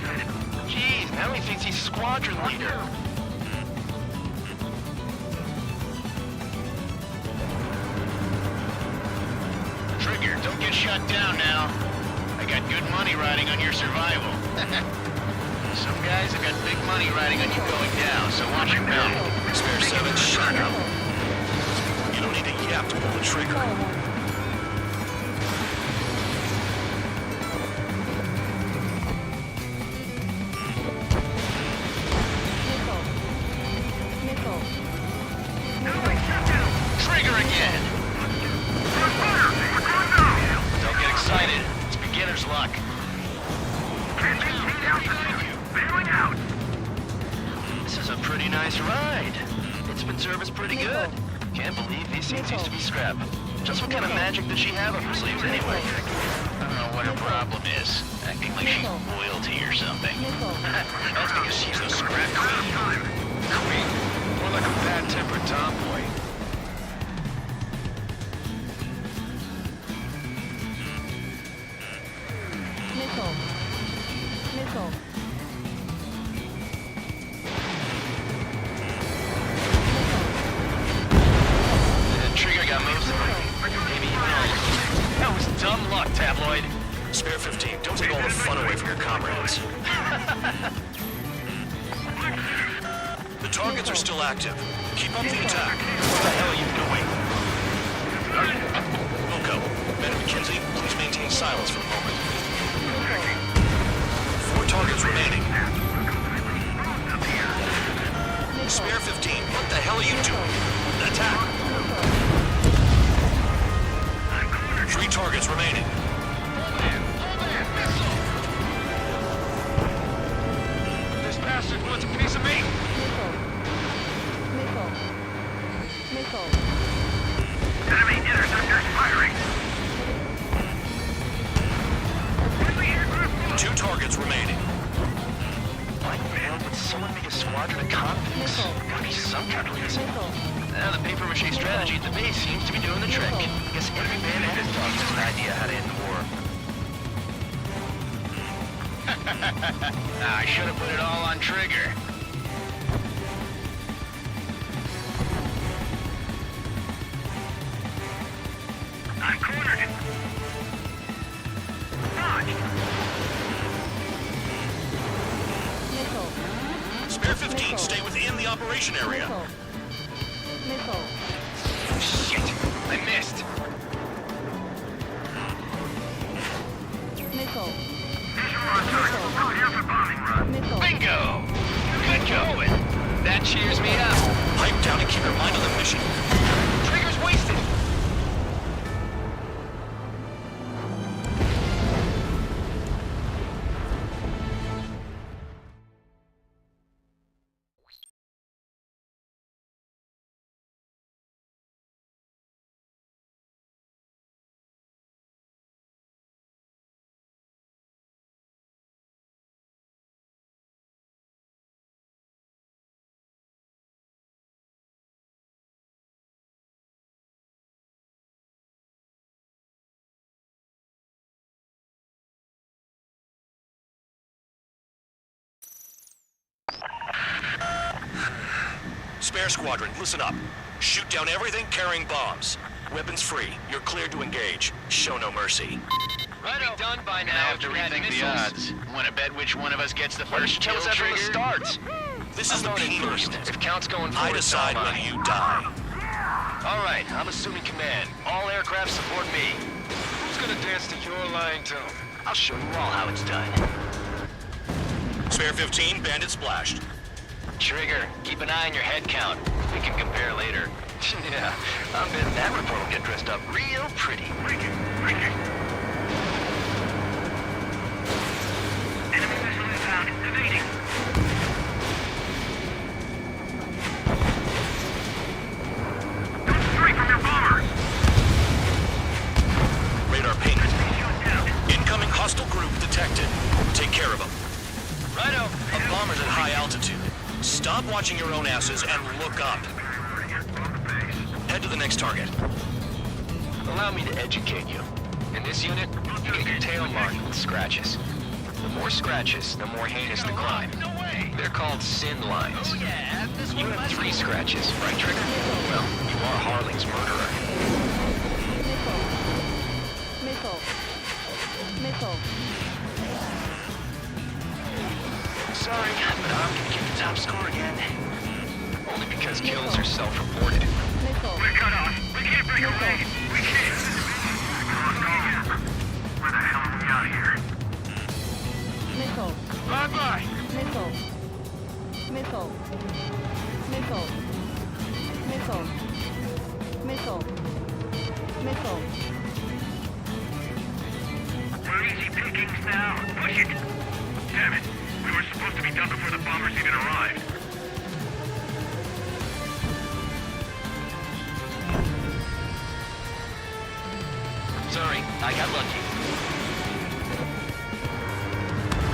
S9: Jeez, now he thinks he's squadron leader. Trigger, don't get shut down now. I got good money riding on your survival. Some guys have got big money riding on you going down, so watch your mouth.
S7: Spare 7, shut up. You don't need to yap to pull the trigger.
S14: Nickel.
S9: Trigger again! Don't get excited. It's beginner's luck. This is a pretty nice ride. It's been serviced pretty good. Can't believe these things used to be scrap. Just what kind of magic does she have up her sleeves anyway? I don't know what her problem is. Acting like she's royalty or something. That's because she's the scrap queen. Queen? More like a bad-tempered tomboy.
S14: Nickel. Nickel.
S9: The trigger got most of them. Maybe even all of them. That was dumb luck, Tabloid.
S7: Spare 15, don't take all the fun away from your comrades. The targets are still active. Keep up the attack. What the hell are you doing? Wilco, Ben and McKenzie, please maintain silence for a moment. 4 targets remaining. Spare 15, what the hell are you doing? Attack! 3 targets remaining.
S9: This bastard wants a piece of me!
S14: Missile.
S8: Enemy interceptors firing!
S7: 2 targets remaining.
S17: Why the hell would someone make a squadron of convicts? Gotta be some kind of reason. The papier-mâché strategy at the base seems to be doing the trick. Guess every man had his dog has an idea how to end the war.
S9: I should have put it all on Trigger.
S8: I'm cornered! Dodge!
S7: Spare 15, stay within the operation area.
S14: Missile.
S9: Shit! I missed!
S14: Missile.
S9: Bingo! Good going! That cheers me up.
S7: Pipe down and keep your mind on the mission.
S9: Trigger's wasted!
S7: Spare squadron, listen up. Shoot down everything carrying bombs. Weapons free. You're cleared to engage. Show no mercy.
S9: Right done by now.
S17: I have to rethink the odds.
S9: Want to bet which one of us gets the
S17: Why didn't
S9: first
S17: you tell
S9: kill,
S17: us that from the
S9: Trigger?
S17: start?
S7: This is the penal unit.
S17: If Count's going for
S7: I
S17: it,
S7: decide
S17: so am
S7: when
S17: I.
S7: you die.
S17: All right, I'm assuming command. All aircraft support me.
S9: Who's gonna dance to your line tone?
S17: I'll show you all how it's done.
S7: Spare 15, bandit splashed.
S17: Trigger, keep an eye on your head count. We can compare later. Yeah, I'm betting that report will get dressed up real pretty.
S8: Enemy missile inbound. Evading. Don't stray from your bomber!
S7: Radar ping. Incoming hostile group detected. Take care of them.
S17: Righto.
S7: A bomber's at high altitude. Stop watching your own asses and look up. Head to the next target.
S17: Allow me to educate you. In this unit, you get your tail marked with scratches. The more scratches, the more heinous the crime. They're called sin lines. You have 3 scratches, right, Trigger? Well, you are Harling's murderer.
S14: Missile.
S17: Sorry, but I'm gonna get the top score again. Only because kills are self-reported.
S8: We're cut off. We can't break away. We can't. Where the hell are we out of here?
S14: Missile.
S9: Bye-bye!
S14: Missile.
S8: We're easy pickings now. Push it. Damn it. We were supposed to be done before the bombers even arrived.
S17: Sorry, I got lucky.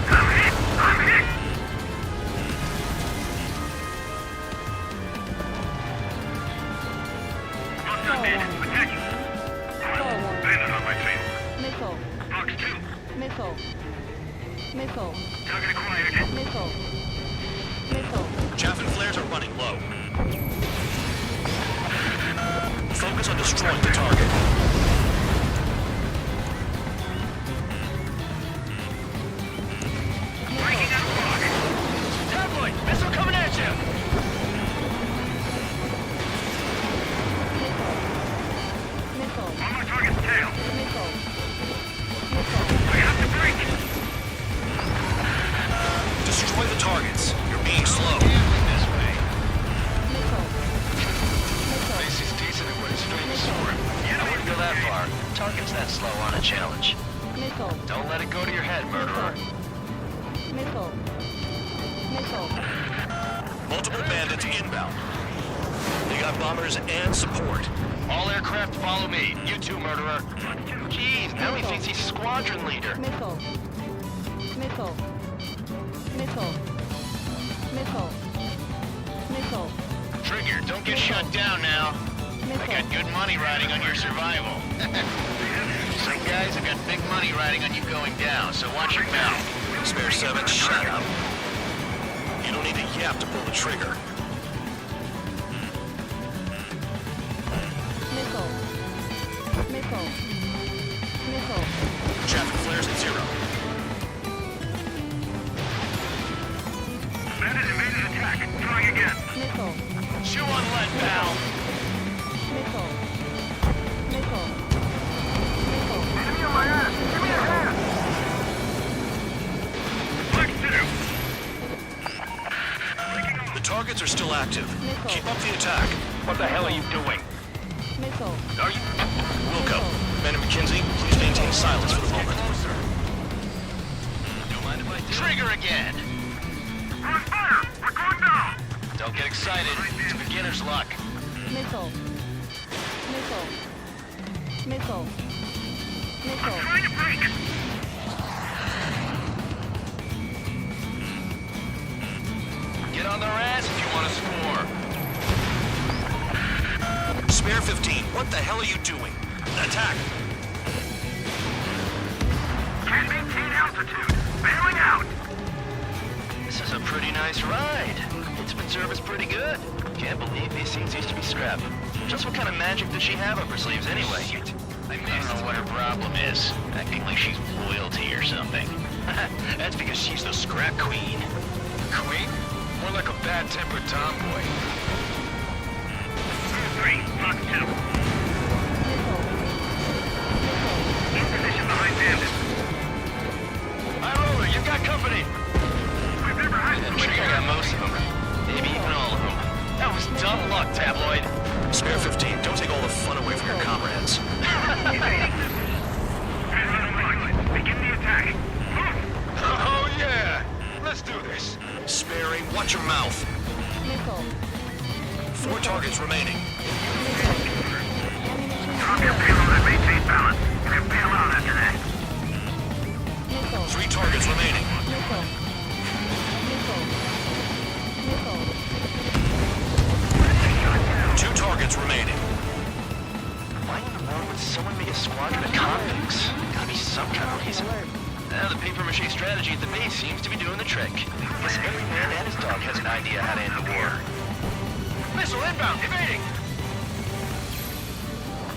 S8: I'm hit! Hostile bandits, attacking! Bandit on my tail.
S14: Missile.
S8: Box 2.
S14: Missile.
S8: Target acquired.
S14: Missile.
S7: Chaff and flares are running low. Focus on destroying the target.
S17: slow on a challenge.
S14: Missile.
S17: Don't let it go to your head, murderer.
S14: Missile. Missile.
S7: Multiple bandits inbound. They got bombers and support.
S17: All aircraft follow me. You too, murderer. Jeez, now he thinks he's squadron leader.
S14: Missile. Missile. Missile. Missile. Missile.
S9: Trigger, don't get shut down now. I got good money riding on your survival. Some guys have got big money riding on you going down, so watch your mouth.
S7: Spare 7, shut up. You don't need a yap to pull the trigger.
S14: Missile. Missile. Missile.
S7: Traffic flares at 0.
S8: Bandit evaded attack. Trying again.
S14: Missile.
S9: Chew on lead, pal.
S14: Missile. Missile. Missile.
S6: Enemy on my ass! Give me a hand!
S7: The targets are still active. Keep up the attack.
S16: What the hell are you doing?
S14: Missile.
S7: Are you... Wilco, Commander McKenzie, please maintain silence for the moment.
S17: Don't mind if I do.
S9: Trigger again.
S8: We're on fire! We're going down!
S17: Don't get excited. It's beginner's luck.
S14: Missile. Missile. Missile. Missile.
S8: Trying to break!
S17: Get on their ass if you want to score.
S7: Spare 15, what the hell are you doing? Attack!
S8: Can't maintain altitude! Bailing out!
S17: This is a pretty nice ride. Instrument service pretty good. Can't believe these things used to be scrap. Just what kind of magic does she have up her sleeves anyway?
S9: I don't know what her problem is. Acting like she's royalty or something.
S17: That's because she's the scrap queen.
S9: Queen? More like a bad-tempered tomboy.
S8: 3, block 2. In position behind bandits.
S17: High roller, you've got company.
S8: We've never had
S17: I'm sure you got most of them. Maybe even all of them. That was dumb luck, Tabloid.
S7: Spare 15, don't take all the fun away from your comrades.
S8: Begin the attack.
S9: Oh, yeah! Let's do this.
S7: Sparing, watch your mouth.
S14: Missile.
S7: 4 targets remaining.
S8: Drop your payload and maintain balance. You can bail out after that.
S14: Missile.
S7: 3 targets remaining.
S14: Missile. Missile. Missile.
S7: 2 targets remaining.
S17: Why in the world would someone make a squadron of convicts? Gotta be some kind of reason. The paper-mache strategy at the base seems to be doing the trick. Guess every man and his dog has an idea how to end the war.
S9: Missile inbound, evading!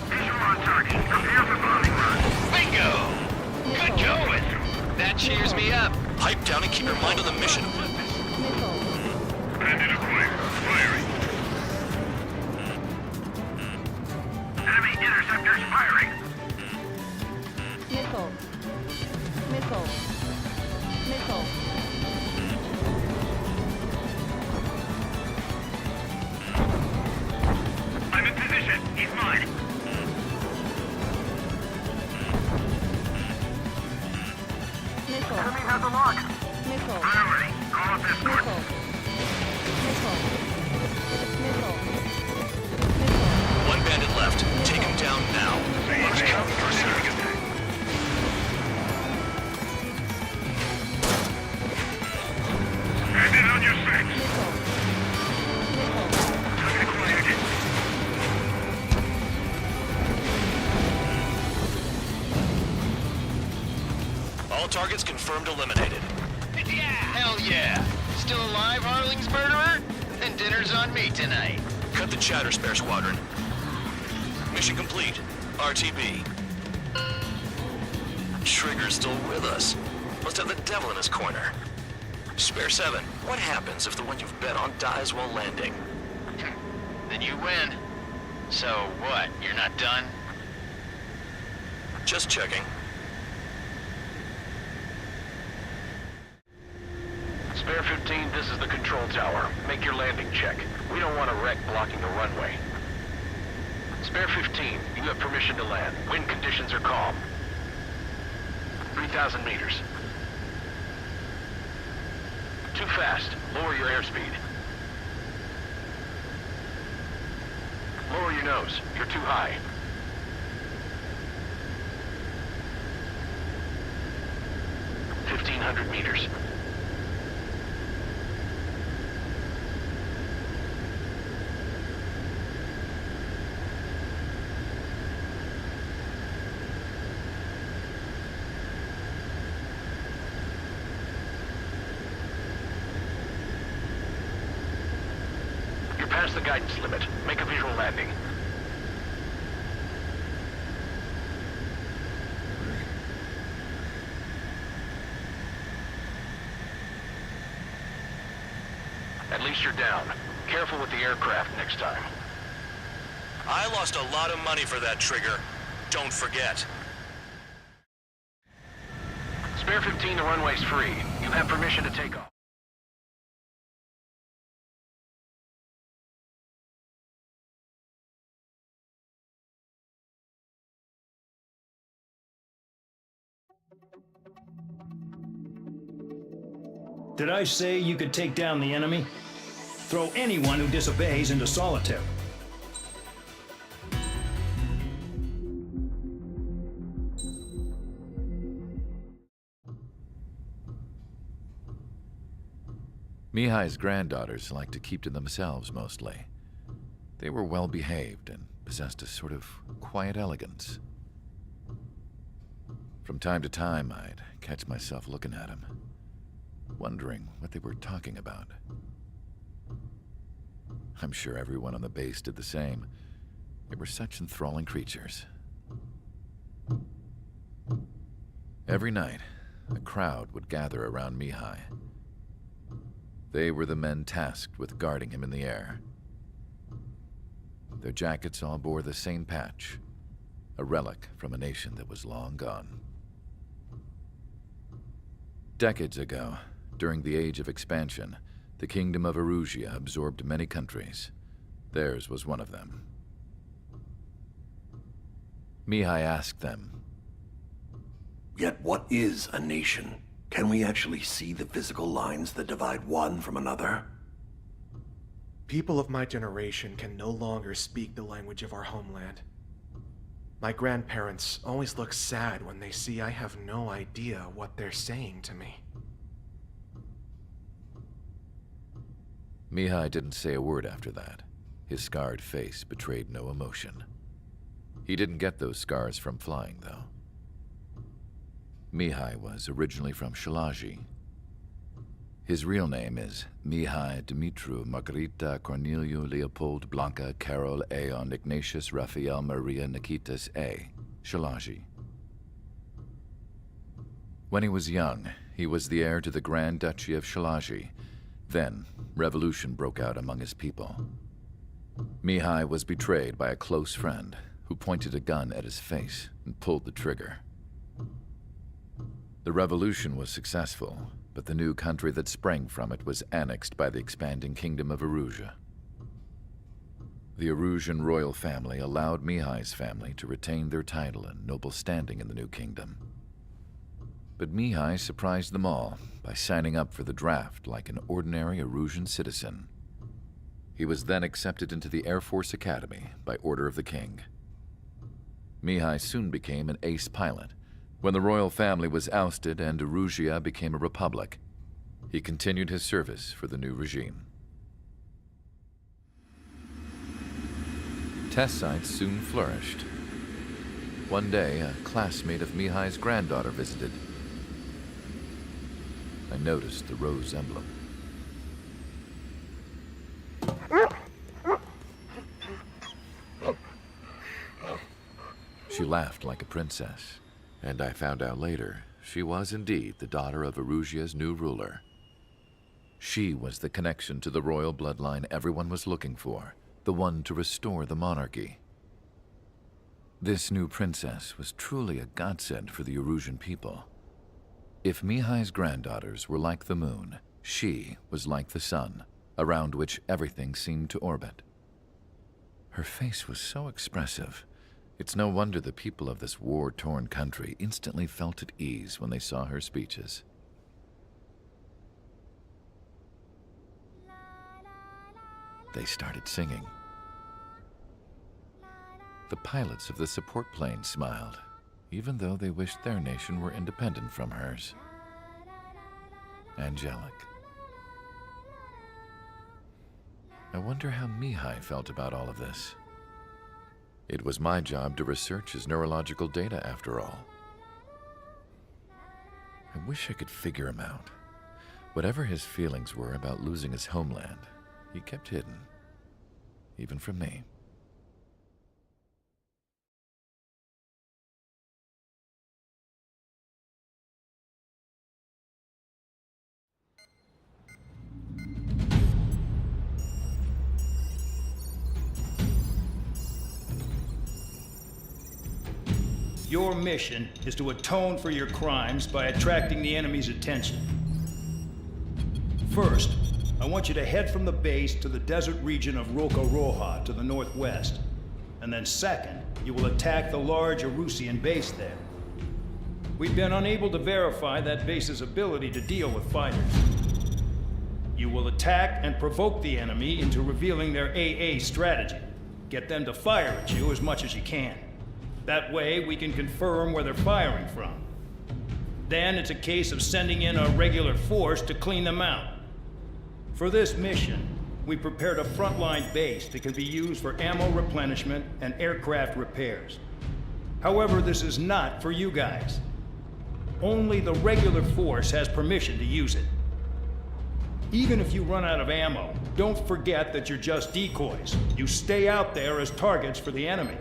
S8: Visual on target. Prepare for bombing run.
S9: Bingo! Good going! That cheers me up.
S7: Pipe down and keep your mind on the mission.
S14: Missile.
S8: Bandit acquired. Firing. Enemy interceptors firing.
S14: Missile. Missile. Missile.
S8: I'm in position. He's mine.
S14: Missile.
S6: Enemy has a lock.
S14: Missile.
S8: Priority. Call up escort.
S14: Missile. Missile. Missile.
S7: 1 bandit left. Take him down now.
S8: Let's count for serving attack. Bandit on your 6.
S14: Missile. Missile.
S8: Target acquired.
S7: All targets confirmed eliminated.
S9: Hell yeah! Still alive, Harling's murderer? Then dinner's on me tonight.
S7: Cut the chatter, Spare Squadron. Mission complete. RTB. Trigger's still with us. Must have the devil in his corner. Spare 7, what happens if the one you've bet on dies while landing?
S9: Then you win. So what, you're not done?
S7: Just checking.
S16: Spare 15, this is the control tower. Make your landing check. We don't want a wreck blocking the runway.
S10: Spare 15, you have permission to land. Wind conditions are calm. 3,000 meters. Too fast. Lower your airspeed. Lower your nose. You're too high. .500 meters. You're past the guidance limit. Make a visual landing. At least you're down. Careful with the aircraft next time.
S7: I lost a lot of money for that trigger. Don't forget.
S10: Spare 15, the runway's free. You have permission to take off.
S18: Did I say you could take down the enemy? Throw anyone who disobeys into solitary.
S15: Mihai's granddaughters liked to keep to themselves mostly. They were well behaved and possessed a sort of quiet elegance. From time to time, I'd catch myself looking at them, wondering what they were talking about. I'm sure everyone on the base did the same. They were such enthralling creatures. Every night, a crowd would gather around Mihai. They were the men tasked with guarding him in the air. Their jackets all bore the same patch, a relic from a nation that was long gone. Decades ago, during the Age of Expansion, the Kingdom of Erusia absorbed many countries. Theirs was one of them. Mihai asked them,
S20: "Yet what is a nation? Can we actually see the physical lines that divide one from another?"
S21: People of my generation can no longer speak the language of our homeland. My grandparents always look sad when they see I have no idea what they're saying to me.
S15: Mihai didn't say a word after that. His scarred face betrayed no emotion. He didn't get those scars from flying, though. Mihai was originally from Shalaji. His real name is Mihai Dumitru Margarita Corneliu Leopold Blanca Carol Aeon Ignatius Raphael Maria Nikitas A. Shalaji. When he was young, he was the heir to the Grand Duchy of Shalaji. Then, revolution broke out among his people. Mihai was betrayed by a close friend who pointed a gun at his face and pulled the trigger. The revolution was successful, but the new country that sprang from it was annexed by the expanding Kingdom of Erusia. The Erusian royal family allowed Mihai's family to retain their title and noble standing in the new kingdom. But Mihai surprised them all by signing up for the draft like an ordinary Erusian citizen. He was then accepted into the Air Force Academy by order of the king. Mihai soon became an ace pilot. When the royal family was ousted and Erusia became a republic, he continued his service for the new regime. Test sites soon flourished. One day, a classmate of Mihai's granddaughter visited. I noticed the rose emblem. She laughed like a princess, and I found out later she was indeed the daughter of Erusia's new ruler. She was the connection to the royal bloodline everyone was looking for, the one to restore the monarchy. This new princess was truly a godsend for the Erusian people. If Mihai's granddaughters were like the moon, she was like the sun, around which everything seemed to orbit. Her face was so expressive. It's no wonder the people of this war-torn country instantly felt at ease when they saw her speeches. They started singing. The pilots of the support plane smiled, even though they wished their nation were independent from hers. Angelic. I wonder how Mihai felt about all of this. It was my job to research his neurological data, after all. I wish I could figure him out. Whatever his feelings were about losing his homeland, he kept hidden, even from me.
S18: Your mission is to atone for your crimes by attracting the enemy's attention. First, I want you to head from the base to the desert region of Roca-Roja to the northwest. And then second, you will attack the large Erusian base there. We've been unable to verify that base's ability to deal with fighters. You will attack and provoke the enemy into revealing their AA strategy. Get them to fire at you as much as you can. That way, we can confirm where they're firing from. Then it's a case of sending in a regular force to clean them out. For this mission, we prepared a frontline base that can be used for ammo replenishment and aircraft repairs. However, this is not for you guys. Only the regular force has permission to use it. Even if you run out of ammo, don't forget that you're just decoys. You stay out there as targets for the enemy.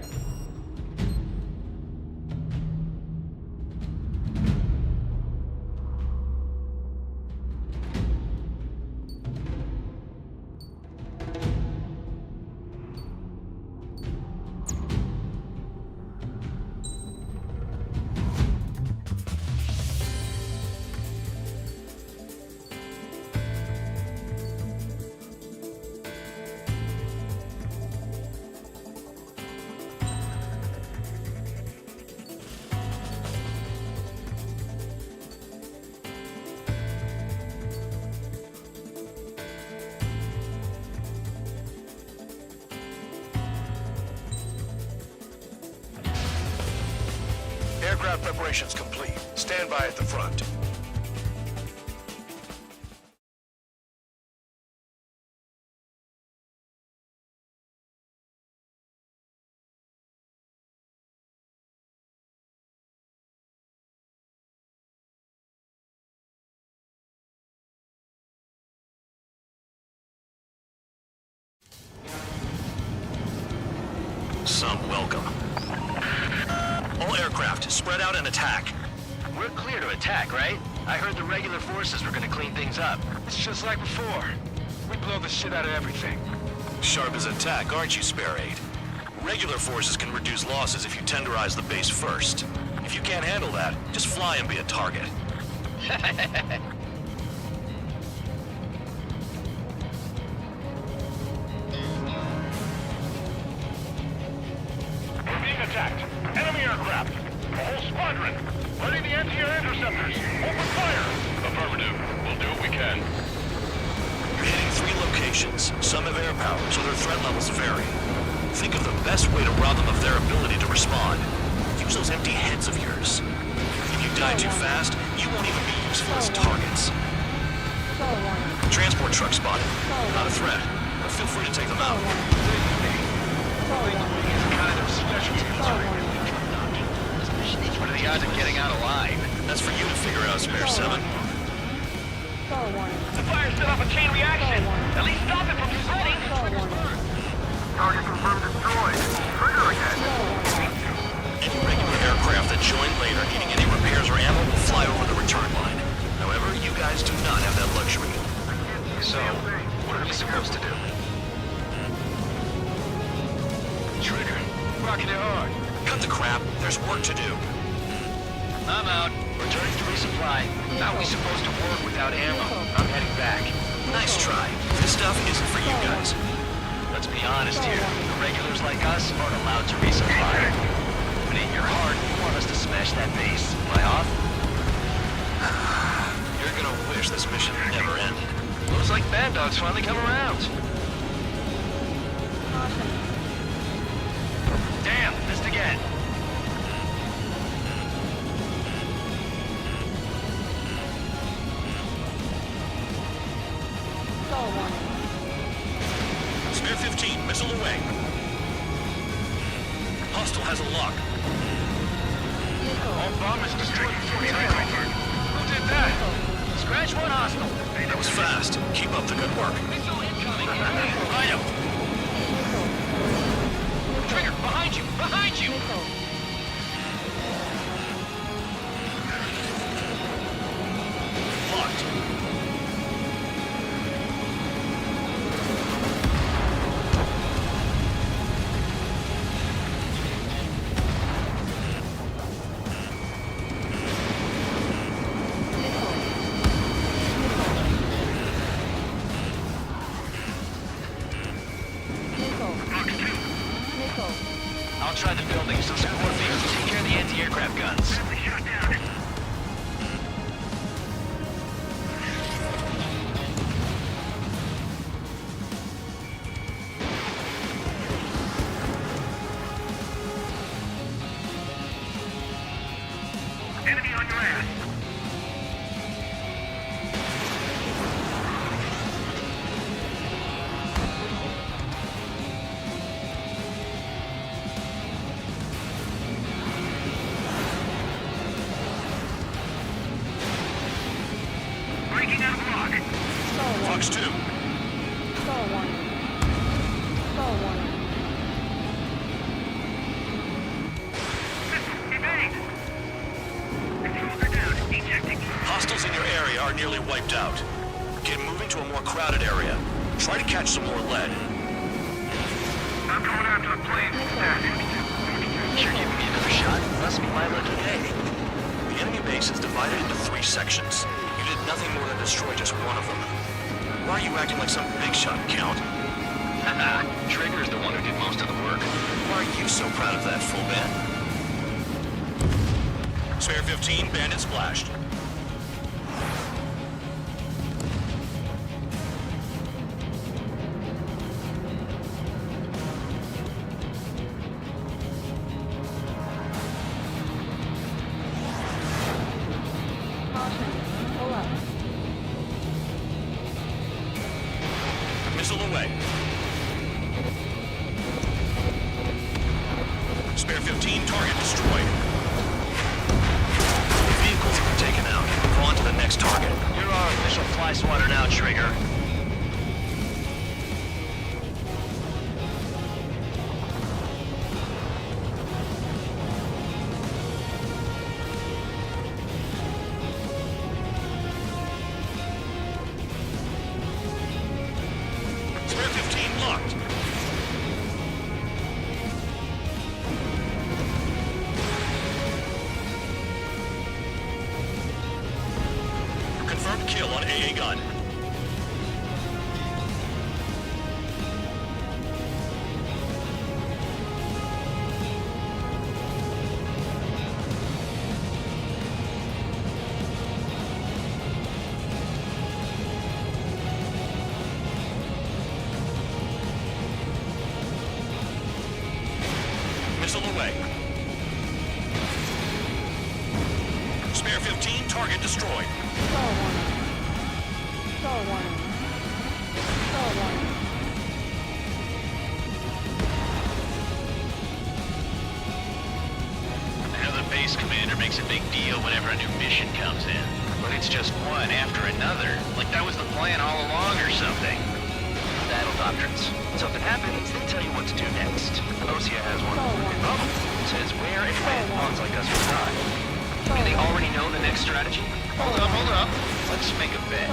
S20: Aircraft preparations complete. Stand by at the front.
S7: Some welcome. All aircraft, spread out and attack.
S9: We're clear to attack, right? I heard the regular forces were gonna clean things up.
S8: It's just like before. We blow the shit out of everything.
S7: Sharp as attack, aren't you, Spare Aid? Regular forces can reduce losses if you tenderize the base first. If you can't handle that, just fly and be a target.
S8: We're being attacked. Enemy aircraft. A whole squadron. Ready the anti-air interceptors. Open fire.
S10: Affirmative. We'll do what we can.
S7: You're hitting 3 locations. Some have air power, so their threat levels vary. Think of the best way to rob them of their ability to respond. Use those empty heads of yours. If you die too fast, you won't even be useful as targets. Transport truck spotted. Not a threat, but feel free to take them out.
S9: Kind of specialty. What are the odds of getting out alive?
S7: That's for you to figure out, Spare 7.
S8: The fire set off a chain reaction. At least stop it from spreading.
S6: Target confirmed destroyed. Trigger again.
S7: Any regular aircraft that join later needing any repairs or ammo will fly over the return line. However, you guys do not have that luxury.
S9: So, what are we supposed to do?
S8: Trigger. Rocking it hard.
S7: Cut the crap. There's work to do.
S9: I'm out. Returning to resupply. How are we supposed to work without ammo? I'm heading back.
S7: Nice try. This stuff isn't for you guys.
S9: let's be honest here. The regulars like us aren't allowed to resupply. But in your heart, you want us to smash that base. Am I off?
S17: You're gonna wish this mission never ended. Looks like Bad Dog's finally come around.
S9: Damn, missed again.
S14: Stall warning.
S7: Spare 15, missile away. Hostile has a lock.
S9: All bombers destroyed 49. Who did that? Scratch one hostile.
S7: That was fast. Keep up the good work.
S9: Missile incoming. Rhino. Trigger, behind you! Behind you!
S7: Locked.
S9: I'll try the buildings. Those support vehicles take care of the anti-aircraft guns.
S8: Enemy on your ass. Breaking out of lock.
S14: Stall warning.
S7: Fox 2.
S14: Stall warning. Stall warning.
S8: Evade. Controls are down. Ejecting.
S7: Hostiles in your area are nearly wiped out. Get moving to a more crowded area. Try to catch some more lead.
S8: I'm going after the plane.
S9: You're giving me another shot? Must be my lucky day.
S7: The enemy base is divided into 3 sections. You did nothing more than destroy just one of them. Why are you acting like some big shot, Count?
S9: Haha, Trigger's the one who did most of the work.
S7: Why are you so proud of that, full band? Spare 15, bandit splashed.
S14: Caution. Pull up.
S7: Missile away. Spare 15, target destroyed. Vehicles have been taken out. Move on to the next target.
S9: You're our official fly swatter now, Trigger.
S7: Spare 15 locked. Confirmed kill on AA gun. Missile away. Spare 15, target destroyed.
S14: Stall warning. Stall warning. Stall warning.
S9: I know the base commander makes a big deal whenever a new mission comes in. But it's just one after another. Like that was the plan all along or something. Battle doctrines. Something happens, they tell you what to do next. Osea has one. It says where and when pawns like us will die. Do they already know the next strategy? Hold up. Let's make a bet.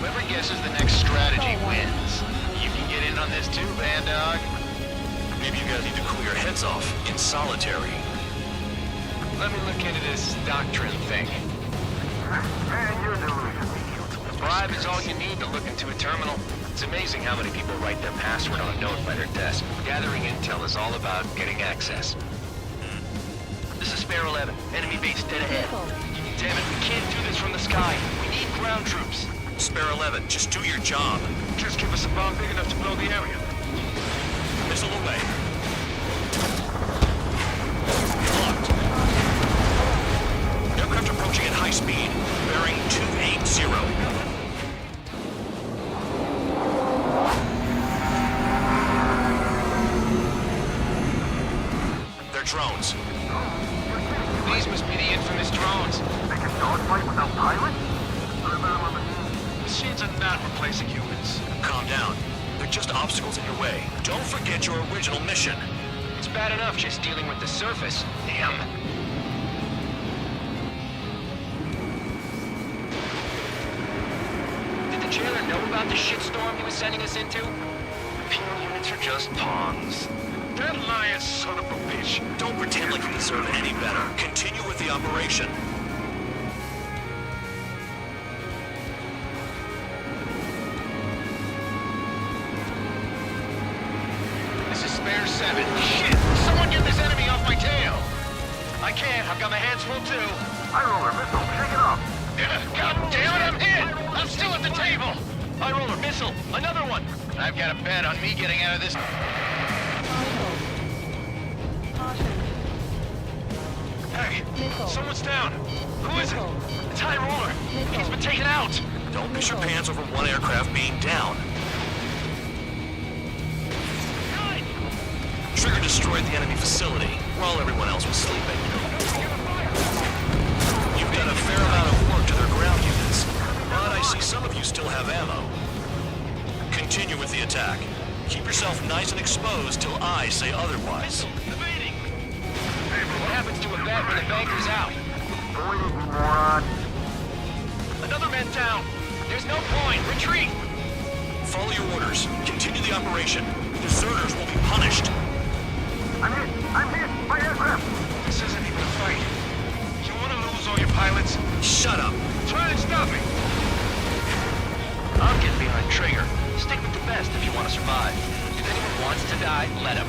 S9: Whoever guesses the next strategy wins. You can get in on this too, Band Dog.
S7: Maybe you guys need to cool your heads off in solitary.
S9: Let me look into this doctrine thing.
S6: Man, you're delusional.
S9: A bribe is all you need to look into a terminal.
S17: It's amazing how many people write their password on a note by their desk. Gathering intel is all about getting access. This is Spare 11. Enemy base dead ahead. Damn it, we can't do this from the sky. We need ground troops.
S7: Spare 11, just do your job.
S17: Just give us a bomb big enough to blow the area.
S7: Missile away. Locked. Aircraft approaching at high speed. Bearing 280. They're drones.
S17: These must be the infamous drones.
S6: They can dogfight without pilots?
S17: Machines are not replacing humans.
S7: Calm down. They're just obstacles in your way. Don't forget your original mission.
S17: It's bad enough just dealing with the surface. Damn. Did the jailer know about the shitstorm he was sending us into? Penal units are just pawns.
S7: That lion son of a bitch. Don't pretend like you deserve any better. Continue with the operation.
S17: This is Spare 7. Shit! Someone get this enemy off my tail! I can't. I've got my hands full too.
S6: High roller missile, shake it off.
S17: God damn it, I'm hit! I'm still at the table! High roller missile, another one! I've got a bet on me getting out of this. Hey, someone's down. Who is it? It's High Roller. He's been taken out.
S7: Don't piss your pants over one aircraft being down. Trigger destroyed the enemy facility while everyone else was sleeping. You've done a fair amount of work to their ground units, but I see some of you still have ammo. Continue with the attack. Keep yourself nice and exposed till I say otherwise.
S17: What happens to a vet when the banker's out?
S6: Moron.
S17: Another man down. There's no point. Retreat.
S7: Follow your orders. Continue the operation. Deserters will be punished.
S6: I'm hit. I'm hit. My aircraft.
S17: This isn't even a fight. You want to lose all your pilots?
S7: Shut up.
S17: Try and stop me. I'm getting behind Trigger. Stick with the best if you want to survive. If anyone wants to die, let him.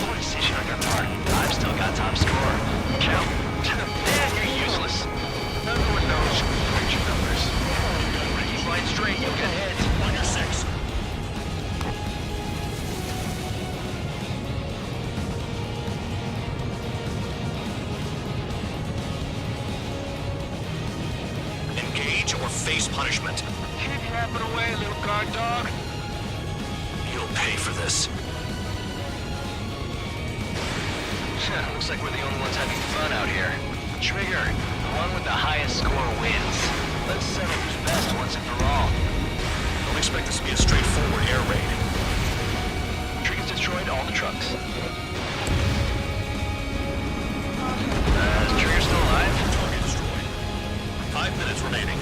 S17: Poor decision on your part. I've still got top score. Count. Man, you're useless. Everyone knows you can print your numbers. Keep mine straight, you'll get heads.
S7: On your 6. Engage or face punishment.
S17: Keep yapping away, little guard dog.
S7: You'll pay for this.
S17: Looks like we're the only ones having fun out here. Trigger, the one with the highest score wins. Let's settle who's best once and for all.
S7: Don't expect this to be a straightforward air raid.
S17: Trigger's destroyed all the trucks. Is Trigger still alive?
S7: Target destroyed. 5 minutes remaining.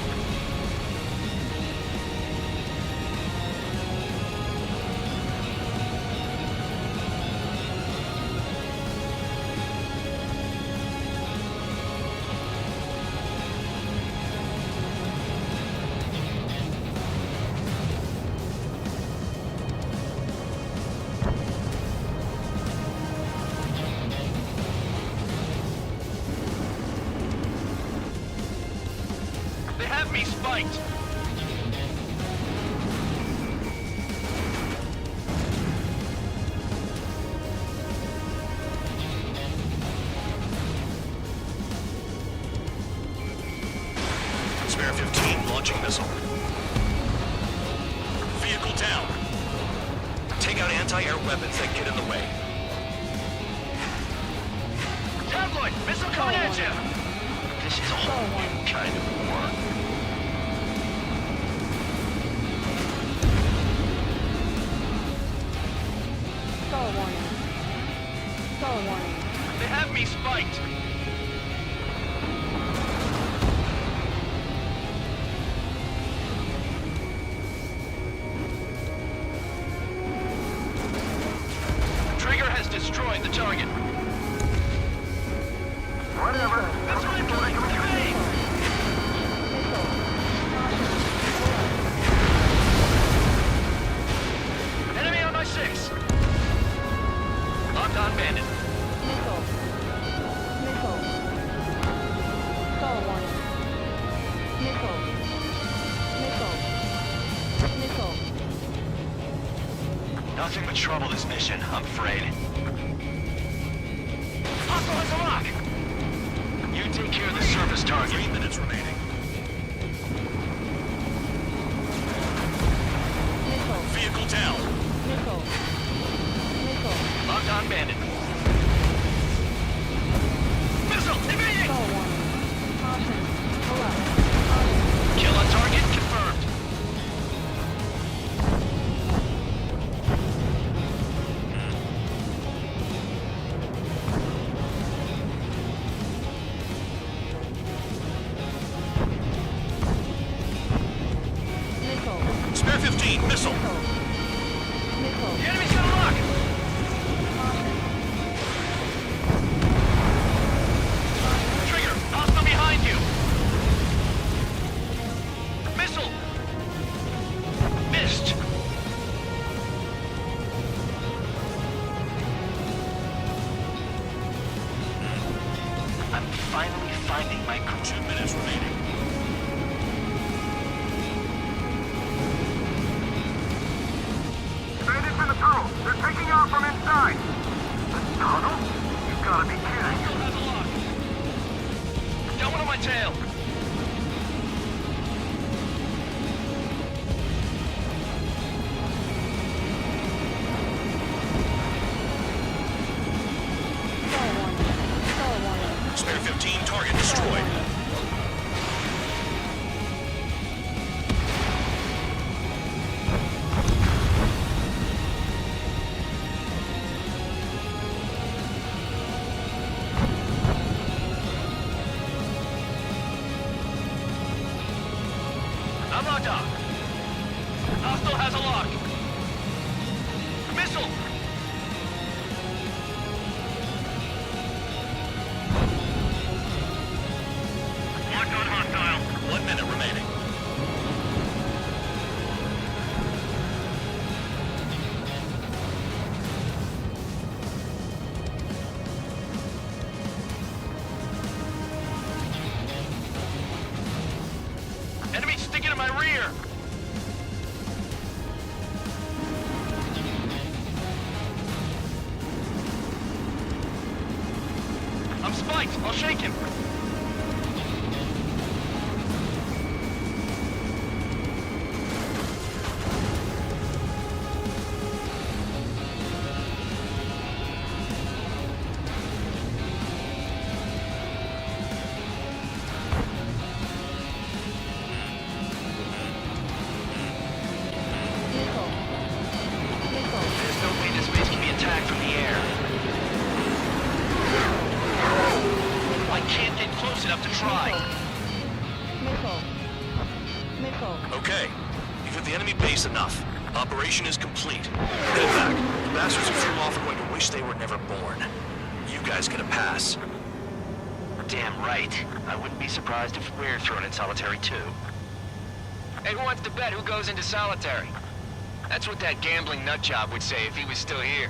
S17: They have me spiked.
S7: Spare 15 launching missile. Vehicle down. Take out anti-air weapons that get in the way.
S17: Tabloid, missile coming at you. This is a whole new kind of war.
S14: Star warning. Star warning.
S17: They have me spiked. Trigger has destroyed the target.
S6: Whatever.
S17: That's what I'm doing.
S7: Nothing but trouble this mission, I'm afraid. Hostile has a lock! You take care of the surface target. 3 minutes remaining. Vehicle down. Locked on bandit. Missile! Evading! Kill on target confirmed. Spare 15, missile. The enemy's got a lock. Trigger, hostile behind you. Missile. Missed. I'm finally finding my crew. 2 minutes remaining.
S6: Bandits in the tunnel. They're taking off from inside. The tunnel? You gotta be kidding.
S7: Got one on my tail. Spare 15, target destroyed. I'm locked up. Hostile has a lock. Missile! Locked on hostile. 1 minute remaining. Enemy sticking in my rear! I'm spiked! I'll shake him! There's no way this base can be attacked from the air. I can't get close enough to try. Okay, you've hit the enemy base enough. Operation is complete. Head back. The bastards who flew off are going to wish they were never born. You guys get a pass. Damn right. I wouldn't be surprised if we're thrown in solitary too. Hey, who wants to bet who goes into solitary? That's what that gambling nutjob would say if he was still here.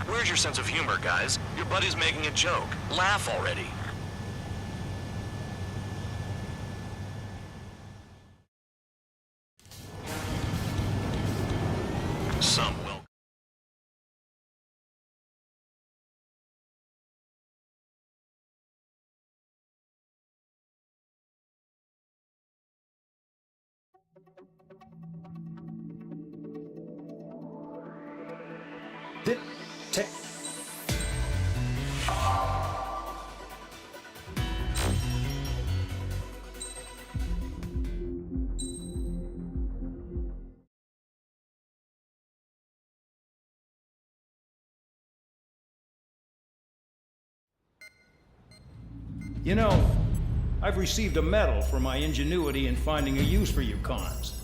S7: Where's your sense of humor, guys? Your buddy's making a joke. Laugh already. Some will.
S18: You know, I've received a medal for my ingenuity in finding a use for you cons.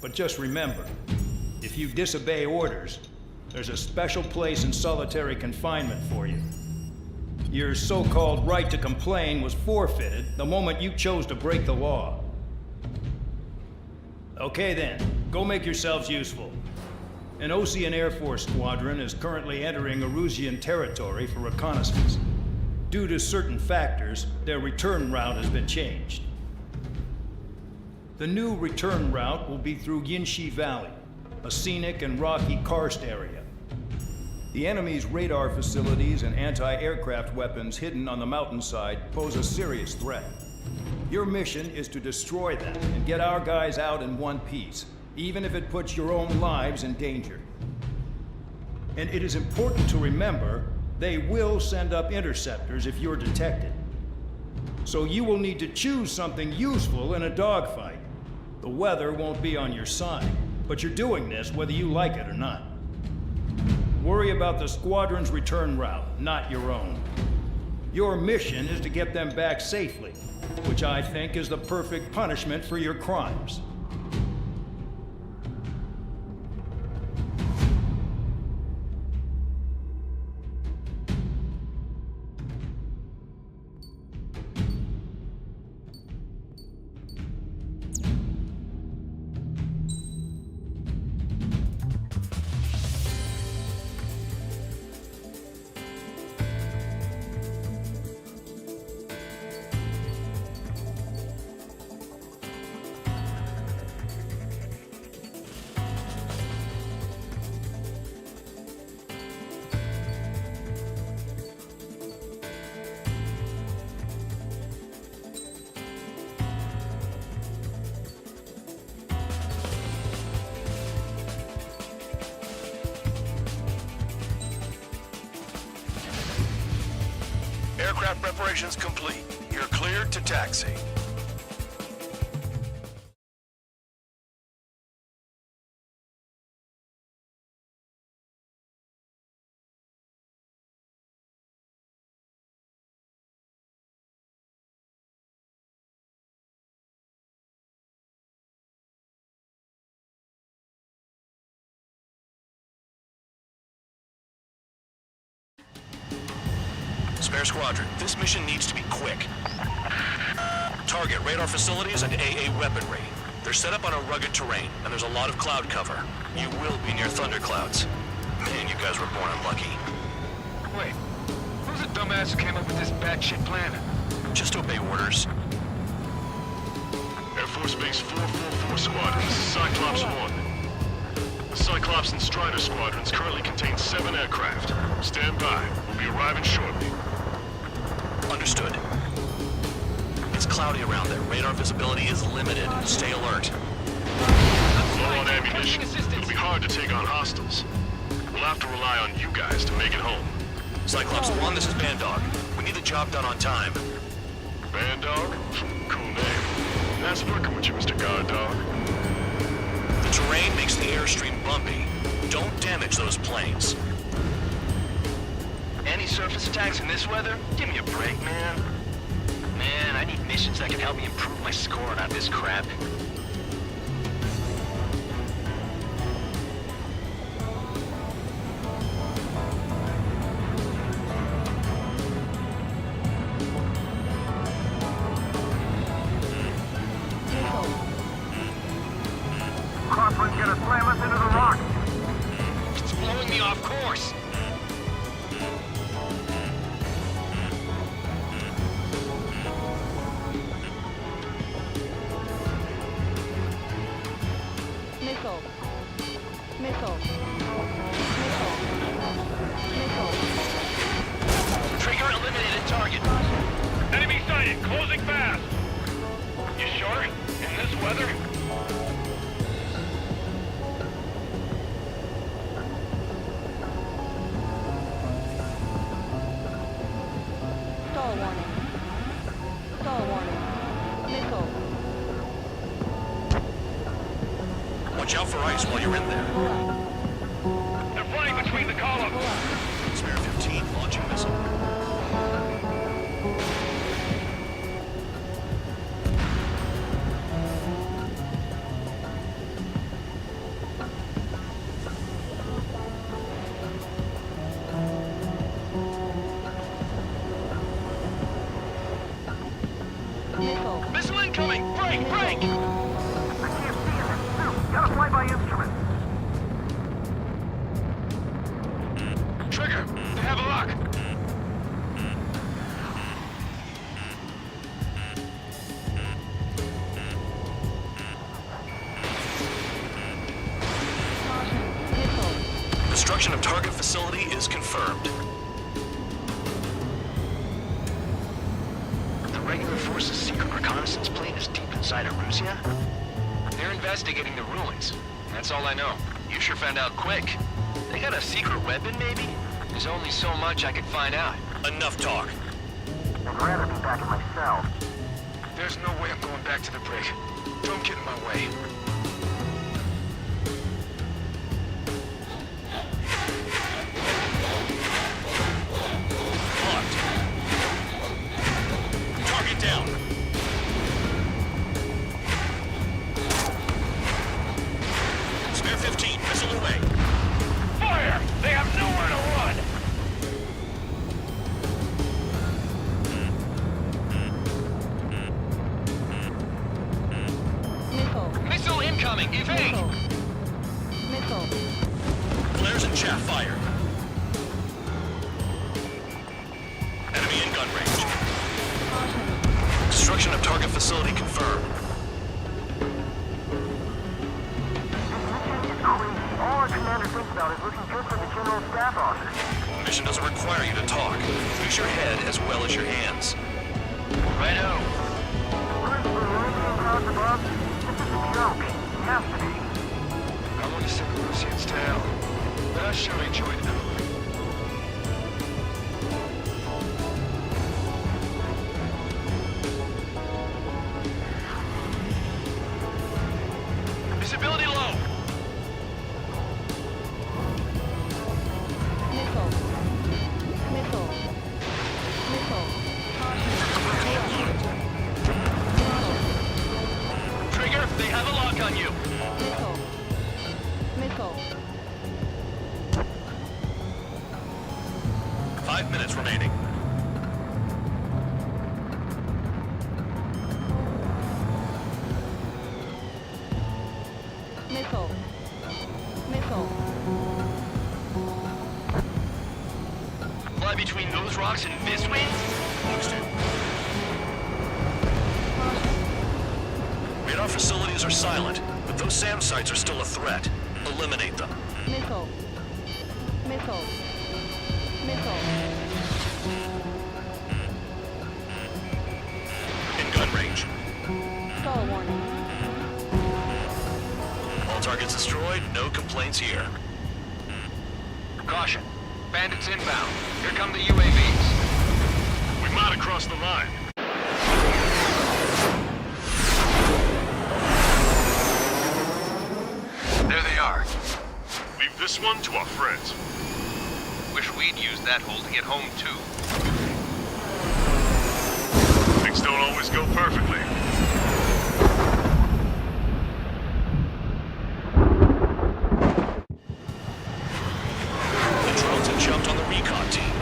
S18: But just remember, if you disobey orders, there's a special place in solitary confinement for you. Your so-called right to complain was forfeited the moment you chose to break the law. Okay then, go make yourselves useful. An Osean Air Force squadron is currently entering Erusian territory for reconnaissance. Due to certain factors, their return route has been changed. The new return route will be through Yinshi Valley, a scenic and rocky karst area. The enemy's radar facilities and anti-aircraft weapons hidden on the mountainside pose a serious threat. Your mission is to destroy them and get our guys out in one piece, even if it puts your own lives in danger. And it is important to remember, they will send up interceptors if you're detected. So you will need to choose something useful in a dogfight. The weather won't be on your side, but you're doing this whether you like it or not. Worry about the squadron's return route, not your own. Your mission is to get them back safely, which I think is the perfect punishment for your crimes.
S20: Aircraft preparations complete. You're cleared to taxi.
S7: Spare Squadron, this mission needs to be quick. Target radar facilities and AA weaponry. They're set up on a rugged terrain, and there's a lot of cloud cover. You will be near thunderclouds. Man, you guys were born unlucky.
S9: Wait, who's the dumbass who came up with this batshit plan?
S7: Just obey orders.
S8: Air Force Base 444 Squadron, this is Cyclops 1. The Cyclops and Strider squadrons currently contain 7 aircraft. Stand by. We'll be arriving shortly.
S7: Understood. It's cloudy around there. Radar visibility is limited. Stay alert.
S8: Low on ammunition. It'll be hard to take on hostiles. We'll have to rely on you guys to make it home.
S7: Cyclops 1, this is Bandog. We need the job done on time.
S8: Bandog? Cool name. Nice working with you, Mr. Guard Dog.
S7: The terrain makes the airstream bumpy. Don't damage those planes.
S9: Any surface attacks in this weather? Give me a break, man. Man, I need missions that can help me improve my score, not this crap.
S6: Crosswind's gonna slam us into the rock.
S9: It's blowing me off course.
S14: Missile. Missile. Missile.
S9: Trigger eliminated target.
S8: Enemy sighted, closing fast. You sure? In this weather?
S14: Stall warning. Stall warning. Missile.
S7: Watch out for ice while you're in there.
S8: They're flying between the columns.
S7: Spare 15, launching missile.
S14: Missile.
S9: Missile incoming! Break! Break!
S6: I can't see him. Gotta fly by instrument.
S9: talk!
S7: Destruction of target facility is confirmed.
S9: The regular force's secret reconnaissance plane is deep inside Erusea? They're investigating the ruins. That's all I know. You sure found out quick. They got a secret weapon, maybe? There's only so much I can find out.
S7: Enough talk.
S6: I'd rather be back in my cell.
S9: There's no way I'm going back to the brig. Don't get in my way.
S7: Target down. Spare 15, missile away.
S9: Fire! They have nowhere to run! Missile incoming! Evade!
S14: Missile.
S7: Flares and chaff fired. Enemy in gun range. Destruction of target facility confirmed.
S6: All our commander thinks about is looking good for the general staff office.
S7: Mission doesn't require you to talk. Use your head as well as your hands.
S9: Righto.
S6: This is a joke. It has to be.
S9: I want to send the Russians to hell, but I sure enjoyed them. Visibility low.
S14: Missile. Missile. Missile.
S9: Trigger, they have a lock on you.
S14: Missile. Missile.
S7: 5 minutes remaining.
S14: Missile. Missile.
S9: Fly between those rocks and this wind?
S7: Houston. Radar facilities are silent, but those SAM sites are still a threat. Eliminate them.
S14: Missile. Missile. Missile.
S7: In gun range.
S14: Stall warning.
S7: All targets destroyed, no complaints here.
S9: Caution. Bandits inbound. Here come the UAVs.
S8: We might have crossed the line.
S9: There they are.
S8: Leave this one to our friends.
S9: Wish we'd used that hole to get home, too.
S8: Things don't always go perfectly.
S7: The drones have jumped on the recon team.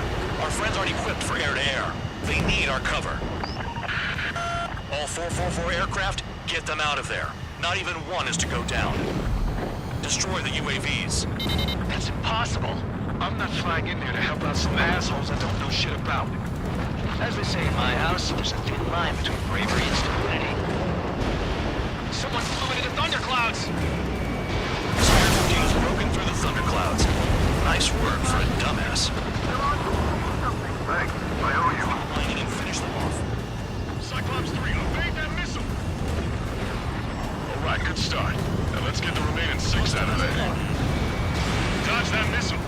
S7: Our friends aren't equipped for air-to-air. They need our cover. All 444 aircraft, get them out of there. Not even one is to go down. Destroy the UAVs.
S9: That's impossible. I'm not flying in there to help out some assholes I don't know shit about. As they say in my house, there's a thin line between bravery and stupidity. Someone flew into the thunderclouds!
S7: Spire 15 has broken through the thunderclouds. Nice work for a dumbass.
S6: Thanks. I owe you.
S7: Line in and finish them off.
S8: Cyclops 3, evade that missile! Alright, good start. Now let's get the remaining 6 out of there. Dodge that missile!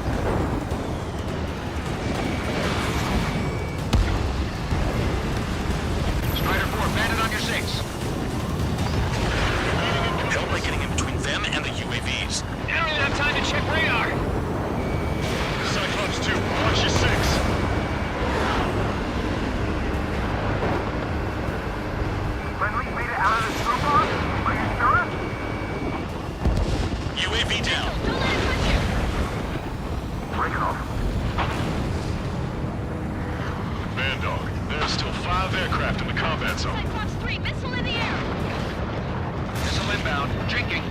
S9: Strider 4, bandit on your 6.
S7: Help by getting in between them and the UAVs.
S9: I don't even have time to check radar!
S8: Cyclops 2, watch your 6.
S6: Friendly made it out of the snow box? Are you sure?
S7: UAV down.
S11: Don't let it touch you!
S6: Break it off.
S8: Man dog, there are still 5 aircraft in the combat zone.
S11: Cyclops 3, missile in the air!
S9: Missile inbound. Drinking.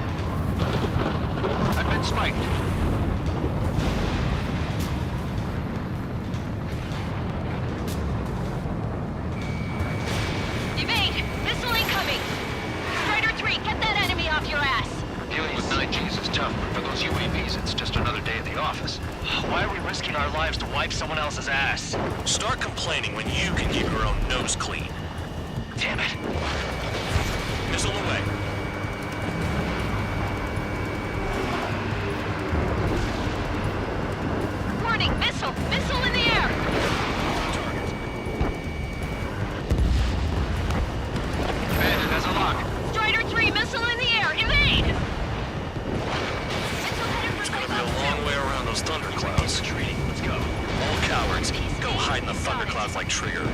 S9: I've been spiked. wipe someone else's ass.
S7: Start complaining when you can keep your own nose clean.
S9: Damn it.
S7: Missile away.
S11: Warning, missile! Missile in the air!
S9: Bandit has a lock.
S11: Strider 3, missile in the air! Evade!
S7: It's gonna be a long way around those thunderclouds.
S9: Retreating. Let's go.
S7: All cowards, go hide in the thunderclouds like Trigger.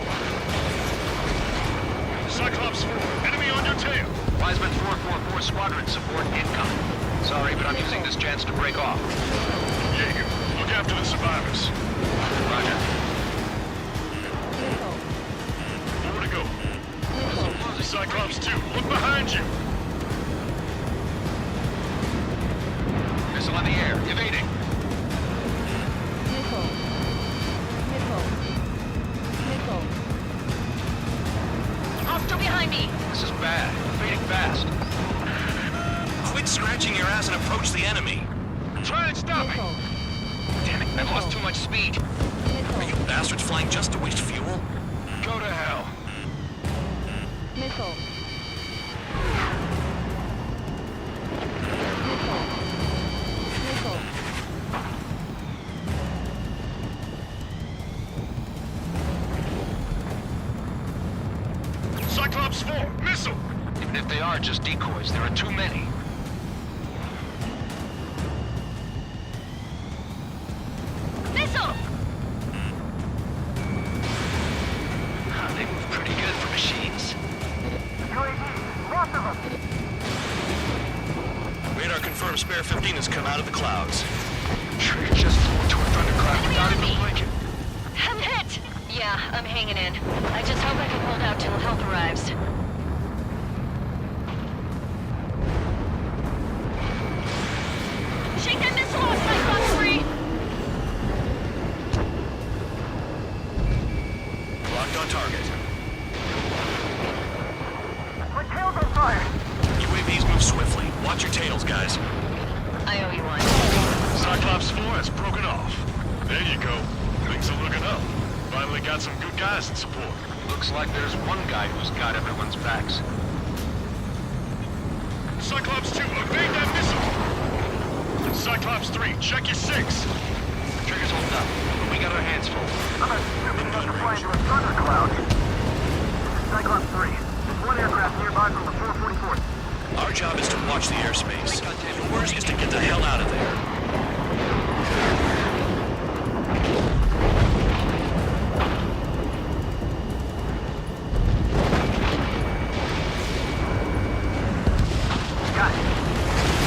S8: Cyclops 4, enemy on your tail.
S16: Wiseman 444 squadron support incoming. Sorry, but I'm using this chance to break off.
S8: Jaeger, look after the survivors.
S16: Roger.
S8: More to go. Cyclops 2, look behind you.
S16: Missile in the air, evading.
S14: Missile. Missile. Missile.
S11: Hostile behind me!
S16: This is bad. Evading fast.
S7: Quit scratching your ass and approach the enemy.
S8: Try and stop me.
S14: Missile.
S16: Damn it, I've lost too much speed.
S7: Are you bastards flying just to waste fuel?
S8: Go to hell.
S14: Missile. Missile. Missile.
S8: Cyclops 4, missile.
S16: Even if they are just decoys, there are too many.
S11: Missile!
S16: They move pretty good for machines.
S7: Radar confirms Spare 15 has come out of the clouds.
S16: Trigger just flew into a thundercloud without even blinking.
S11: I'm hit! Yeah, I'm hanging in. I just hope I can hold out till help arrives. Shake that missile off, Cyclops 3!
S7: Locked on target.
S6: My tail's on fire.
S7: UAVs move swiftly. Watch your tails, guys.
S11: I owe you one.
S8: Cyclops 4 has broken off. There you go. Things are looking up. Finally got some good guys in support.
S16: Looks like there's one guy who's got everyone's backs.
S8: Cyclops 2, evade that missile! Cyclops 3, check your 6.
S16: Trigger's holding up, but we got our hands full.
S6: I'm about to fly into a thundercloud. Cyclops 3, there's one aircraft nearby from the 444th.
S7: Our job is to watch the airspace. Yours is to get the hell out of there.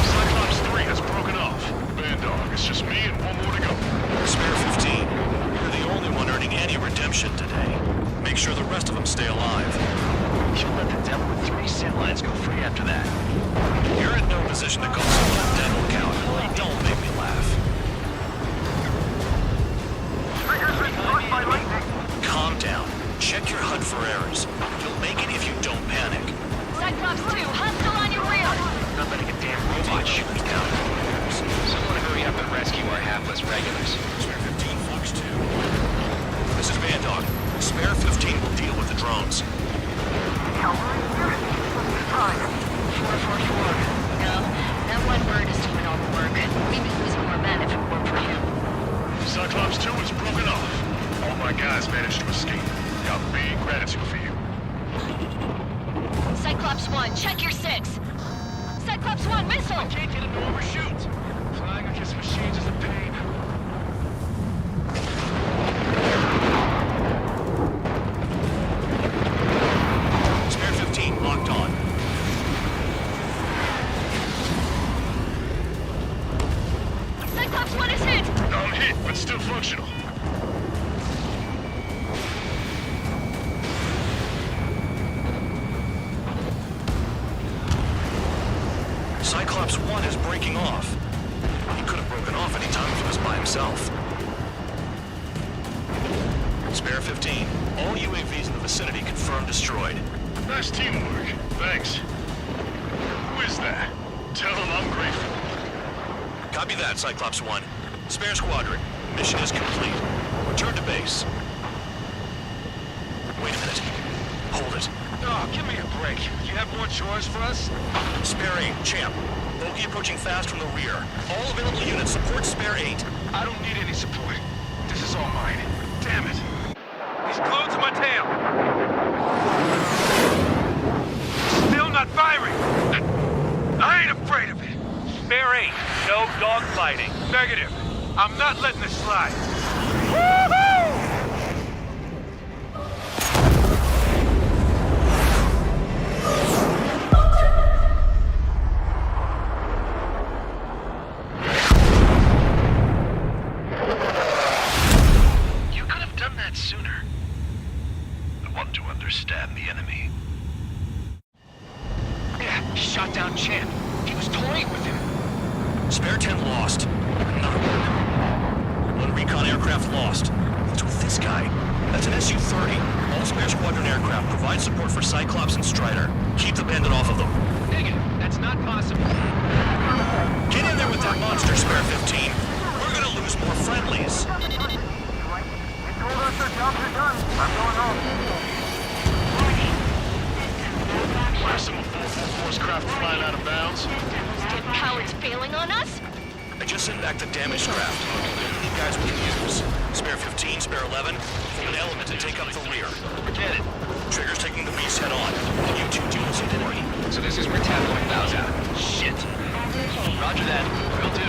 S8: Cyclops 3 has broken off. Bandog, it's just me and one more to go.
S7: Spare 15, you're the only one earning any redemption today. Make sure the rest of them stay alive.
S9: You'll let the devil with 3 sin lines go free after that.
S7: You're in no position to call someone a dental count. Don't make me laugh.
S6: Trigger's been struck by lightning.
S7: Calm down. Check your HUD for errors. You'll make it if you don't panic.
S11: Cyclops 2, hostile on your rear!
S9: Not letting a damn robot shoot me down.
S16: Someone hurry up and rescue our hapless regulars.
S7: Spare 15 Fox 2. This is Bandog. Spare 15 will deal with the drones.
S6: Calvary, here it is. Try.
S11: 444. No, that one bird is doing all the work. We'd be losing more men if it weren't for him.
S8: Cyclops 2 is broken off. All my guys managed to escape. Got big gratitude for you.
S11: Cyclops 1, check your 6! Cyclops 1, missile!
S8: I can't get him to overshoot. Flying against machines is a pain.
S7: Spare 15 locked on.
S11: Cyclops 1 is hit!
S8: I'm hit, but still functional.
S7: Cyclops 1 is breaking off. He could have broken off any time if he was by himself. Spare 15. All UAVs in the vicinity confirmed destroyed.
S8: Nice teamwork. Thanks. Who is that? Tell him I'm grateful.
S7: Copy that, Cyclops 1. Spare squadron. Mission is complete. Return base. Wait a minute. Hold it.
S9: Oh, give me a break. You have more chores for us?
S4: Spare 8, Champ. Bogey approaching fast from the rear. All available units support Spare 8.
S9: I don't need any support. This is all mine. Damn it. He's glued to my tail. Still not firing. I ain't afraid of it.
S16: Spare 8, no dogfighting.
S9: Negative. I'm not letting this slide. Woohoo!
S8: You could have done that sooner. I want to understand the enemy.
S7: Yeah, shot down Champ. He was toying with him.
S4: Spare 10 lost. Another one. One recon aircraft lost. What's with this guy? That's an Su-30. All Spare Squadron aircraft provide support for Cyclops and Strider. Keep the bandit off of them.
S9: Negative. That's not possible.
S4: Get in there with that monster, Spare 15. We're gonna lose more friendlies.
S6: Told us their jobs are done. I'm going home.
S8: Why are some 444's craft flying out of bounds?
S11: Did cowards failing on us?
S4: I just sent back the damaged craft. You guys we can use. Spare 15, Spare 11, form an element and take up the rear.
S9: Forget it.
S4: Trigger's taking the beast head on. You two deal with support.
S17: So this is where Tabloid bows out.
S9: Shit. Roger that. Will do.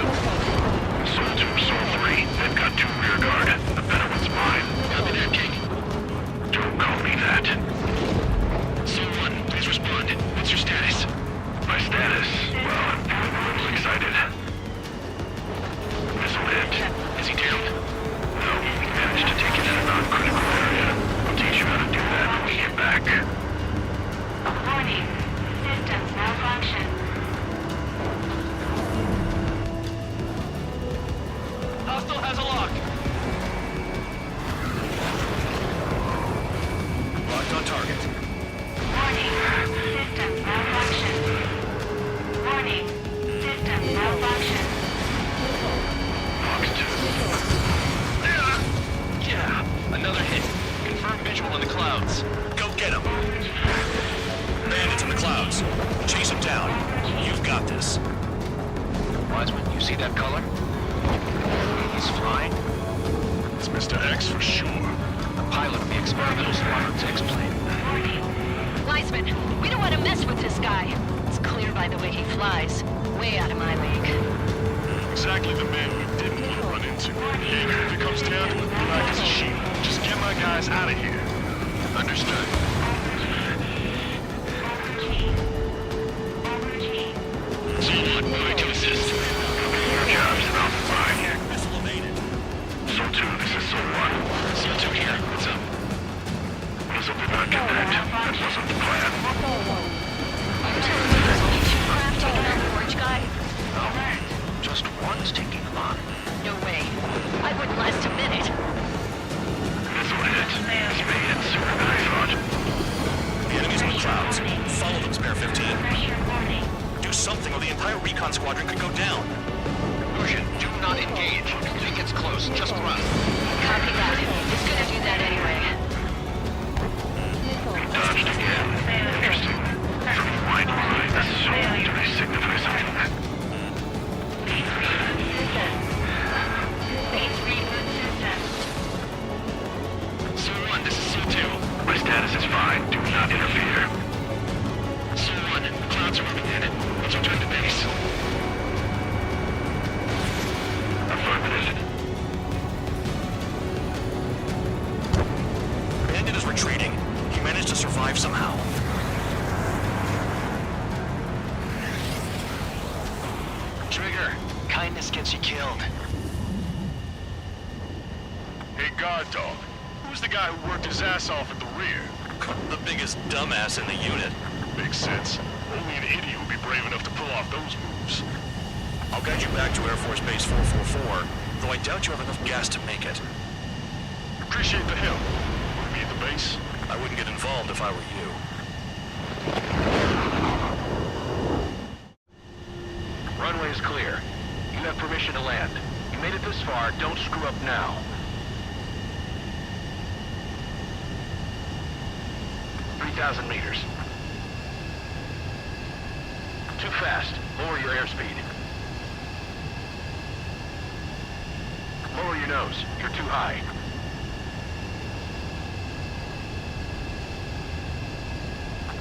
S8: Soul 2, Soul 3. They've got 2 rear guard. The better one's mine.
S9: Copy that, King.
S8: Don't call me that.
S9: Soul 1, please respond. What's your status?
S8: My status? Well, I'm feeling a little excited. Missile hit.
S9: Is he down?
S8: No, we managed to take it in a non-critical area. I'll teach you how to do that when we get back.
S3: Warning. Systems malfunction.
S9: Hostile has a lock.
S4: Locked on target.
S3: Warning. Systems malfunction. Warning. Systems malfunction.
S9: Yeah, another hit. Confirm visual in the clouds.
S4: Go get him. Bandits in the clouds. Chase him down. You've got this.
S17: Wiseman, you see that color? He's flying.
S8: It's Mr. X for sure.
S17: The pilot of the experimental squadron's X-plane.
S11: Wiseman, we don't want to mess with this guy. It's clear by the way he flies. Way out of my league.
S8: Exactly the man we didn't want to run into. Jaeger, if it comes down to it, black as a sheep. Just get my guys out of here.
S9: Understood.
S8: Soul 1, moving to assist. Your job's about to fine here.
S4: Missile evaded.
S8: Soul 2, this is Soul 1.
S9: Soul 2 here. What's up?
S8: Missile did not connect. That wasn't the plan.
S11: Craft taking on the orange guy?
S17: Just one's taking them on.
S11: No way. I wouldn't last a minute.
S8: Missile hit. He made it sooner than I thought.
S4: The enemy's in the clouds. Follow them, Spare 15.
S3: Pressure warning.
S4: Do something or the entire recon squadron could go down.
S9: Lucian, do not engage. If it gets close, just run.
S11: Copy that. It's gonna do that anyway.
S8: Dodged again. Interesting. From white line to soul, do they signify something?
S3: Base reboot system.
S9: Soul 1, this is Soul 2.
S8: My status is fine. Do not interfere.
S9: Soul 1, the clouds are moving in. Let's return to base.
S8: Affirmative.
S4: Bandit is retreating. He managed to survive somehow.
S17: Trigger, kindness gets you killed.
S8: Hey, guard dog. Who's the guy who worked his ass off at the rear?
S4: The biggest dumbass in the unit.
S8: Makes sense. Only an idiot would be brave enough to pull off those moves.
S4: I'll guide you back to Air Force Base 444, though I doubt you have enough gas to make it.
S8: Appreciate the help. Want me at the base?
S4: I wouldn't get involved if I were you.
S17: Runway is clear. You have permission to land. You made it this far, don't screw up now.
S9: 3,000 meters. Too fast. Lower your airspeed. Lower your nose. You're too high.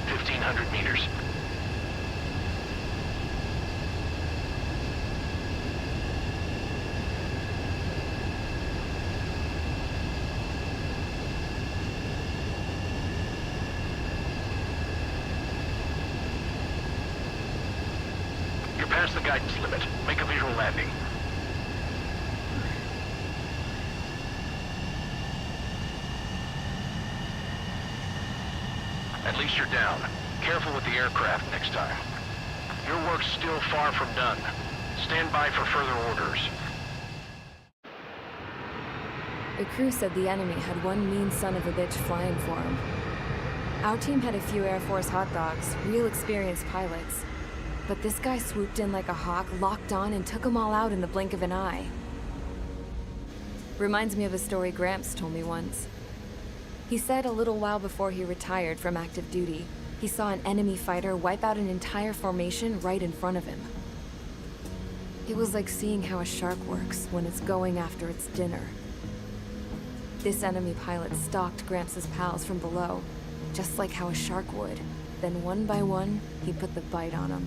S9: .500 meters. You're past the guidance limit. Make a visual landing. At least you're down. Careful with the aircraft next time. Your work's still far from done. Stand by for further orders.
S1: The crew said the enemy had one mean son of a bitch flying for him. Our team had a few Air Force hot dogs, real experienced pilots. But this guy swooped in like a hawk, locked on, and took them all out in the blink of an eye. Reminds me of a story Gramps told me once. He said a little while before he retired from active duty, he saw an enemy fighter wipe out an entire formation right in front of him. It was like seeing how a shark works when it's going after its dinner. This enemy pilot stalked Gramps' pals from below, just like how a shark would. Then one by one, he put the bite on them.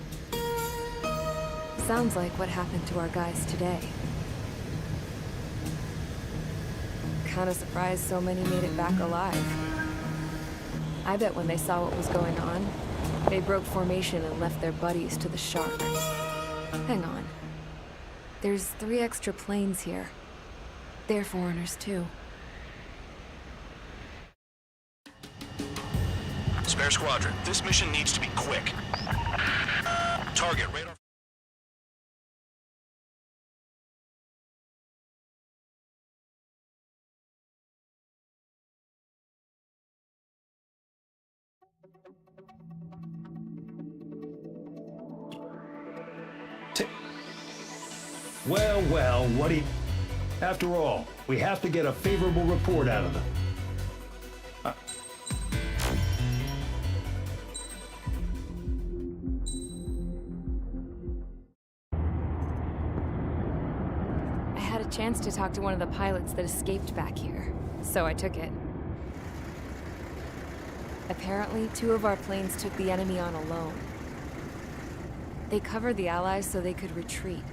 S1: Sounds like what happened to our guys today. Kinda surprised so many made it back alive. I bet when they saw what was going on, they broke formation and left their buddies to the shark. Hang on. There's 3 extra planes here. They're foreigners too.
S7: Spare Squadron, this mission needs to be quick. Target radar.
S18: Well, what do you... After all, we have to get a favorable report out of them.
S1: I had a chance to talk to one of the pilots that escaped back here, so I took it. Apparently, 2 of our planes took the enemy on alone. They covered the Allies so they could retreat.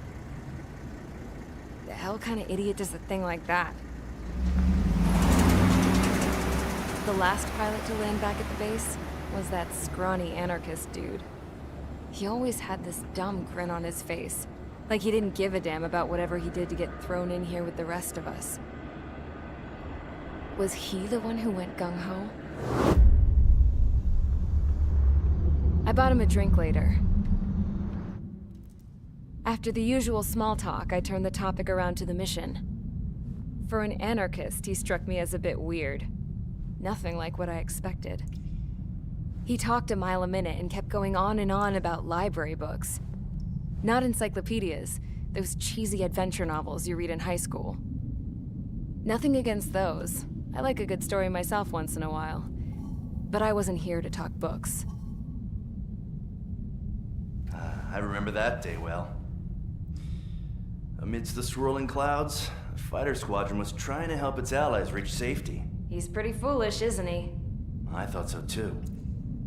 S1: The hell kind of idiot does a thing like that? The last pilot to land back at the base was that scrawny anarchist dude. He always had this dumb grin on his face, like he didn't give a damn about whatever he did to get thrown in here with the rest of us. Was he the one who went gung-ho? I bought him a drink later. After the usual small talk, I turned the topic around to the mission. For an anarchist, he struck me as a bit weird. Nothing like what I expected. He talked a mile a minute and kept going on and on about library books. Not encyclopedias, those cheesy adventure novels you read in high school. Nothing against those. I like a good story myself once in a while. But I wasn't here to talk books.
S2: I remember that day well. Amidst the swirling clouds, the fighter squadron was trying to help its allies reach safety.
S1: He's pretty foolish, isn't he?
S2: I thought so too.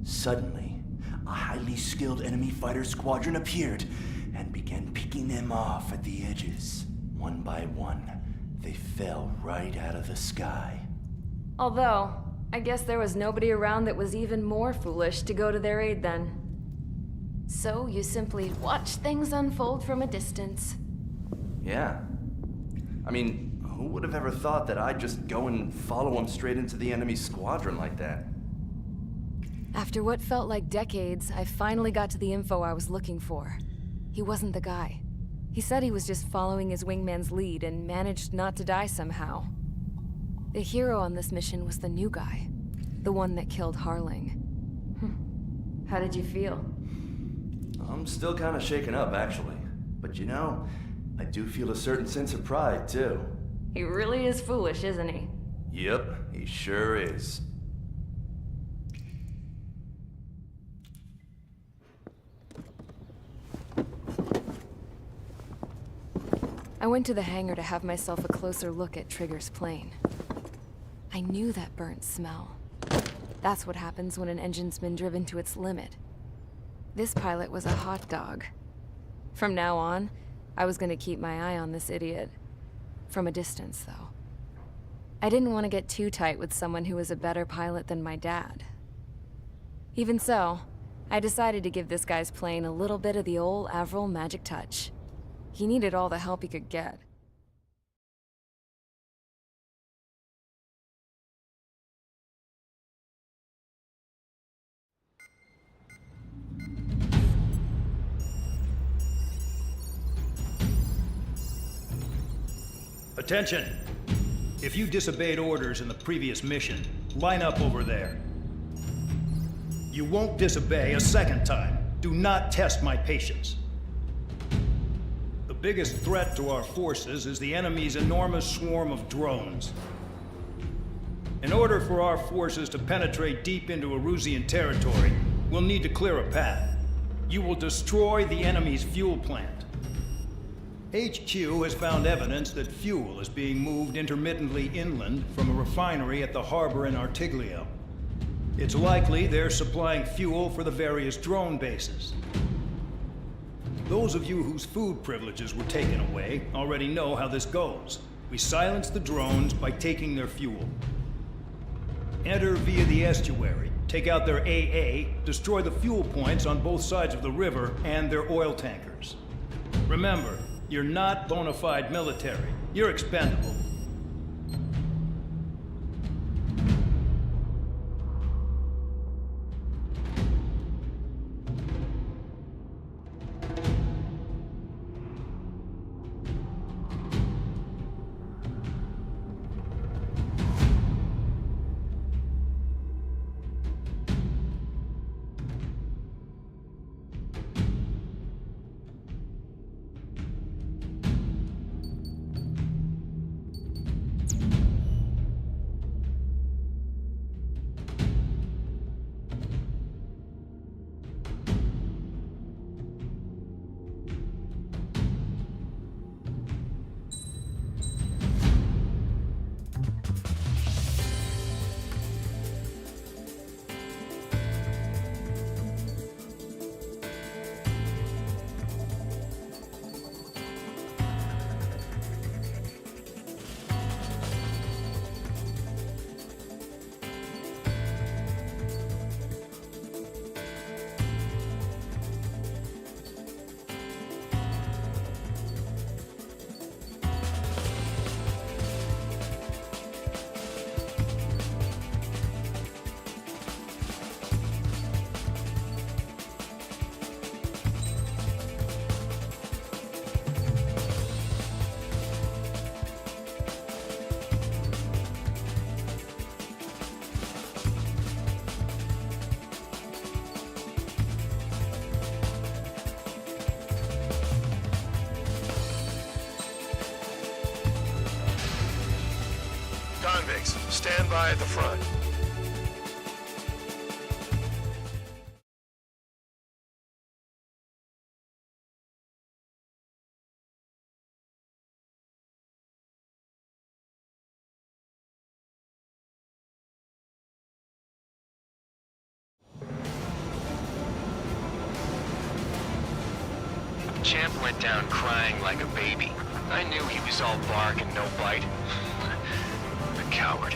S2: Suddenly, a highly skilled enemy fighter squadron appeared and began picking them off at the edges. One by one, they fell right out of the sky.
S1: Although, I guess there was nobody around that was even more foolish to go to their aid then. So you simply watch things unfold from a distance.
S2: Yeah. I mean, who would have ever thought that I'd just go and follow him straight into the enemy squadron like that?
S1: After what felt like decades, I finally got to the info I was looking for. He wasn't the guy. He said he was just following his wingman's lead and managed not to die somehow. The hero on this mission was the new guy. The one that killed Harling. How did you feel?
S2: I'm still kind of shaken up, actually. But you know, I do feel a certain sense of pride, too.
S1: He really is foolish, isn't he?
S2: Yep, he sure is.
S1: went to the hangar to have myself a closer look at Trigger's plane. I knew that burnt smell. That's what happens when an engine's been driven to its limit. This pilot was a hot dog. From now on, I was gonna keep my eye on this idiot. From a distance, though. I didn't want to get too tight with someone who was a better pilot than my dad. Even so, I decided to give this guy's plane a little bit of the old Avril magic touch. He needed all the help he could get.
S18: Attention! If you disobeyed orders in the previous mission, line up over there. You won't disobey a second time. Do not test my patience. The biggest threat to our forces is the enemy's enormous swarm of drones. In order for our forces to penetrate deep into Erusian territory, we'll need to clear a path. You will destroy the enemy's fuel plant. HQ has found evidence that fuel is being moved intermittently inland from a refinery at the harbor in Artiglio. It's likely they're supplying fuel for the various drone bases. Those of you whose food privileges were taken away already know how this goes. We silence the drones by taking their fuel. Enter via the estuary, take out their AA, destroy the fuel points on both sides of the river and their oil tankers. Remember, you're not bona fide military. You're expendable.
S10: Convicts, stand by at the front.
S17: Champ went down crying like a baby. I knew he was all bark and no bite. Coward.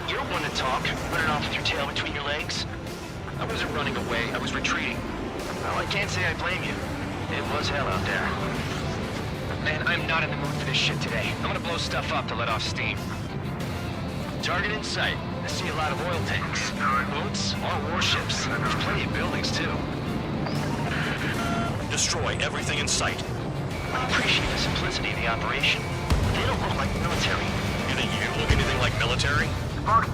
S17: You don't want to talk, running off with your tail between your legs. I wasn't running away, I was retreating. Well, I can't say I blame you. It was hell out there. Man, I'm not in the mood for this shit today. I'm gonna blow stuff up to let off steam. Target in sight. I see a lot of oil tanks. Boats, all warships. There's plenty of buildings, too.
S4: Destroy everything in sight.
S17: I appreciate the simplicity of the operation. They don't look like military.
S4: You think you look anything like military?
S6: Spark 2.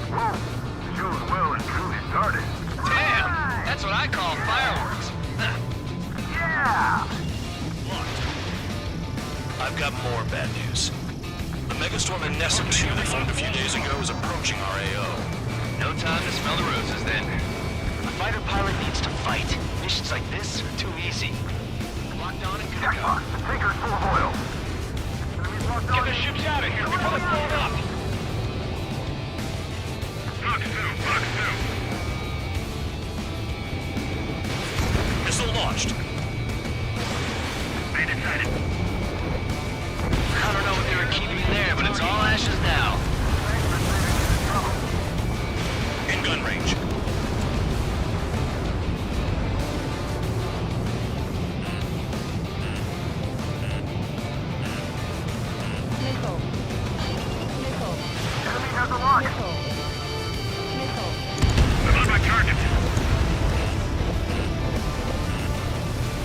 S6: Whoa. June well and truly started.
S17: Damn! That's what I call fireworks.
S6: Yeah!
S4: I've got more bad news. The megastorm in Nessun 2 that formed a few days ago is approaching our AO.
S17: No time to smell the roses then. A fighter pilot needs to fight. Missions like this are too easy. Lock
S9: on and good to go.
S6: The Tinker's full of oil.
S9: Get the ships out of here before they blow it up.
S8: Fox 2, Fox 2.
S4: Missile launched.
S8: They decided.
S9: I don't know what they were keeping there, but it's all ashes now.
S4: In gun range.
S14: Missile. Missile.
S6: Enemy has a lock.
S14: Missile. Missile.
S8: I'm on my target.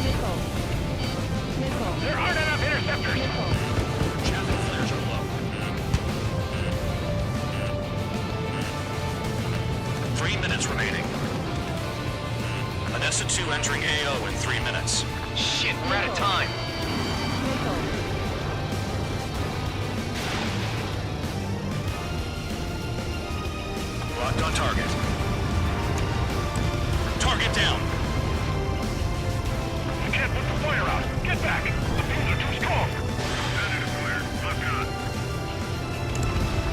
S14: Missile. Missile.
S8: There aren't enough interceptors.
S14: Missile.
S4: Chapel flares are low. 3 minutes remaining. Anessa 2 entering AO in 3 minutes.
S9: Shit, we're out of time.
S14: Missile.
S4: Locked on target. Target down.
S8: You can't put the fire out. Get back. The beams are too strong. Senator fire. Look good.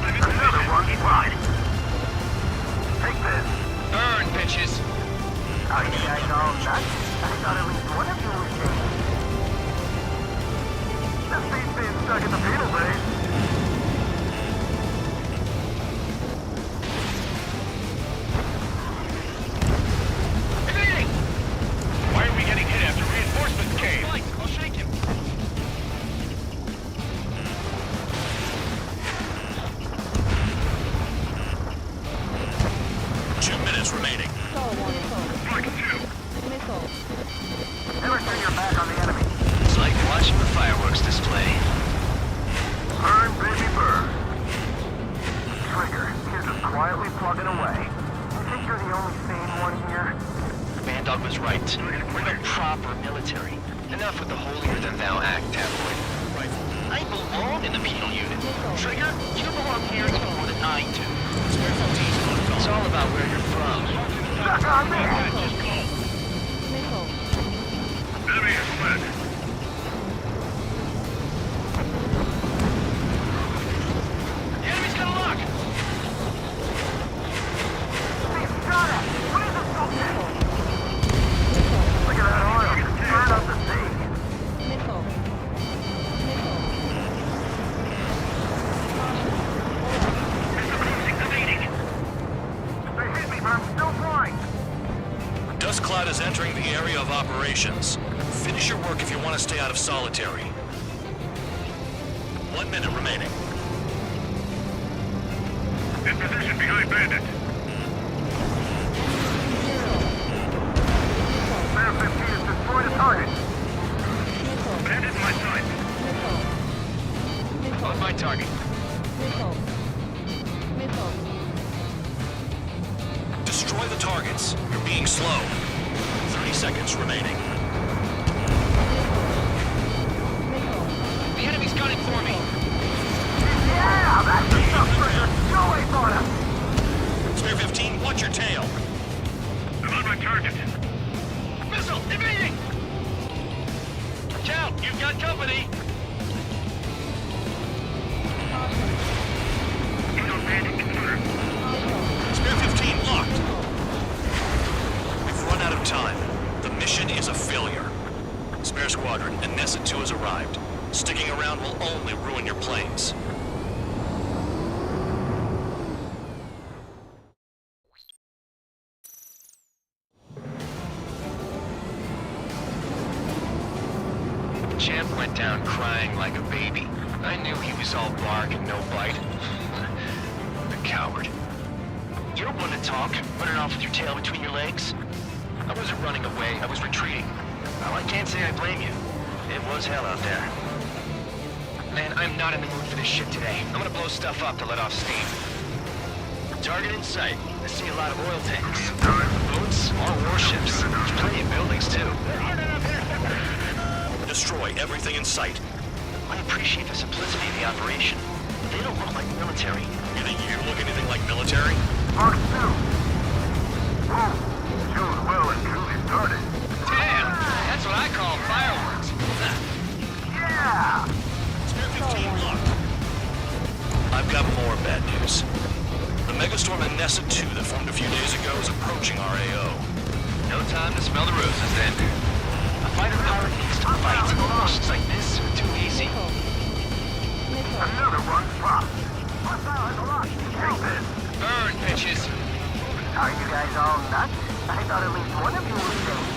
S8: I'm in
S6: Another one.
S8: position.
S6: Right. Take this.
S9: Burn, bitches.
S6: Are you guys all nuts? I thought at least one of you was dead. This beats being stuck at the penal base.
S8: Evading! Why are we getting hit after reinforcements came?
S9: Mike, I'll shake him.
S4: Two minutes remaining.
S14: Missile.
S8: Fox 2.
S14: Missile.
S6: Never turn your back on the enemy.
S9: It's like watching the fireworks display.
S6: Burn, baby, burn. Trigger, here's us quietly plugging away. You think you're the only sane one here?
S9: Bandog was right. We're the proper military. Enough with the holier-than-thou act, tabloid. I belong in the penal unit. Trigger, you belong here even more than I do. It's all about where you're from.
S6: Suck on me!
S14: Missile.
S8: Enemy has fled.
S9: The enemy's got a lock!
S6: Got it! What is this bullshit?
S14: Missile.
S6: Look at that oil. Burn up the sea.
S14: Missile. Missile.
S8: Evading.
S6: They hit me, but I'm still flying.
S4: Dust cloud is entering the area of operations. Finish your work if you want to stay out of solitary. 1 minute remaining.
S8: In position behind Bandit.
S6: Bear 15 has destroyed a target.
S8: Bandit in my sight.
S9: On my target.
S14: Missile. Missile.
S4: Destroy the targets. You're being slow. 30 seconds remaining.
S9: The enemy's gunning for me.
S6: Yeah, that's the stuff, Trigger. Go away for him.
S4: Spear 15, watch your tail.
S8: I'm on my target.
S9: Missile, evading! Cal, you've got company.
S8: Eagle Bandit confirmed.
S4: Spear 15 locked. We've run out of time. The mission is a failure. Spare Squadron, Anessa 2 has arrived. Sticking around will only ruin your planes.
S9: Champ went down crying like a baby. I knew he was all bark and no bite. The coward. You're one to talk, running off with your tail between your legs. I wasn't running away, I was retreating. Well, I can't say I blame you. It was hell out there. Man, I'm not in the mood for this shit today. I'm gonna blow stuff up to let off steam. Target in sight. I see a lot of oil tanks. Boats, more warships. There's plenty of buildings, too.
S4: Destroy everything in sight.
S9: I appreciate the simplicity of the operation. They don't look like military.
S4: You think you look anything like military?
S6: Mark 2. Whoa. Shows well and truly started.
S9: Damn! That's what I call fireworks.
S7: I've got more bad news. The megastorm Nessa 2 that formed a few days ago is approaching our AO.
S17: No time to smell the roses then. A fighter pilot needs to fight. Missions like this are too easy.
S6: Another one dropped. Take this.
S17: Burn, bitches.
S6: Are you guys all nuts? I thought at least one of you was safe.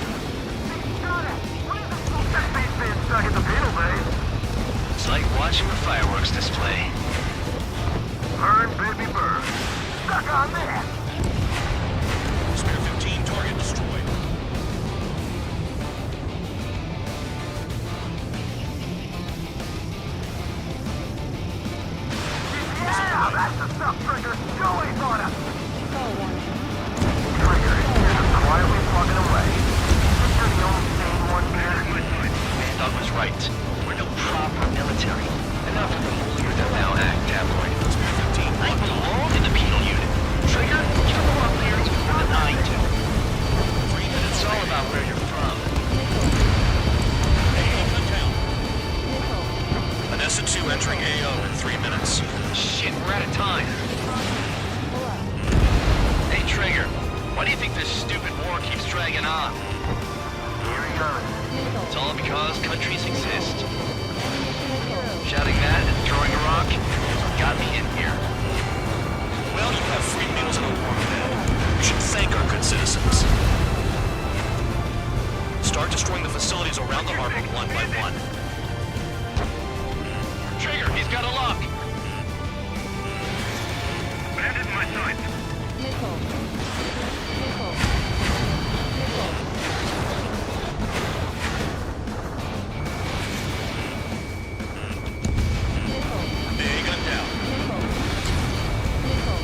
S6: That space being stuck at the Beetle Bay.
S17: It's like watching a fireworks display.
S6: Burn, baby, burn. Stuck on that.
S7: Spare 15 target destroyed.
S6: Yeah, that's the stuff, Trigger. Go away, Florida.
S14: Go,
S6: Trigger, you're quietly plugging away. You're the only sane one here.
S17: Doug was right. We're no proper military. Enough of the holier-than-thou act, tabloid. I belong in the penal unit. Trigger, you know more clearance than I do. It's all about where you're from.
S7: AO down. Nessa 2 entering AO in 3 minutes.
S17: Shit, we're out of time. Hey, Trigger, why do you think this stupid war keeps dragging on?
S6: Here he goes.
S17: It's all because countries exist. Shouting that and throwing a rock got me in here.
S7: Well, you have free meals and a warm bed. You should thank our good citizens. Start destroying the facilities around the harbor one by one.
S17: Trigger, he's got a lock.
S8: Bandit in my sights.
S14: Missile. Missile.
S7: AA gun down.
S14: Missile.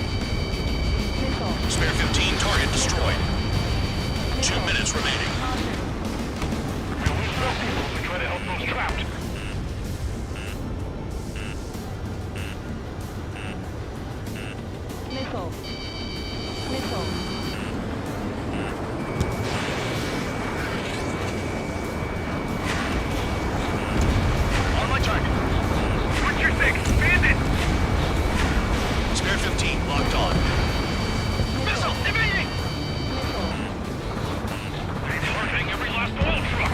S7: Spare 15 target destroyed. 2 minutes remaining.
S8: We'll lose more people if we try to help those trapped.
S14: Missile. Missile.
S8: On my target. What's your six? Bandit!
S7: Spare 15 locked on.
S8: Missile! Evading! It's hardening every last oil truck.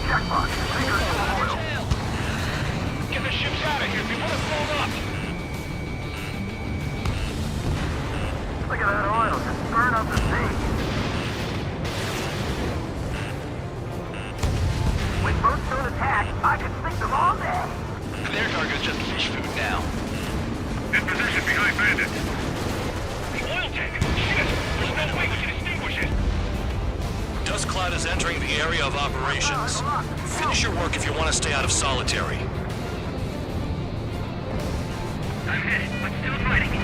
S6: Jackpot. Trigger oil.
S8: Get the ships out of here before they're blown up.
S6: Look at that oil just burn up the sea. With boats don't attack, I could sink them all day.
S17: Their cargo's just fish food now.
S8: In position behind Bandit. The oil tank! Shit! There's no way we can extinguish it!
S7: Dust Cloud is entering the area of operations. Finish your work if you want to stay out of solitary.
S8: I'm hit, but still fighting.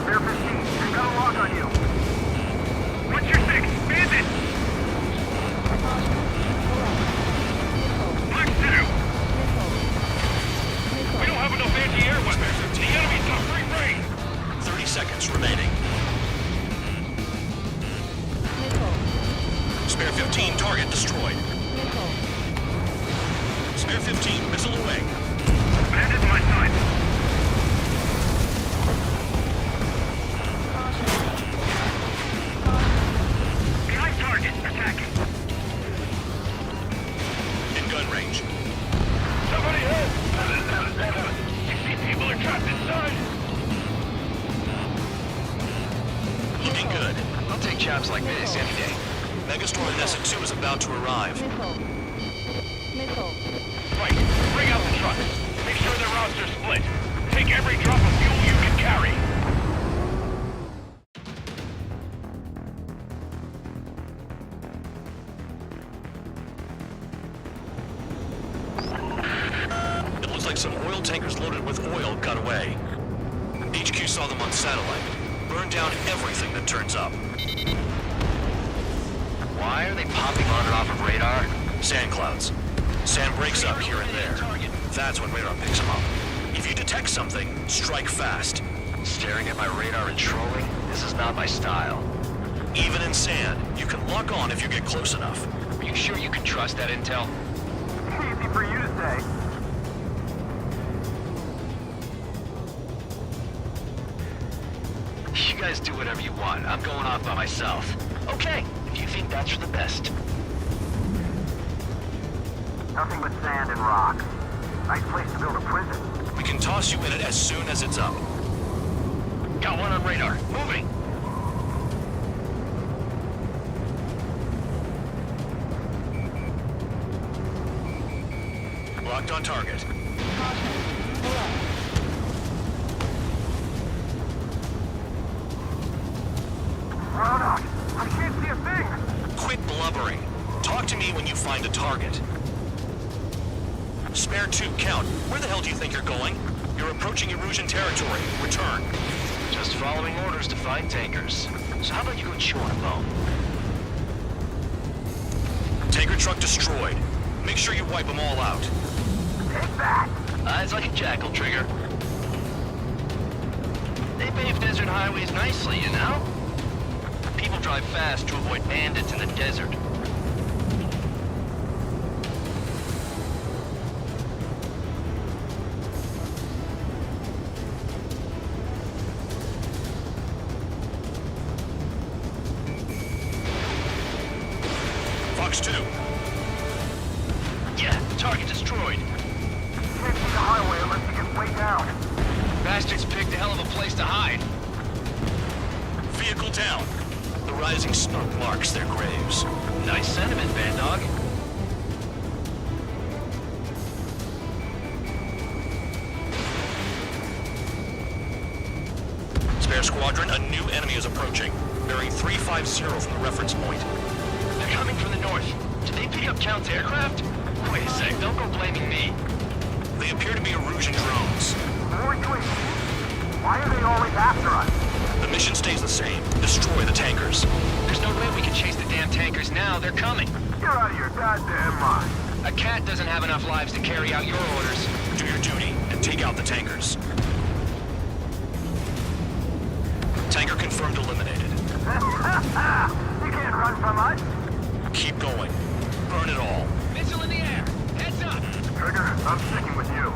S6: Spare 15, they've got a lock on you.
S8: What's your six? Bandit! Black 2! We don't have enough anti-air weapons. The enemy's got free reign.
S7: 30 seconds remaining. Spare 15 target destroyed. Spare 15 missile away.
S8: Bandit in my sights. Behind target, attacking.
S7: In gun range.
S8: Somebody help! 60 people are trapped inside.
S7: Looking good.
S17: I'll take jobs like this any day.
S7: Megastorm Nessa 2 is about to arrive.
S14: Missile.
S8: Right, bring out the trucks. Make sure their routes are split. Take every drop of fuel you can carry.
S7: It looks like some oil tankers loaded with oil got away. HQ saw them on satellite. Burned down everything that turns up.
S17: Why are they popping on and off of radar?
S7: Sand clouds. Sand breaks up here and there. That's when radar picks them up. If you detect something, strike fast.
S17: Staring at my radar and trolling? This is not my style.
S7: Even in sand, you can lock on if you get close enough.
S17: Are you sure you can trust that intel?
S6: Easy
S17: guys do whatever you want. I'm going off by myself. Okay, if you think that's for the best.
S6: Nothing but sand and rock. Nice place to build a prison.
S7: We can toss you in it as soon as it's up.
S9: Got one on radar. Moving.
S7: Locked on target.
S6: Run out! I can't see a thing!
S7: Quit blubbering. Talk to me when you find a target. Spare 2, Count. Where the hell do you think you're going? You're approaching Erusian territory. Return.
S17: Just following orders to find tankers. So how about you go chew on a bone?
S7: Tanker truck destroyed. Make sure you wipe them all out.
S6: Take that!
S17: Eyes like a jackal, Trigger. They pave desert highways nicely, you know? People drive fast to avoid bandits in the desert.
S7: Fox 2.
S17: Yeah, target destroyed.
S6: Can't see the highway unless we get way down.
S17: Bastards picked a hell of a place to hide.
S7: Vehicle down. The rising smoke marks their graves.
S17: Nice sentiment, Bad Dog.
S7: Spare squadron, a new enemy is approaching. Bearing 350 from the reference point.
S17: They're coming from the north. Did they pick up Count's aircraft? Wait a sec, don't go blaming me.
S7: They appear to be Erusian drones.
S6: More twins. Why are they always after us?
S7: The mission stays the same. Destroy the tankers.
S17: There's no way we can chase the damn tankers now. They're coming.
S6: You're out of your goddamn mind.
S17: A cat doesn't have enough lives to carry out your orders.
S7: Do your duty and take out the tankers. Tanker confirmed eliminated.
S6: You can't run from us.
S7: Keep going. Burn it all.
S17: Missile in the air. Heads up.
S6: Trigger, I'm sticking with you.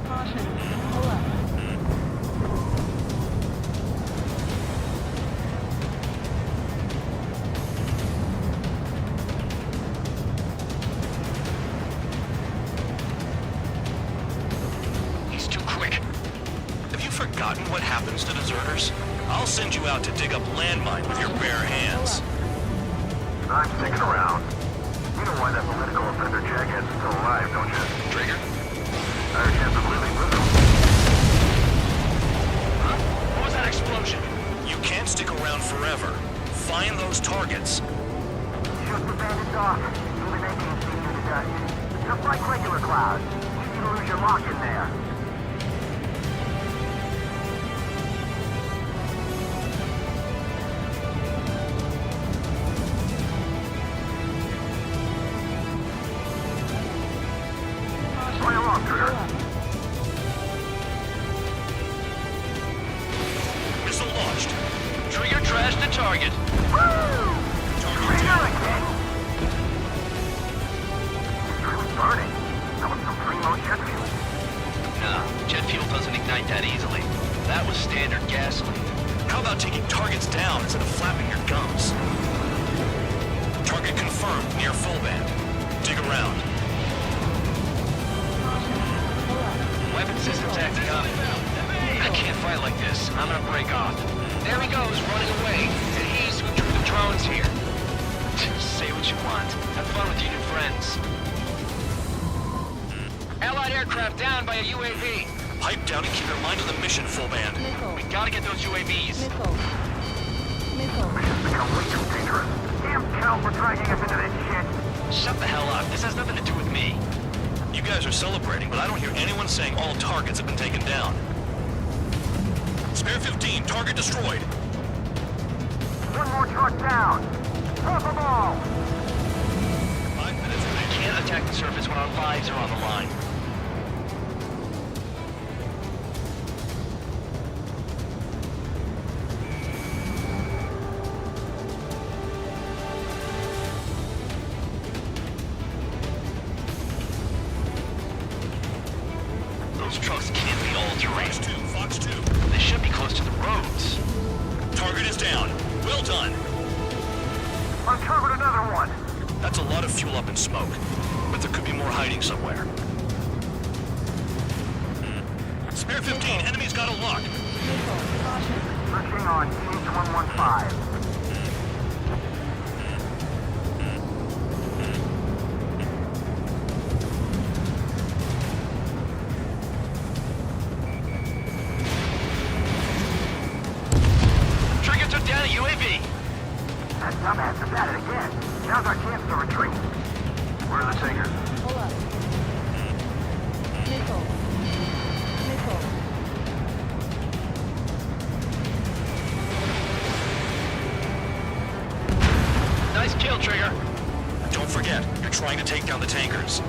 S14: Caution. Pull up.
S17: He's too quick.
S7: Have you forgotten what happens to deserters? I'll send you out to dig up landmine with your bare hands.
S6: I'm sticking around. You know why that political offender jackass is still alive, don't you?
S7: Trigger?
S6: Higher chance of living with him.
S7: Huh? What was that explosion? You can't stick around forever. Find those targets.
S6: Shoot the bandit dog. You'll be making it easier to dodge. Just like regular clouds. Easy to lose your lock in there. Fire off, Trigger.
S7: Missile launched.
S17: Trigger trashed the target.
S6: Woo! Trigger again. It's really burning. That was some primo jet fuel.
S17: No, jet fuel doesn't ignite that easily. That was standard gasoline.
S7: How about taking targets down instead of flapping your gums? Target confirmed near full band. Dig around.
S17: Weapon system's acting up. I can't fight like this. I'm gonna break off. There he goes, running away. And he's who drew the drones here. Say what you want. Have fun with your new friends. Allied aircraft down by a UAV.
S7: Pipe down and keep your mind on the mission, full band.
S14: Missile.
S17: We gotta get those UAVs.
S14: Missile. Missile.
S6: Mission's become way too dangerous. Damn Count, we're dragging us into this shit.
S17: Shut the hell up. This has nothing to do with me.
S7: You guys are celebrating, but I don't hear anyone saying all targets have been taken down. Spare 15, target destroyed.
S6: One more truck down. Drop them all.
S7: 5 minutes.
S17: I can't attack the surface when our lives are on the line. Those trucks can't be all terrain.
S7: Fox 2,
S9: Fox 2. They should be close to the roads. Target is down. Well done.
S6: Uncovered another one.
S9: That's a lot of fuel up in smoke, but there could be more hiding somewhere. Spare 15, enemy's got a lock.
S6: Searching on H115.
S9: Trigger took down a UAV.
S6: That dumbass is at it again. Now's our chance to retreat. Where are the tankers?
S14: Hold up. Nickel. Nickel.
S9: Nice kill, Trigger. Don't forget, you're trying to take down the tankers.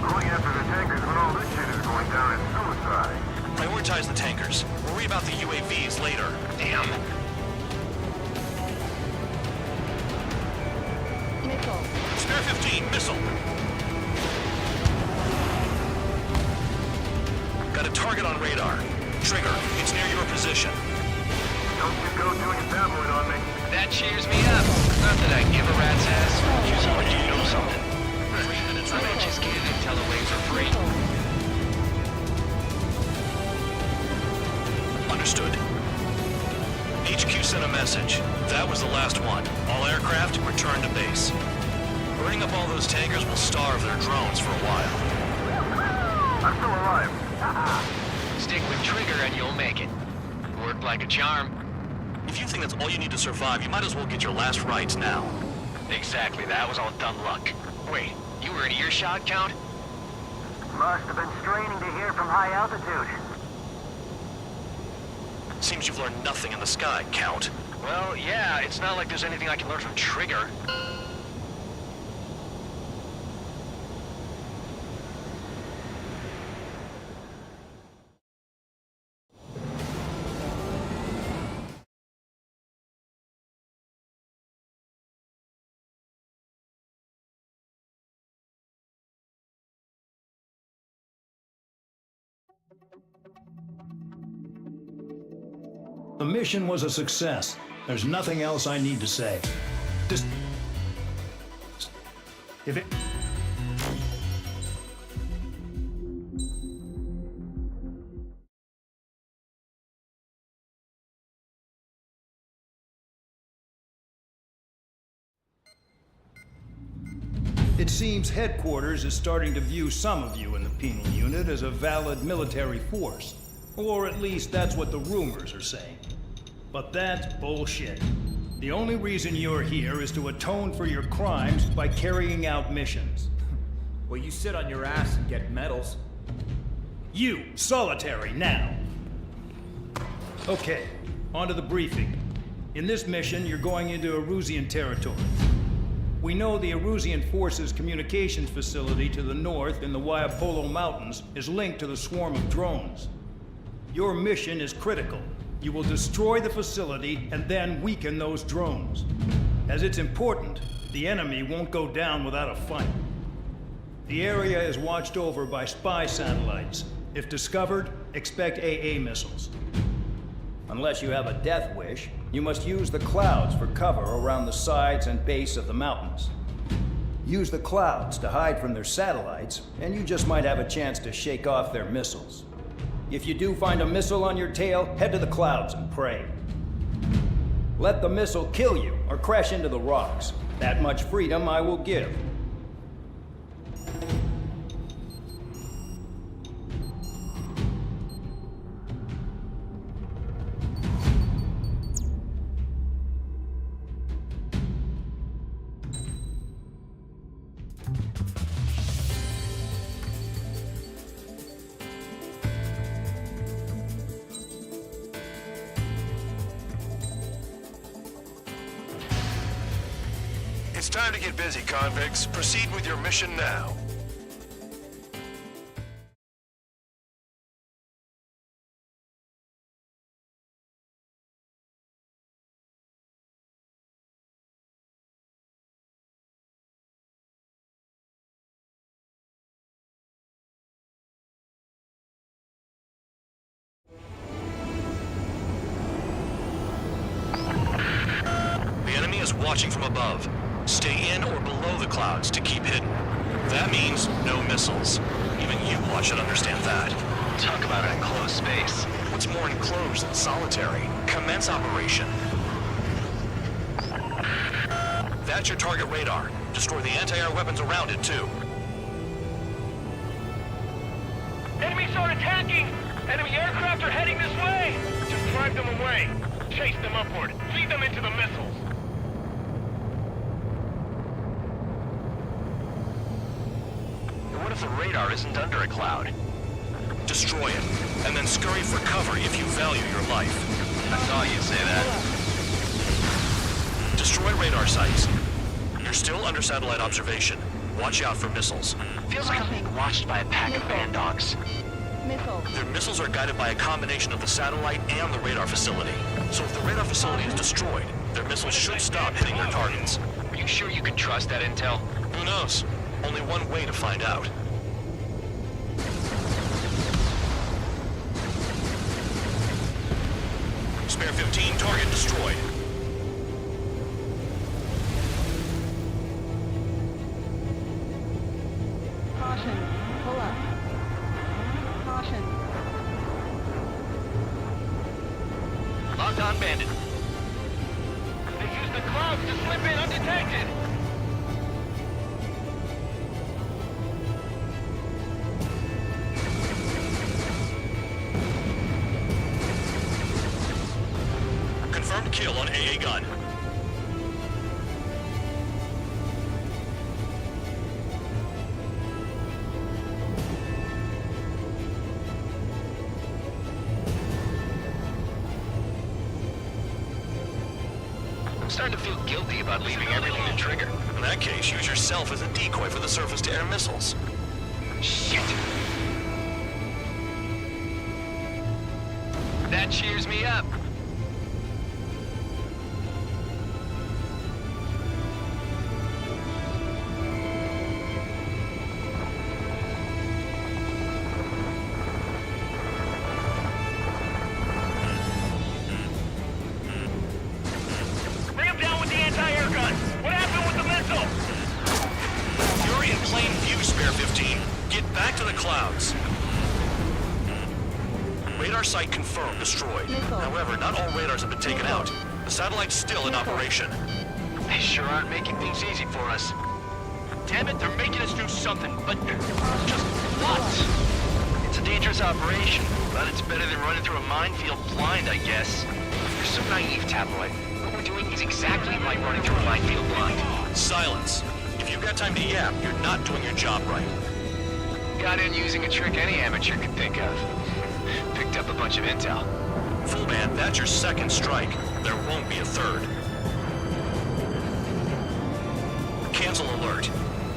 S6: Going after the tankers when all this shit is going down is suicide.
S9: Prioritize the tankers. Worry about the UAVs later. Damn.
S14: Nickel.
S9: Spare 15, missile. Got a target on radar. Trigger, it's near your position.
S6: Don't you go doing a tabloid on me.
S17: That cheers me up. Not that I give a rat's ass. You sound like you know something. 3 minutes I might just get intel away for free.
S9: Understood. HQ sent a message. That was the last one. All aircraft, return to base. Burning up all those tankers will starve their drones for a while.
S6: I'm still alive.
S17: Stick with Trigger and you'll make it. Worked like a charm.
S9: If you think that's all you need to survive, you might as well get your last rites now.
S17: Exactly, that was all dumb luck. Wait, you were in earshot, Count?
S6: Must have been straining to hear from high altitude.
S9: Seems you've learned nothing in the sky, Count.
S17: Well, yeah, it's not like there's anything I can learn from Trigger.
S18: The mission was a success. There's nothing else I need to say. Just... If it... It seems headquarters is starting to view some of you in the penal unit as a valid military force. Or at least that's what the rumors are saying. But that's bullshit. The only reason you're here is to atone for your crimes by carrying out missions.
S5: Well, you sit on your ass and get medals.
S18: You, solitary, now. Okay, on to the briefing. In this mission, you're going into Erusian territory. We know the Erusian Forces communications facility to the north in the Waiapolo Mountains is linked to the swarm of drones. Your mission is critical. You will destroy the facility and then weaken those drones. As it's important, the enemy won't go down without a fight. The area is watched over by spy satellites. If discovered, expect AA missiles. Unless you have a death wish, you must use the clouds for cover around the sides and base of the mountains. Use the clouds to hide from their satellites, and you just might have a chance to shake off their missiles. If you do find a missile on your tail, head to the clouds and pray. Let the missile kill you or crash into the rocks. That much freedom I will give.
S10: It's time to get busy, convicts. Proceed with your mission now.
S7: watching from above. Stay in or below the clouds to keep hidden. That means no missiles. Even you lot should understand that.
S17: Talk about an enclosed space.
S7: What's more enclosed than solitary? Commence operation. That's your target radar. Destroy the anti-air weapons around it, too.
S8: Enemies are attacking! Enemy aircraft are heading this way! Just drive them away. Chase them upward. Feed them into the missiles.
S7: What if the radar isn't under a cloud? Destroy it, and then scurry for cover if you value your life.
S17: I thought you'd say that.
S7: Destroy radar sites. You're still under satellite observation. Watch out for missiles.
S17: Feels like I'm being watched by a pack of band dogs.
S14: Missile.
S7: Their missiles are guided by a combination of the satellite and the radar facility. So if the radar facility is destroyed, their missiles should stop hitting their targets.
S17: Are you sure you can trust that intel?
S7: Who knows? Only one way to find out. Spare 15, target destroyed.
S14: Caution. Pull up. Caution.
S17: Locked on bandit.
S8: They use the clouds to slip in undetected.
S7: Confirmed kill on AA gun.
S17: I'm starting to feel guilty about leaving everything to Trigger.
S7: In that case, use yourself as a decoy for the surface-to-air missiles.
S17: Shit! That cheers me up.
S8: Bring them down with the anti-air gun. What happened with the missile?
S7: You're in plain view, Spare 15. Get back to the clouds. Radar site confirmed destroyed. However, not all radars have been taken out. The satellite's still in operation.
S17: They sure aren't making things easy for us.
S8: Damn it, they're making us do something, but
S17: Just what? It's a dangerous operation, but it's better than running through a minefield blind, I guess. You're so naive, Tabloid. What we're doing is exactly like running through a minefield blind.
S7: Silence. If you've got time to yap, you're not doing your job right.
S17: Got in using a trick any amateur could think of. Picked up a bunch of intel.
S7: Full man, that's your second strike. There won't be a third. Cancel alert.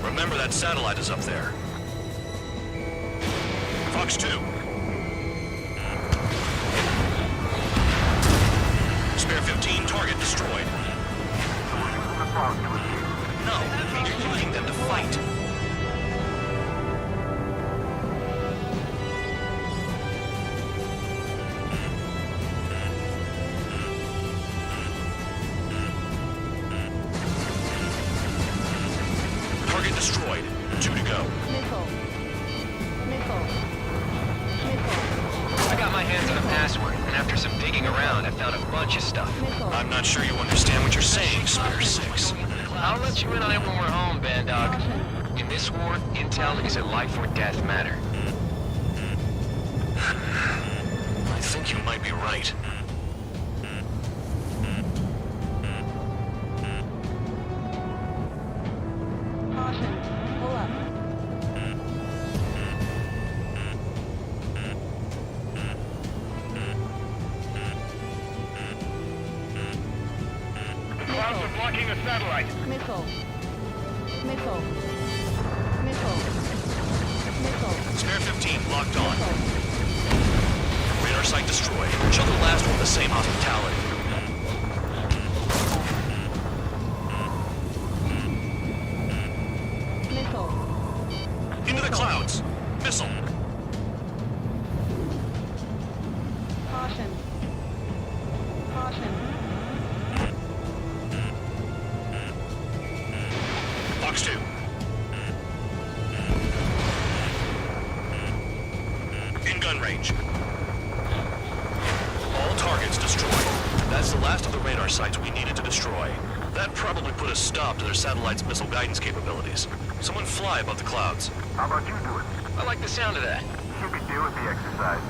S7: Remember that satellite is up there. Fox 2. Spare 15, target destroyed. No, you're using them to fight. Target destroyed. 2 to go.
S14: Missile. Missile. Missile.
S17: I got my hands on a password, and after some digging around, I found a bunch of stuff.
S7: I'm not sure you understand what you're saying, Spare 6.
S17: I'll let you in on it when we're home, Bandog. In this war, intel is a life or death matter.
S7: I think you might be right.
S14: Caution. Pull up.
S8: the clouds are blocking the satellite.
S14: Missile. Missile. Missile. Missile.
S7: Spare 15 locked on. Radar site destroyed. Show the last one the same hospitality.
S14: Missile.
S7: Into the clouds. Missile.
S14: Caution. Caution.
S10: range. All targets destroyed. That's the last of the radar sites we needed to destroy. That probably put a stop to their satellite's missile guidance capabilities. Someone fly above the clouds.
S6: How about you do it?
S17: I like the sound of that.
S6: You could do with the exercise.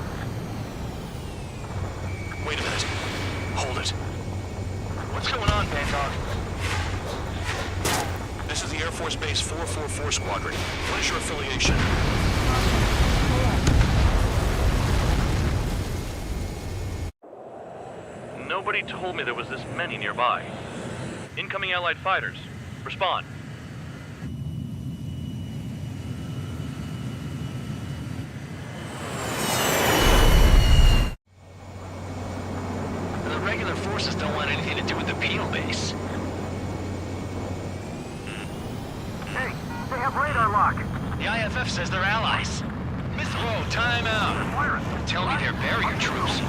S10: Wait a minute. Hold it.
S17: What's going on, Bandog?
S10: This is the Air Force Base 444 Squadron. What is your affiliation?
S16: Nobody told me there was this many nearby. Incoming Allied fighters. Respond.
S17: The regular forces don't want anything to do with the Peel base.
S6: Hey, they have radar lock.
S17: The IFF says they're allies. Whoa, time out. Tell me they're barrier troops.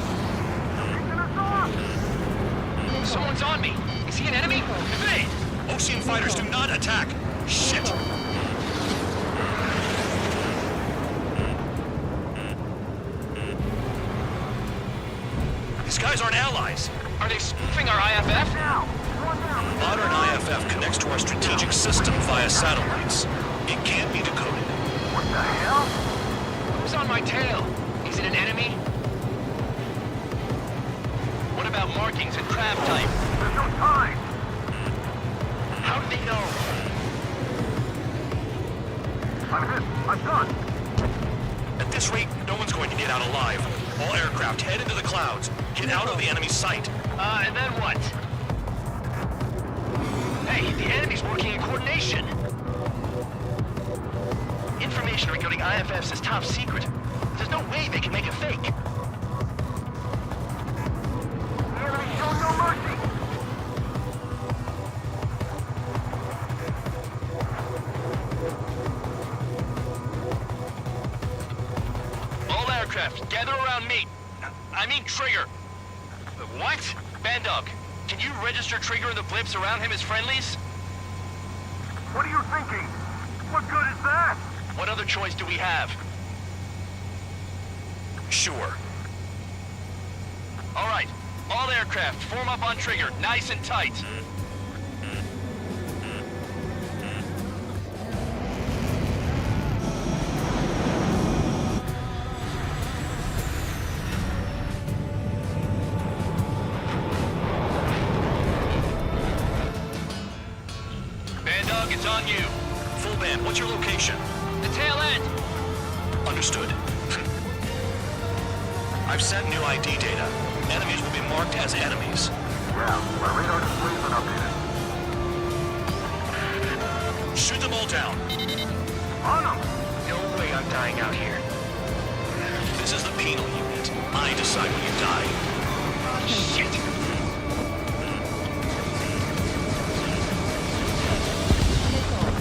S17: Someone's on me. Is he an enemy? Evade!
S10: Ocean fighters do not attack! Shit! These guys aren't allies!
S17: Are they spoofing our IFF?
S10: Modern IFF connects to our strategic system via satellites. It can't be decoded.
S6: What the hell?
S17: Who's on my tail? Is it an enemy? What about markings and crab type?
S6: There's no time.
S17: How do they know?
S6: I'm hit. I'm done.
S10: At this rate, no one's going to get out alive. All aircraft head into the clouds. Get out of the enemy's sight.
S17: And then what? Hey, the enemy's working in coordination. Information regarding IFFs is top secret. There's no way they can make a fake.
S6: The enemy show no mercy.
S17: All aircraft, gather around me. I mean Trigger. What? Bandog, can you register Trigger and the blips around him as friendlies?
S6: What are you thinking? What good is that?
S17: What other choice do we have?
S10: Sure.
S17: All right, all aircraft, form up on Trigger, nice and tight. Bandog, it's on you.
S10: Full band, what's your location?
S17: The tail end.
S10: Understood. I've sent new ID data. Enemies will be marked as enemies.
S6: Yeah, my radar display's been updated.
S10: Shoot them all down.
S6: On them!
S17: No way I'm dying out here.
S10: This is the penal unit. I decide when you die.
S17: Shit!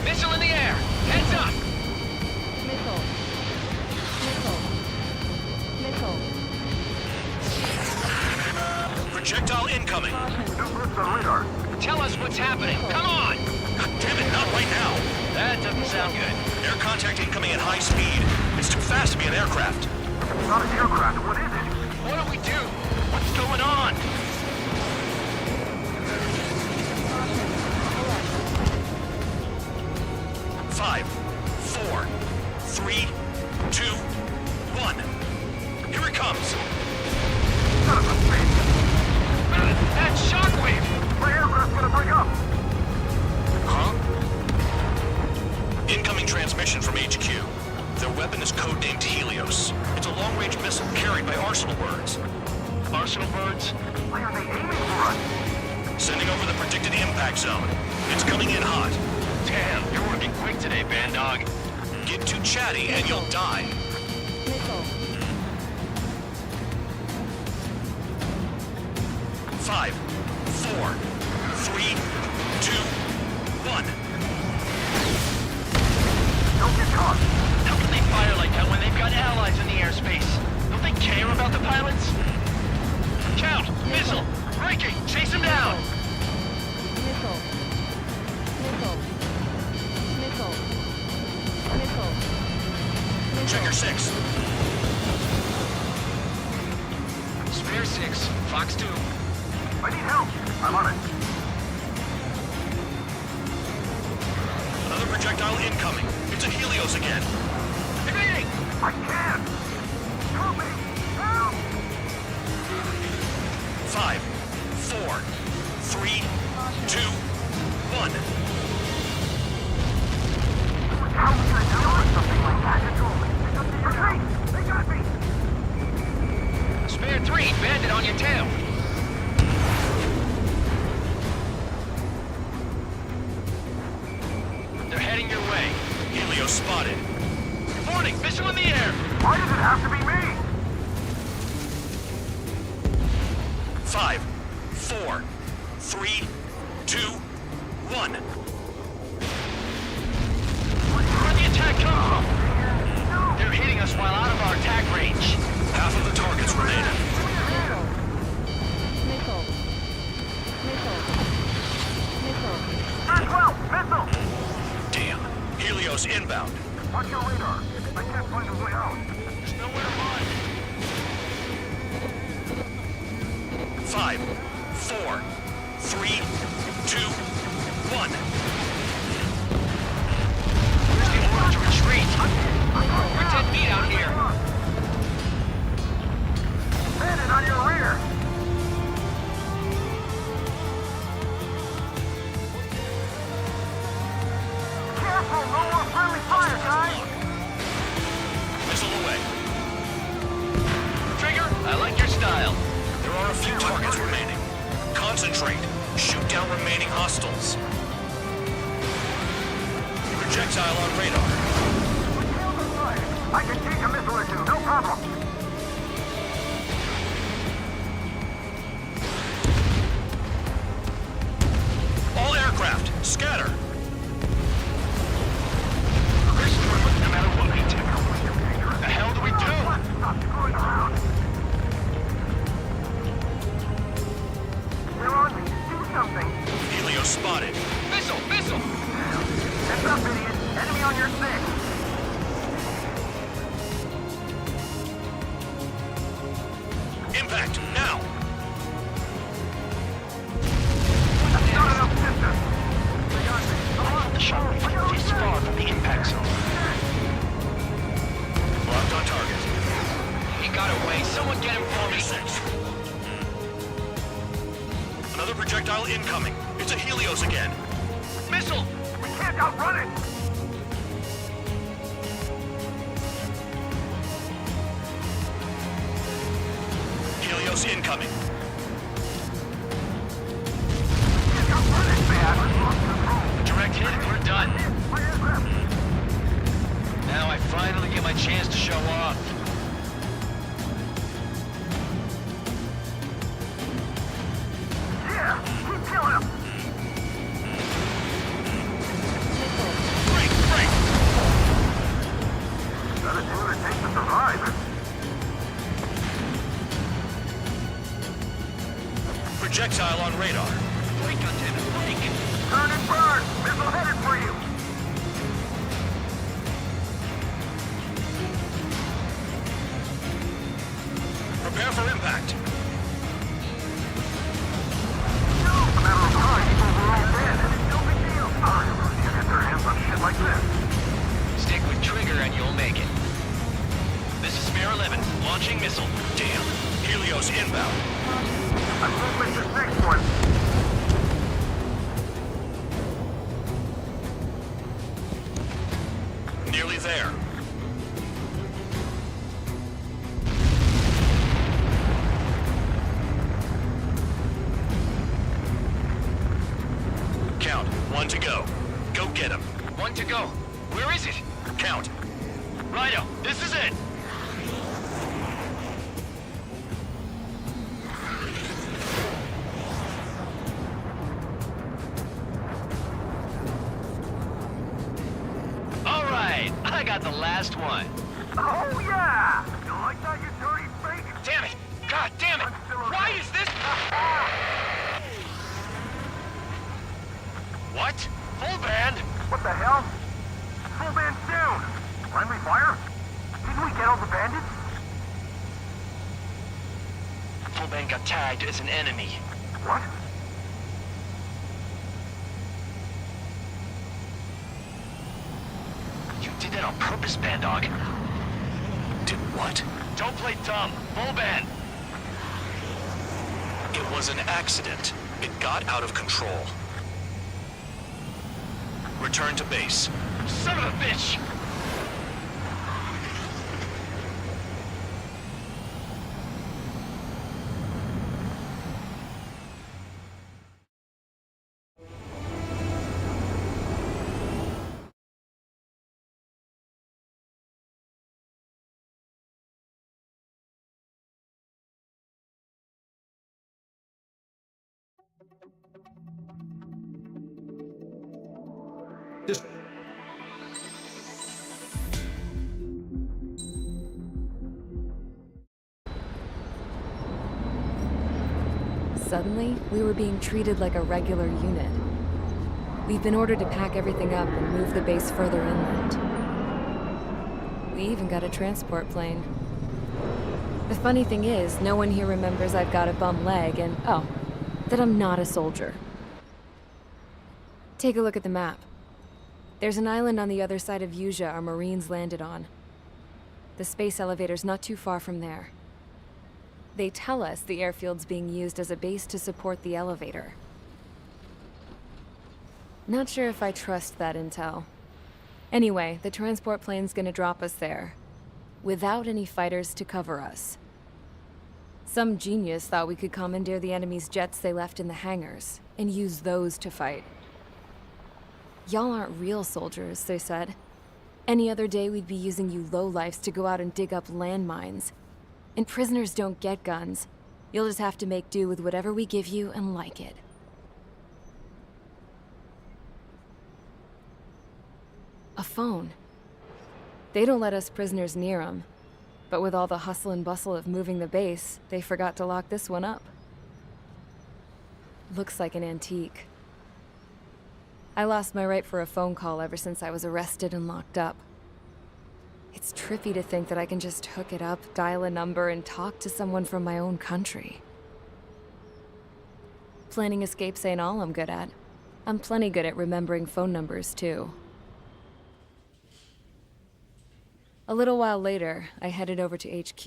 S17: Missile in the air! Heads up!
S14: Missile. Missile. Missile.
S10: Projectile incoming.
S6: New blips on radar.
S17: Tell us what's happening. Come on!
S10: God damn it, not right now.
S17: That doesn't sound good.
S10: Air contact incoming at high speed. It's too fast to be an aircraft.
S6: It's not an aircraft. What is it?
S17: What do we do? What's going on?
S10: Five, 4, 3, 2, 1. Here it comes.
S6: Son of a bitch!
S17: That shockwave!
S6: My aircraft's gonna break up!
S10: Huh? Incoming transmission from HQ. Their weapon is codenamed Helios. It's a long-range missile carried by Arsenal birds.
S17: Arsenal birds?
S6: Why are they aiming for us?
S10: Sending over the predicted impact zone. It's coming in hot.
S17: Damn, you're working quick today, Bandog.
S10: Get too chatty and you'll die.
S14: Missile.
S10: 5, 4, 3, 2, 1.
S6: Don't get caught!
S17: How can they fire like that when they've got allies in the airspace? Don't they care about the pilots? Count! Missile! Breaking! Chase him down!
S14: Missile. Missile. Missile. Missile.
S10: Checker 6.
S17: Bear 6, Fox 2.
S6: I need help. I'm on it.
S4: Another projectile incoming. It's a Helios again.
S6: Evading! I can't! Help me! Help!
S4: 5, 4, 3, 2, 1.
S6: How was I doing something like that? Retreat! They got me!
S17: Spare 3, bandit on your tail. They're heading your way.
S4: Helios spotted.
S17: Warning, missile in the air.
S6: Why does it have to be me?
S4: 5, 4, 3, 2, 1.
S17: Where'd the attack come from? They're hitting us while out of our attack range.
S4: Half of the targets remaining.
S14: Missile. Missile. Missile.
S6: First well, missile!
S4: Damn. Helios inbound.
S6: Watch your radar. I can't find a way out.
S17: There's nowhere to run.
S4: 5, 4, 3, 2, 1.
S17: Where's the order to retreat? We're dead meat out here.
S6: Bandit on your rear! Careful, no more friendly fire, guys!
S4: Missile away.
S17: Trigger, I like your style.
S4: There are a few targets remaining. Concentrate. Shoot down remaining hostiles. Projectile on radar.
S6: I can take a missile or two, no problem.
S4: All aircraft, scatter.
S17: Chris, no matter what we do. The hell do we do?
S6: Stop screwing around. They're on me. Do something.
S4: Helios spotted.
S17: Missile, missile.
S6: Heads up, idiot. Enemy on your 6.
S4: Impact, now.
S6: That's not enough distance. They got me. Come on.
S17: The shot flew this far from the impact zone.
S4: Locked on target.
S17: He got away. Someone get him for me.
S4: 6. Another projectile incoming. It's a Helios again.
S17: Missile!
S6: We can't outrun it.
S4: Helios incoming.
S6: Outrun it, man.
S17: Direct hit and we're done.
S6: My aircraft.
S17: Now I finally get my chance to show off.
S6: Yeah, keep killing him.
S4: Break, break.
S6: Gotta do what it takes to survive.
S4: Projectile on radar.
S17: Break, goddammit, break!
S6: Turn and burn. Missile headed for you.
S4: Prepare for impact.
S6: No, a matter of time, people were all dead. No big deal. You get their hands on shit like this.
S17: Stick with trigger and you'll make it. This is Spare 11, launching missile.
S4: Damn. Helios inbound.
S6: I'm going with this next one.
S4: Nearly there. Count. 1 to go. Go get him.
S17: 1 to go. Where is it?
S4: Count.
S17: Righto, this is it. All right, I got the last one.
S6: Oh, yeah! You like that, you dirty freak?
S17: Damn it! God damn it! Why is this? What? Full band?
S6: What the hell? Full band down! Friendly fire? Didn't we get all the bandits?
S17: Full Hellbent got tagged as an enemy.
S6: What?
S17: You did that on purpose, Bandog.
S7: Did what?
S17: Don't play dumb. Full band.
S7: It was an accident. It got out of control. Return to base.
S17: Son of a bitch!
S18: Just
S1: Suddenly, we were being treated like a regular unit. We've been ordered to pack everything up and move the base further inland. We even got a transport plane. The funny thing is, no one here remembers I've got a bum leg and, oh, that I'm not a soldier. Take a look at the map. There's an island on the other side of Usea our Marines landed on. The space elevator's not too far from there. They tell us the airfield's being used as a base to support the elevator. Not sure if I trust that intel. Anyway, the transport plane's gonna drop us there, without any fighters to cover us. Some genius thought we could commandeer the enemy's jets they left in the hangars, and use those to fight. Y'all aren't real soldiers, they said. Any other day we'd be using you lowlifes to go out and dig up landmines. And prisoners don't get guns. You'll just have to make do with whatever we give you and like it. A phone. They don't let us prisoners near them. But with all the hustle and bustle of moving the base, they forgot to lock this one up. Looks like an antique. I lost my right for a phone call ever since I was arrested and locked up. It's trippy to think that I can just hook it up, dial a number, and talk to someone from my own country. Planning escapes ain't all I'm good at. I'm plenty good at remembering phone numbers, too. A little while later, I headed over to HQ.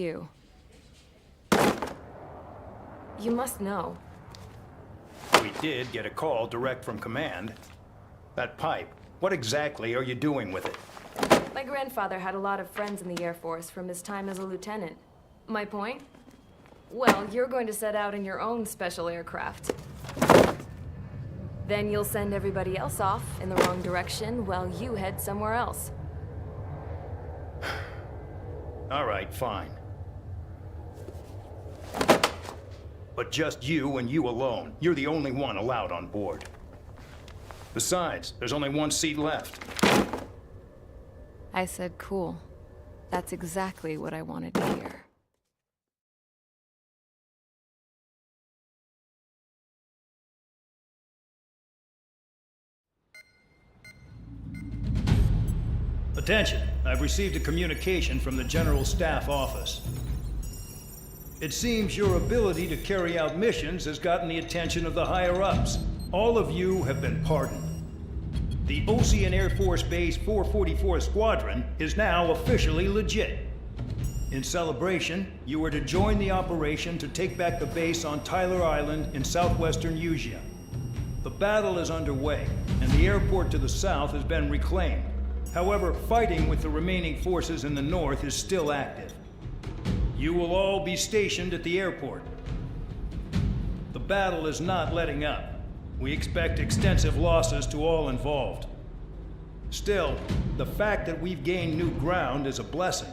S1: You must know.
S18: we did get a call direct from command. That pipe, what exactly are you doing with it?
S1: My grandfather had a lot of friends in the Air Force from his time as a lieutenant. My point? Well, you're going to set out in your own special aircraft. Then you'll send everybody else off in the wrong direction while you head somewhere else.
S18: All right, fine. But just you and you alone. You're the only one allowed on board. Besides, there's only one seat left.
S1: I said cool. That's exactly what I wanted to hear.
S18: Attention, I've received a communication from the General Staff Office. It seems your ability to carry out missions has gotten the attention of the higher-ups. All of you have been pardoned. The Ocean Air Force Base 444 Squadron is now officially legit. In celebration, you are to join the operation to take back the base on Tyler Island in southwestern Usea. The battle is underway, and the airport to the south has been reclaimed. However, fighting with the remaining forces in the north is still active. You will all be stationed at the airport. The battle is not letting up. We expect extensive losses to all involved. Still, the fact that we've gained new ground is a blessing.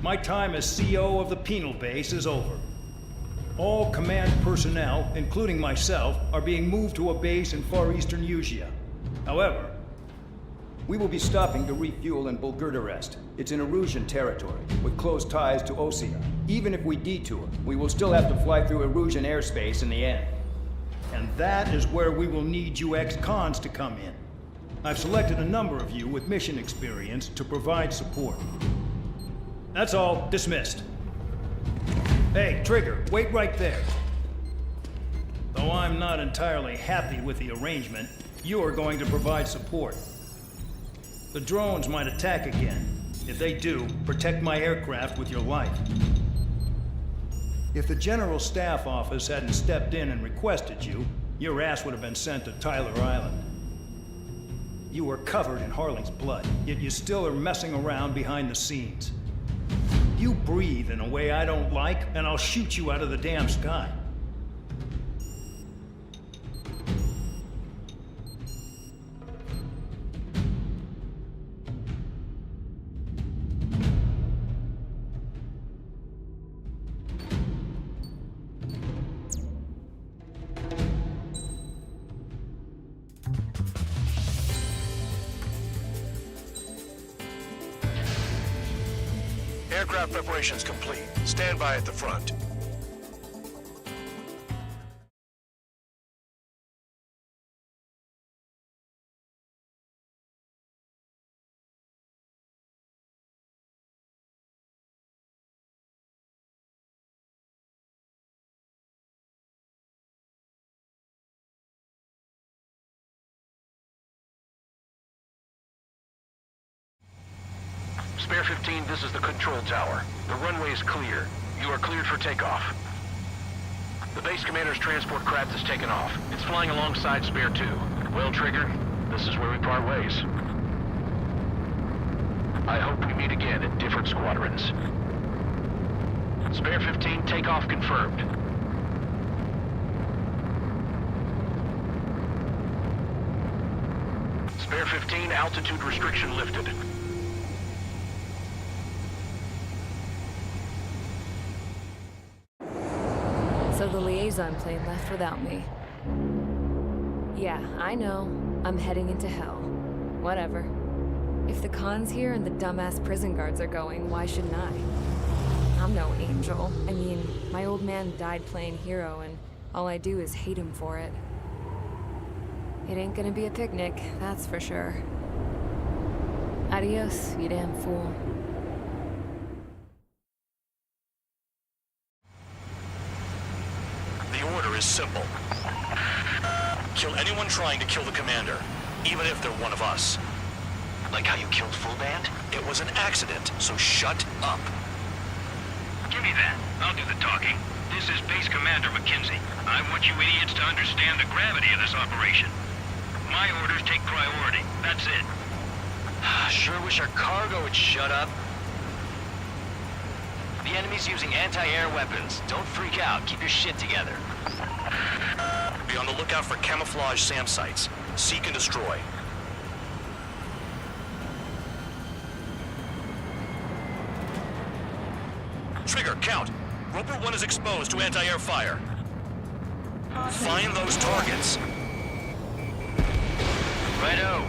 S18: My time as CO of the penal base is over. All command personnel, including myself, are being moved to a base in far eastern Usea. However, we will be stopping to refuel in Bulgurdarest. It's in Erusian territory, with close ties to Osea. Even if we detour, we will still have to fly through Erusian airspace in the end. And that is where we will need you ex-cons to come in. I've selected a number of you with mission experience to provide support. That's all. Dismissed. Hey, Trigger, wait right there. Though I'm not entirely happy with the arrangement, you are going to provide support. The drones might attack again. If they do, protect my aircraft with your life. If the General Staff Office hadn't stepped in and requested you, your ass would have been sent to Tyler Island. You were covered in Harling's blood, yet you still are messing around behind the scenes. You breathe in a way I don't like, and I'll shoot you out of the damn sky.
S10: Aircraft preparations complete. Stand by at the front. Spare 15, this is the control tower. The runway is clear. You are cleared for takeoff. The base commander's transport craft has taken off. It's flying alongside Spare 2. Well, Trigger, this is where we part ways. I hope we meet again in different squadrons. Spare 15, takeoff confirmed. Spare 15, altitude restriction lifted.
S1: So the liaison plane left without me. Yeah, I know. I'm heading into hell. Whatever. If the Khan's here and the dumbass prison guards are going, why shouldn't I? I'm no angel. I mean, my old man died playing hero, and all I do is hate him for it. It ain't gonna be a picnic, that's for sure. Adios, you damn fool.
S7: The order is simple. Kill anyone trying to kill the commander, even if they're one of us. Like how you killed Full Band? It was an accident, so shut up.
S8: Give me that. I'll do the talking. This is Base Commander McKenzie. I want you idiots to understand the gravity of this operation. My orders take priority. That's it.
S17: Sure wish our cargo would shut up. The enemy's using anti-air weapons. Don't freak out. Keep your shit together.
S7: Be on the lookout for camouflage SAM sites. Seek and destroy. Trigger, count. Roper 1 is exposed to anti-air fire. Find those targets.
S17: Righto.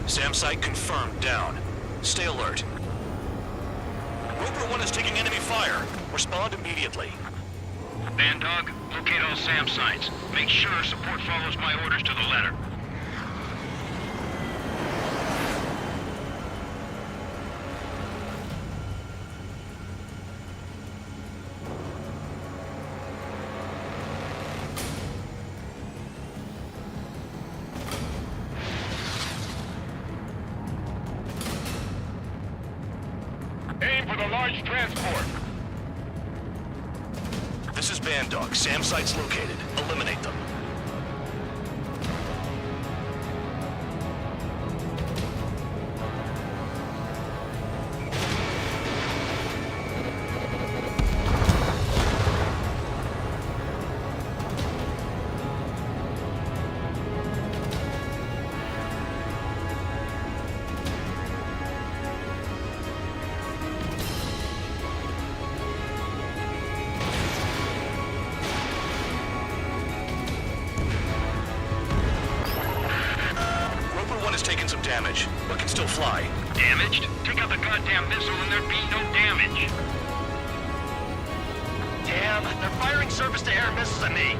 S7: SAM site confirmed, down. Stay alert. Roper 1 is taking enemy fire. Respond immediately.
S8: Bandog, locate all SAM sites. Make sure support follows my orders to the letter. Aim for the large transport.
S7: This is Bandog. SAM sites located. Eliminate them. Taken some damage, but can still fly.
S8: Damaged? Take out the goddamn missile and there'd be no damage.
S17: Damn, they're firing surface-to-air missiles at me.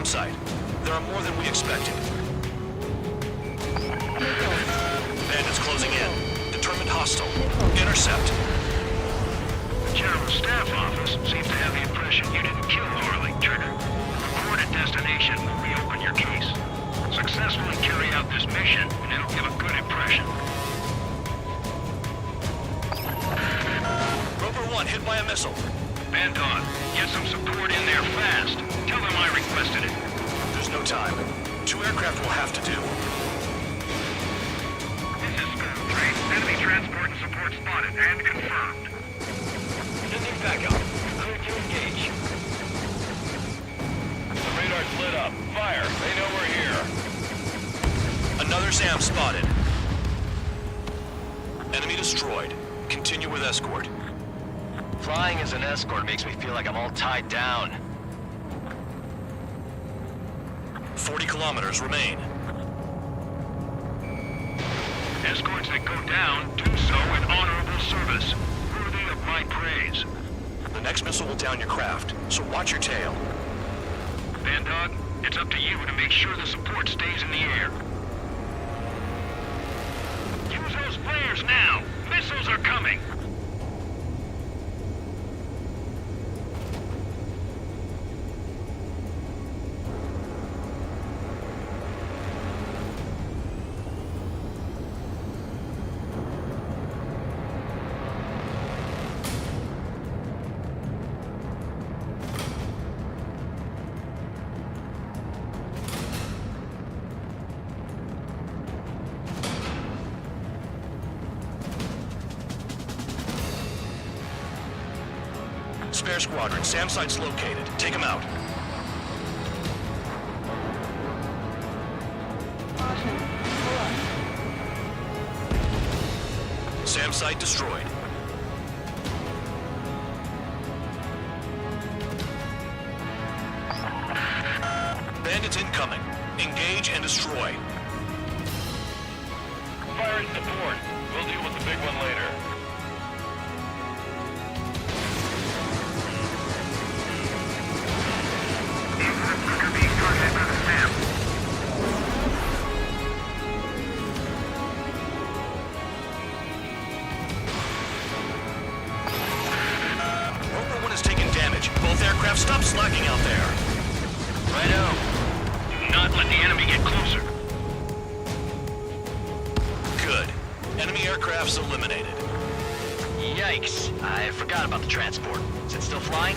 S7: SAM site. There are more than we expected. Bandits closing in. Determined hostile. Intercept.
S8: The General Staff Office seems to have the impression you didn't kill Harley, Trigger. Report at destination will reopen your case. Successfully carry out this mission, and it'll give a good impression.
S7: Roper 1 hit by a missile.
S8: Bandog, get some support in there fast. Tell them I requested it.
S7: There's no time. 2 aircraft will have to do.
S8: This is Scout 3. Enemy transport and support spotted and confirmed.
S10: Sending backup. Clear to engage. The radar's lit up. Fire. They know we're here.
S7: Another SAM spotted. Enemy destroyed. Continue with escort.
S17: Flying as an escort makes me feel like I'm all tied down.
S7: 40 kilometers remain.
S8: Escorts that go down do so in honorable service, worthy of my praise.
S7: The next missile will down your craft, so watch your tail.
S8: Bandog, it's up to you to make sure the support stays in the air. Use those flares now! Missiles are coming!
S7: Spare squadron, SAM site's located. Take them out. SAM site destroyed. Bandits incoming. Engage and destroy.
S10: Fire in support. We'll deal with the big one later.
S7: Roper 1 is taking damage. Both aircraft, stop slacking out there.
S8: Righto. Do not let the enemy get closer.
S7: Good. Enemy aircraft's eliminated.
S17: Yikes. I forgot about the transport. Is it still flying?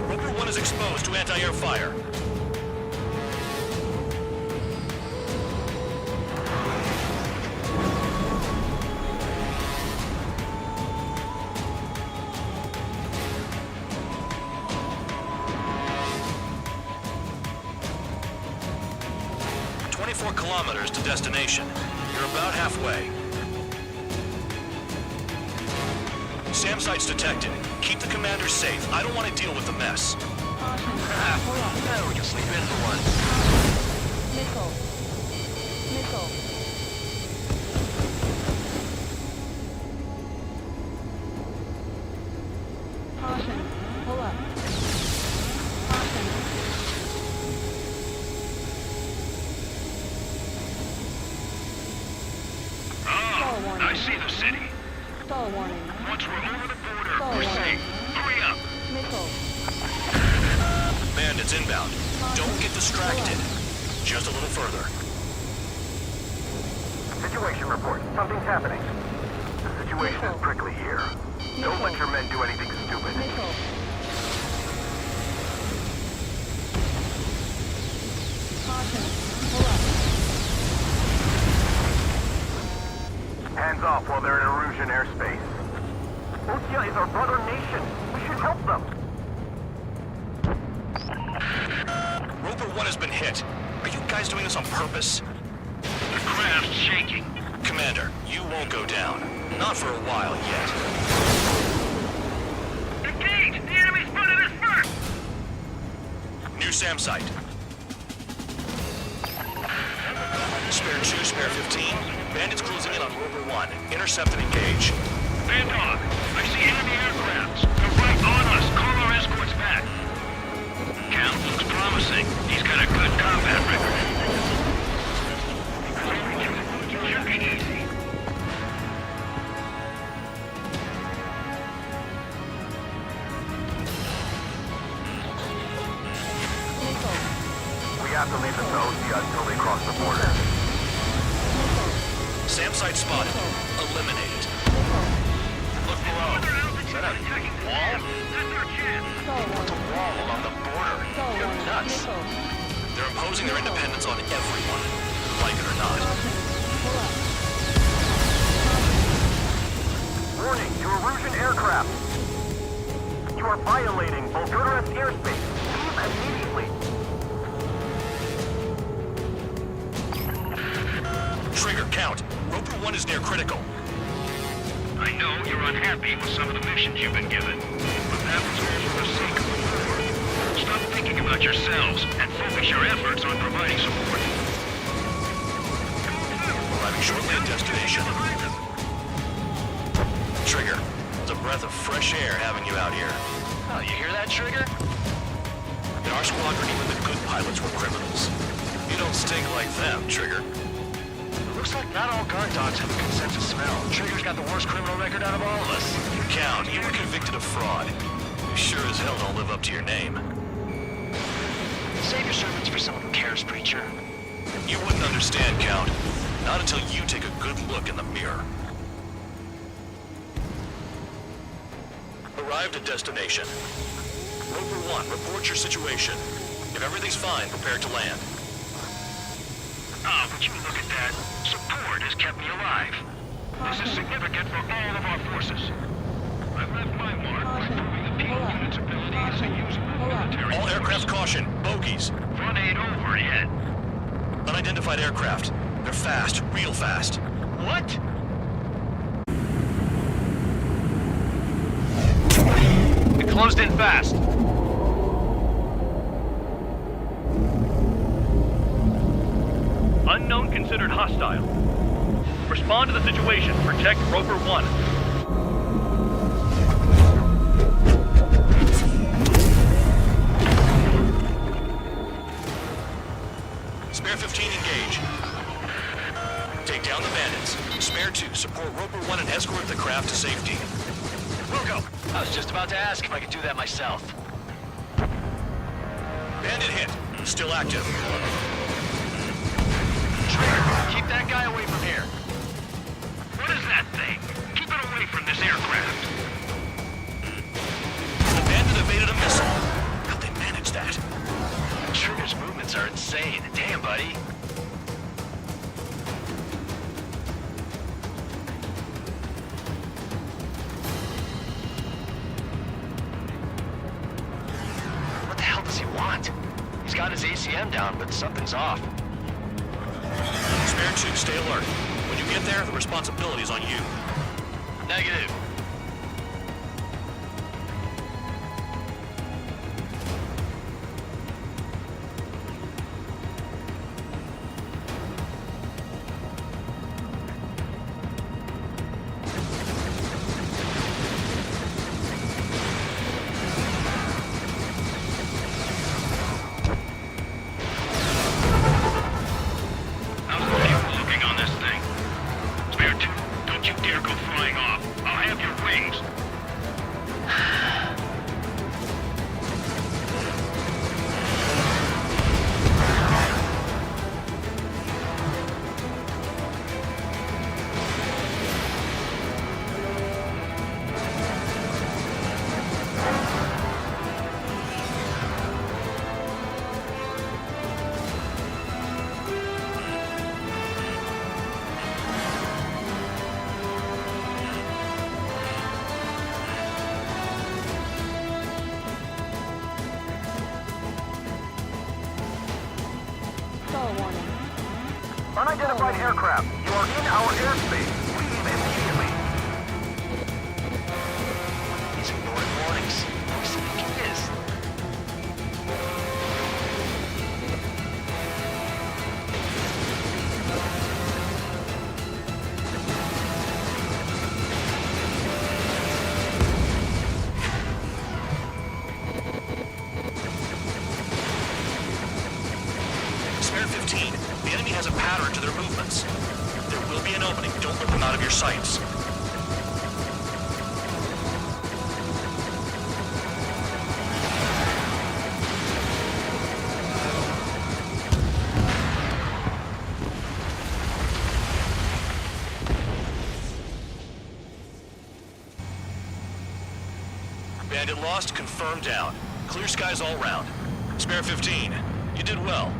S7: Roper 1 is exposed to anti-air fire. .4 kilometers to destination. You're about halfway. SAM site's detected. Keep the commander safe. I don't want to deal with the mess.
S17: No, we can sleep in for once.
S14: Missile. Missile. Caution. Pull up. Caution.
S8: I see the city.
S14: Stall warning.
S8: Once we're over the border,
S14: Stall
S8: we're
S14: warning.
S8: safe. Hurry up.
S14: Missile.
S7: Bandits inbound. Don't get distracted. Just a little further.
S6: Situation report. Something's happening. The situation is prickly here. Don't let your men do anything stupid.
S14: Missile. Caution. Pull up.
S6: Hands off while they're in Erusian airspace. Osea is our brother nation. We should help them.
S7: Roper 1 has been hit. Are you guys doing this on purpose?
S8: The craft's shaking.
S7: Commander, you won't go down. Not for a while yet.
S8: Engage! The enemy spotted us first!
S7: New SAM site. Spare 2, spare 15. Bandits closing in on Roper 1. Intercept and engage.
S8: Bandog, I see enemy aircrafts. They're right on us. Call our escorts back. Count looks promising. He's got a good combat record. Should be easy.
S6: We have to leave them to Osea until they cross the border.
S7: SAM site spotted. Eliminated. Look below. Is that a wall? It's a wall along the border. You're nuts. They're imposing their independence on everyone, like it or not.
S6: Warning to Erusian aircraft. You are violating Volgurus airspace. Leave immediately.
S7: Trigger, count. Roper 1 is near critical.
S8: I know you're unhappy with some of the missions you've been given, but that was all for the sake of the war. Stop thinking about yourselves and focus your efforts on providing support.
S7: Arriving shortly at destination. Trigger, it's a breath of fresh air having you out here. Oh, you hear that, Trigger? In our squadron, even the good pilots were criminals. You don't stink like them, Trigger. Looks like not all guard dogs have a good sense of smell. Trigger's got the worst criminal record out of all of us. Count, you were convicted of fraud. You sure as hell don't live up to your name. Save your servants for someone who cares, Preacher. You wouldn't understand, Count. Not until you take a good look in the mirror. Arrived at destination. Roper 1, report your situation. If everything's fine, prepare to land.
S8: Ah, would you look at that? Support has kept me alive. This is significant for all of our forces. I've left my mark by proving the P unit's ability as a usable military
S7: All
S8: force.
S7: aircraft caution, bogies.
S8: Run ain't over yet.
S7: Unidentified aircraft. They're fast, real fast.
S8: What?
S16: It closed in fast. Unknown considered hostile. Respond to the situation. Protect Roper 1.
S7: Spare 15 engage. Take down the bandits. Spare 2, support Roper 1 and escort the craft to safety. Wilco, I was just about to ask if I could do that myself. Bandit hit. Still active. Trigger, keep that guy away from here.
S8: What is that thing? Keep it away from this aircraft.
S7: The bandit evaded a missile. How'd they manage that?
S17: Trigger's movements are insane. Damn, buddy. What the hell does he want? He's got his ACM down, but something's off.
S7: Spare 2, stay alert. When you get there, the responsibility is on you. Negative.
S8: How's the fuel looking on this thing? Spare 2, don't you dare go flying off. I'll have your wings.
S14: Stall warning.
S6: Unidentified aircraft. You are in our airspace. Leave immediately.
S17: He's ignoring warnings. Who does he think he is?
S4: 15, the enemy has a pattern to their movements. There will be an opening. Don't let them out of your sights. Bandit lost, confirmed down. Clear skies all round. Spare 15. You did well.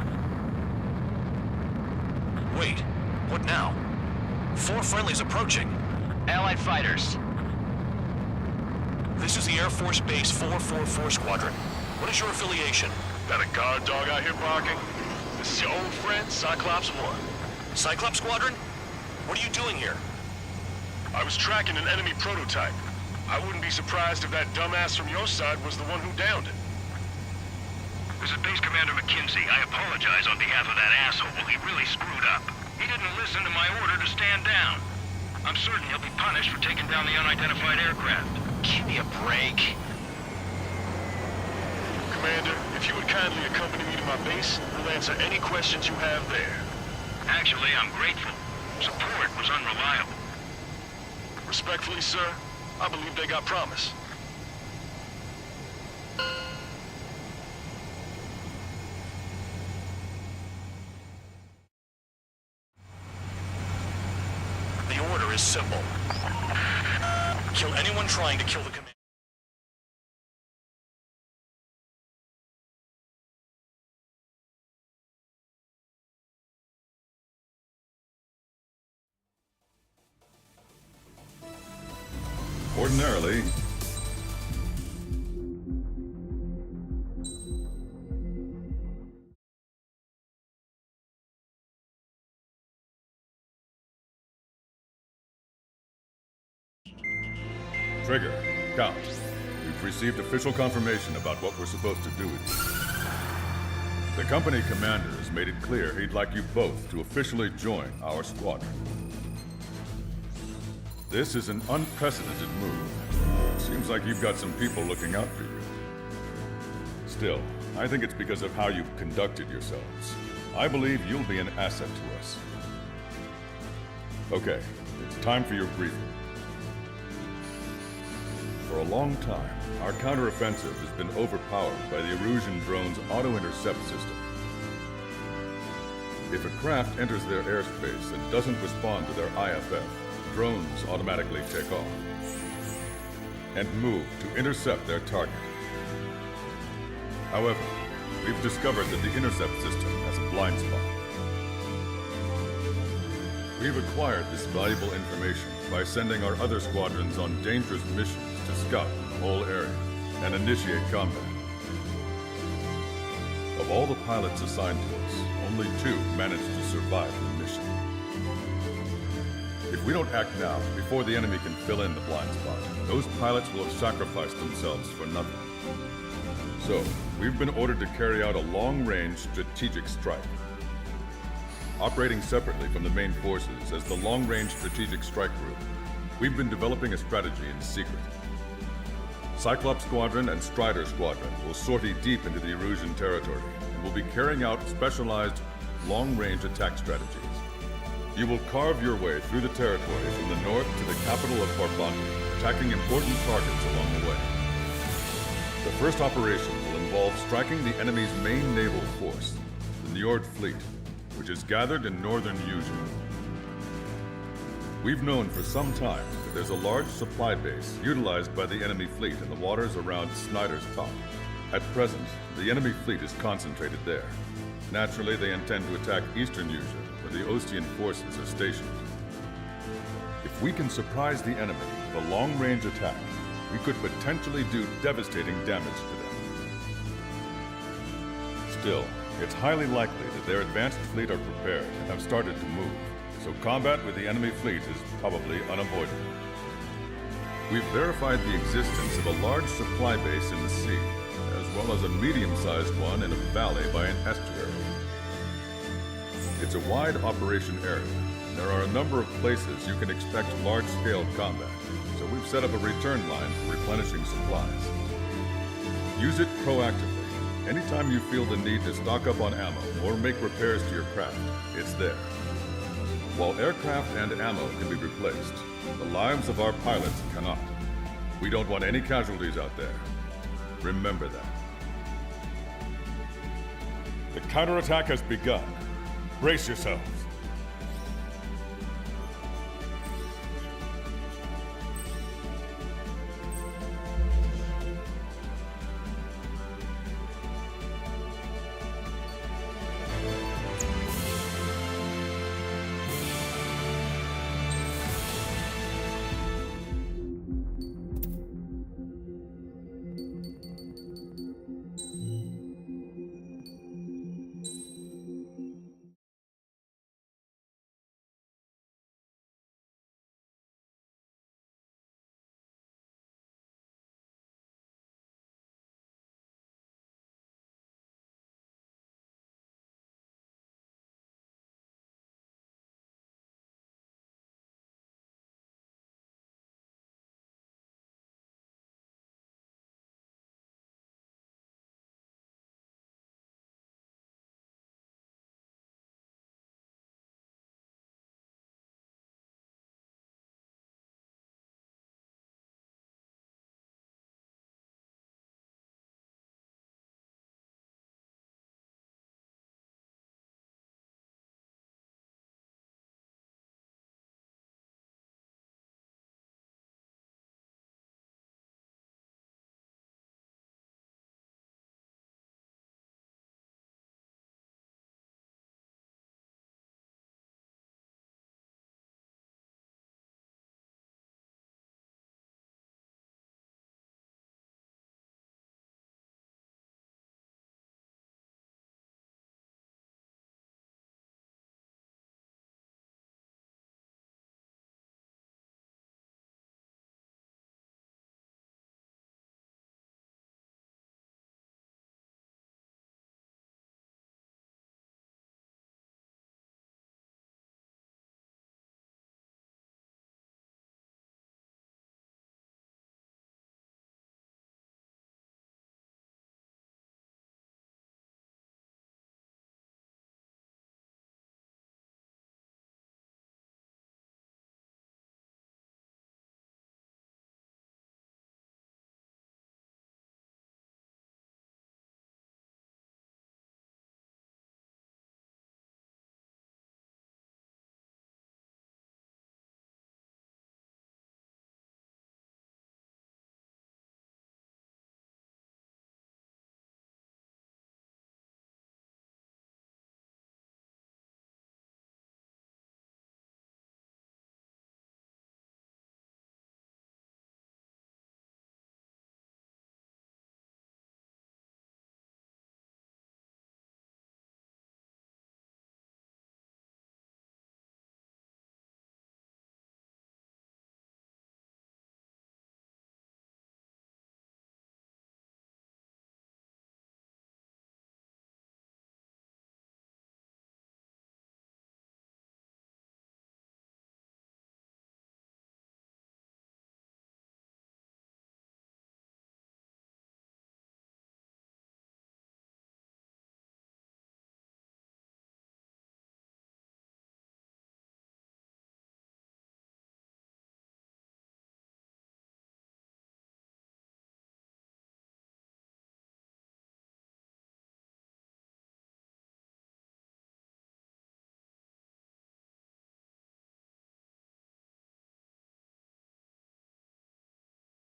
S4: Wait, what now? 4 friendlies approaching.
S9: Allied fighters.
S4: This is the Air Force Base 444 Squadron. What is your affiliation?
S8: Got a guard dog out here barking? This is your old friend, Cyclops 1.
S4: Cyclops Squadron? What are you doing here?
S8: I was tracking an enemy prototype. I wouldn't be surprised if that dumbass from your side was the one who downed it.
S9: This is Base Commander McKinsey. I apologize on behalf of that asshole. He really screwed up. He didn't listen to my order to stand down. I'm certain he'll be punished for taking down the unidentified aircraft.
S17: Give me a break.
S8: Commander, if you would kindly accompany me to my base, we'll answer any questions you have there.
S9: Actually, I'm grateful. Support was unreliable.
S8: Respectfully, sir, I believe they got promise.
S4: The order is simple. Kill anyone trying to kill the commander.
S12: Ordinarily, Trigger, Count, we've received official confirmation about what we're supposed to do with you. The company commander has made it clear he'd like you both to officially join our squadron. This is an unprecedented move. Seems like you've got some people looking out for you. Still, I think it's because of how you've conducted yourselves. I believe you'll be an asset to us. Okay, it's time for your briefing. For a long time, our counteroffensive has been overpowered by the Erusian drone's auto-intercept system. If a craft enters their airspace and doesn't respond to their IFF, drones automatically take off and move to intercept their target. However, we've discovered that the intercept system has a blind spot. We've acquired this valuable information by sending our other squadrons on dangerous missions to scout the whole area and initiate combat. Of all the pilots assigned to us, only 2 managed to survive the mission. If we don't act now, before the enemy can fill in the blind spot, those pilots will have sacrificed themselves for nothing. So, we've been ordered to carry out a long-range strategic strike. Operating separately from the main forces as the Long-Range Strategic Strike Group, we've been developing a strategy in secret. Cyclops Squadron and Strider Squadron will sortie deep into the Erusian territory and will be carrying out specialized long-range attack strategies. You will carve your way through the territory from the north to the capital of Farbanti, attacking important targets along the way. The first operation will involve striking the enemy's main naval force, the Njord Fleet, which is gathered in northern Eugene. We've known for some time that there's a large supply base utilized by the enemy fleet in the waters around Snyder's Top. At present, the enemy fleet is concentrated there. Naturally, they intend to attack eastern Eugene, where the Ostian forces are stationed. If we can surprise the enemy with a long-range attack, we could potentially do devastating damage to them. Still, it's highly likely that their advanced fleet are prepared and have started to move, so combat with the enemy fleet is probably unavoidable. We've verified the existence of a large supply base in the sea, as well as a medium-sized one in a valley by an estuary. It's a wide operation area, and there are a number of places you can expect large-scale combat, so we've set up a return line for replenishing supplies. Use it proactively, Anytime you feel the need to stock up on ammo or make repairs to your craft, it's there. While aircraft and ammo can be replaced, the lives of our pilots cannot. We don't want any casualties out there. Remember that. The counterattack has begun. Brace yourselves.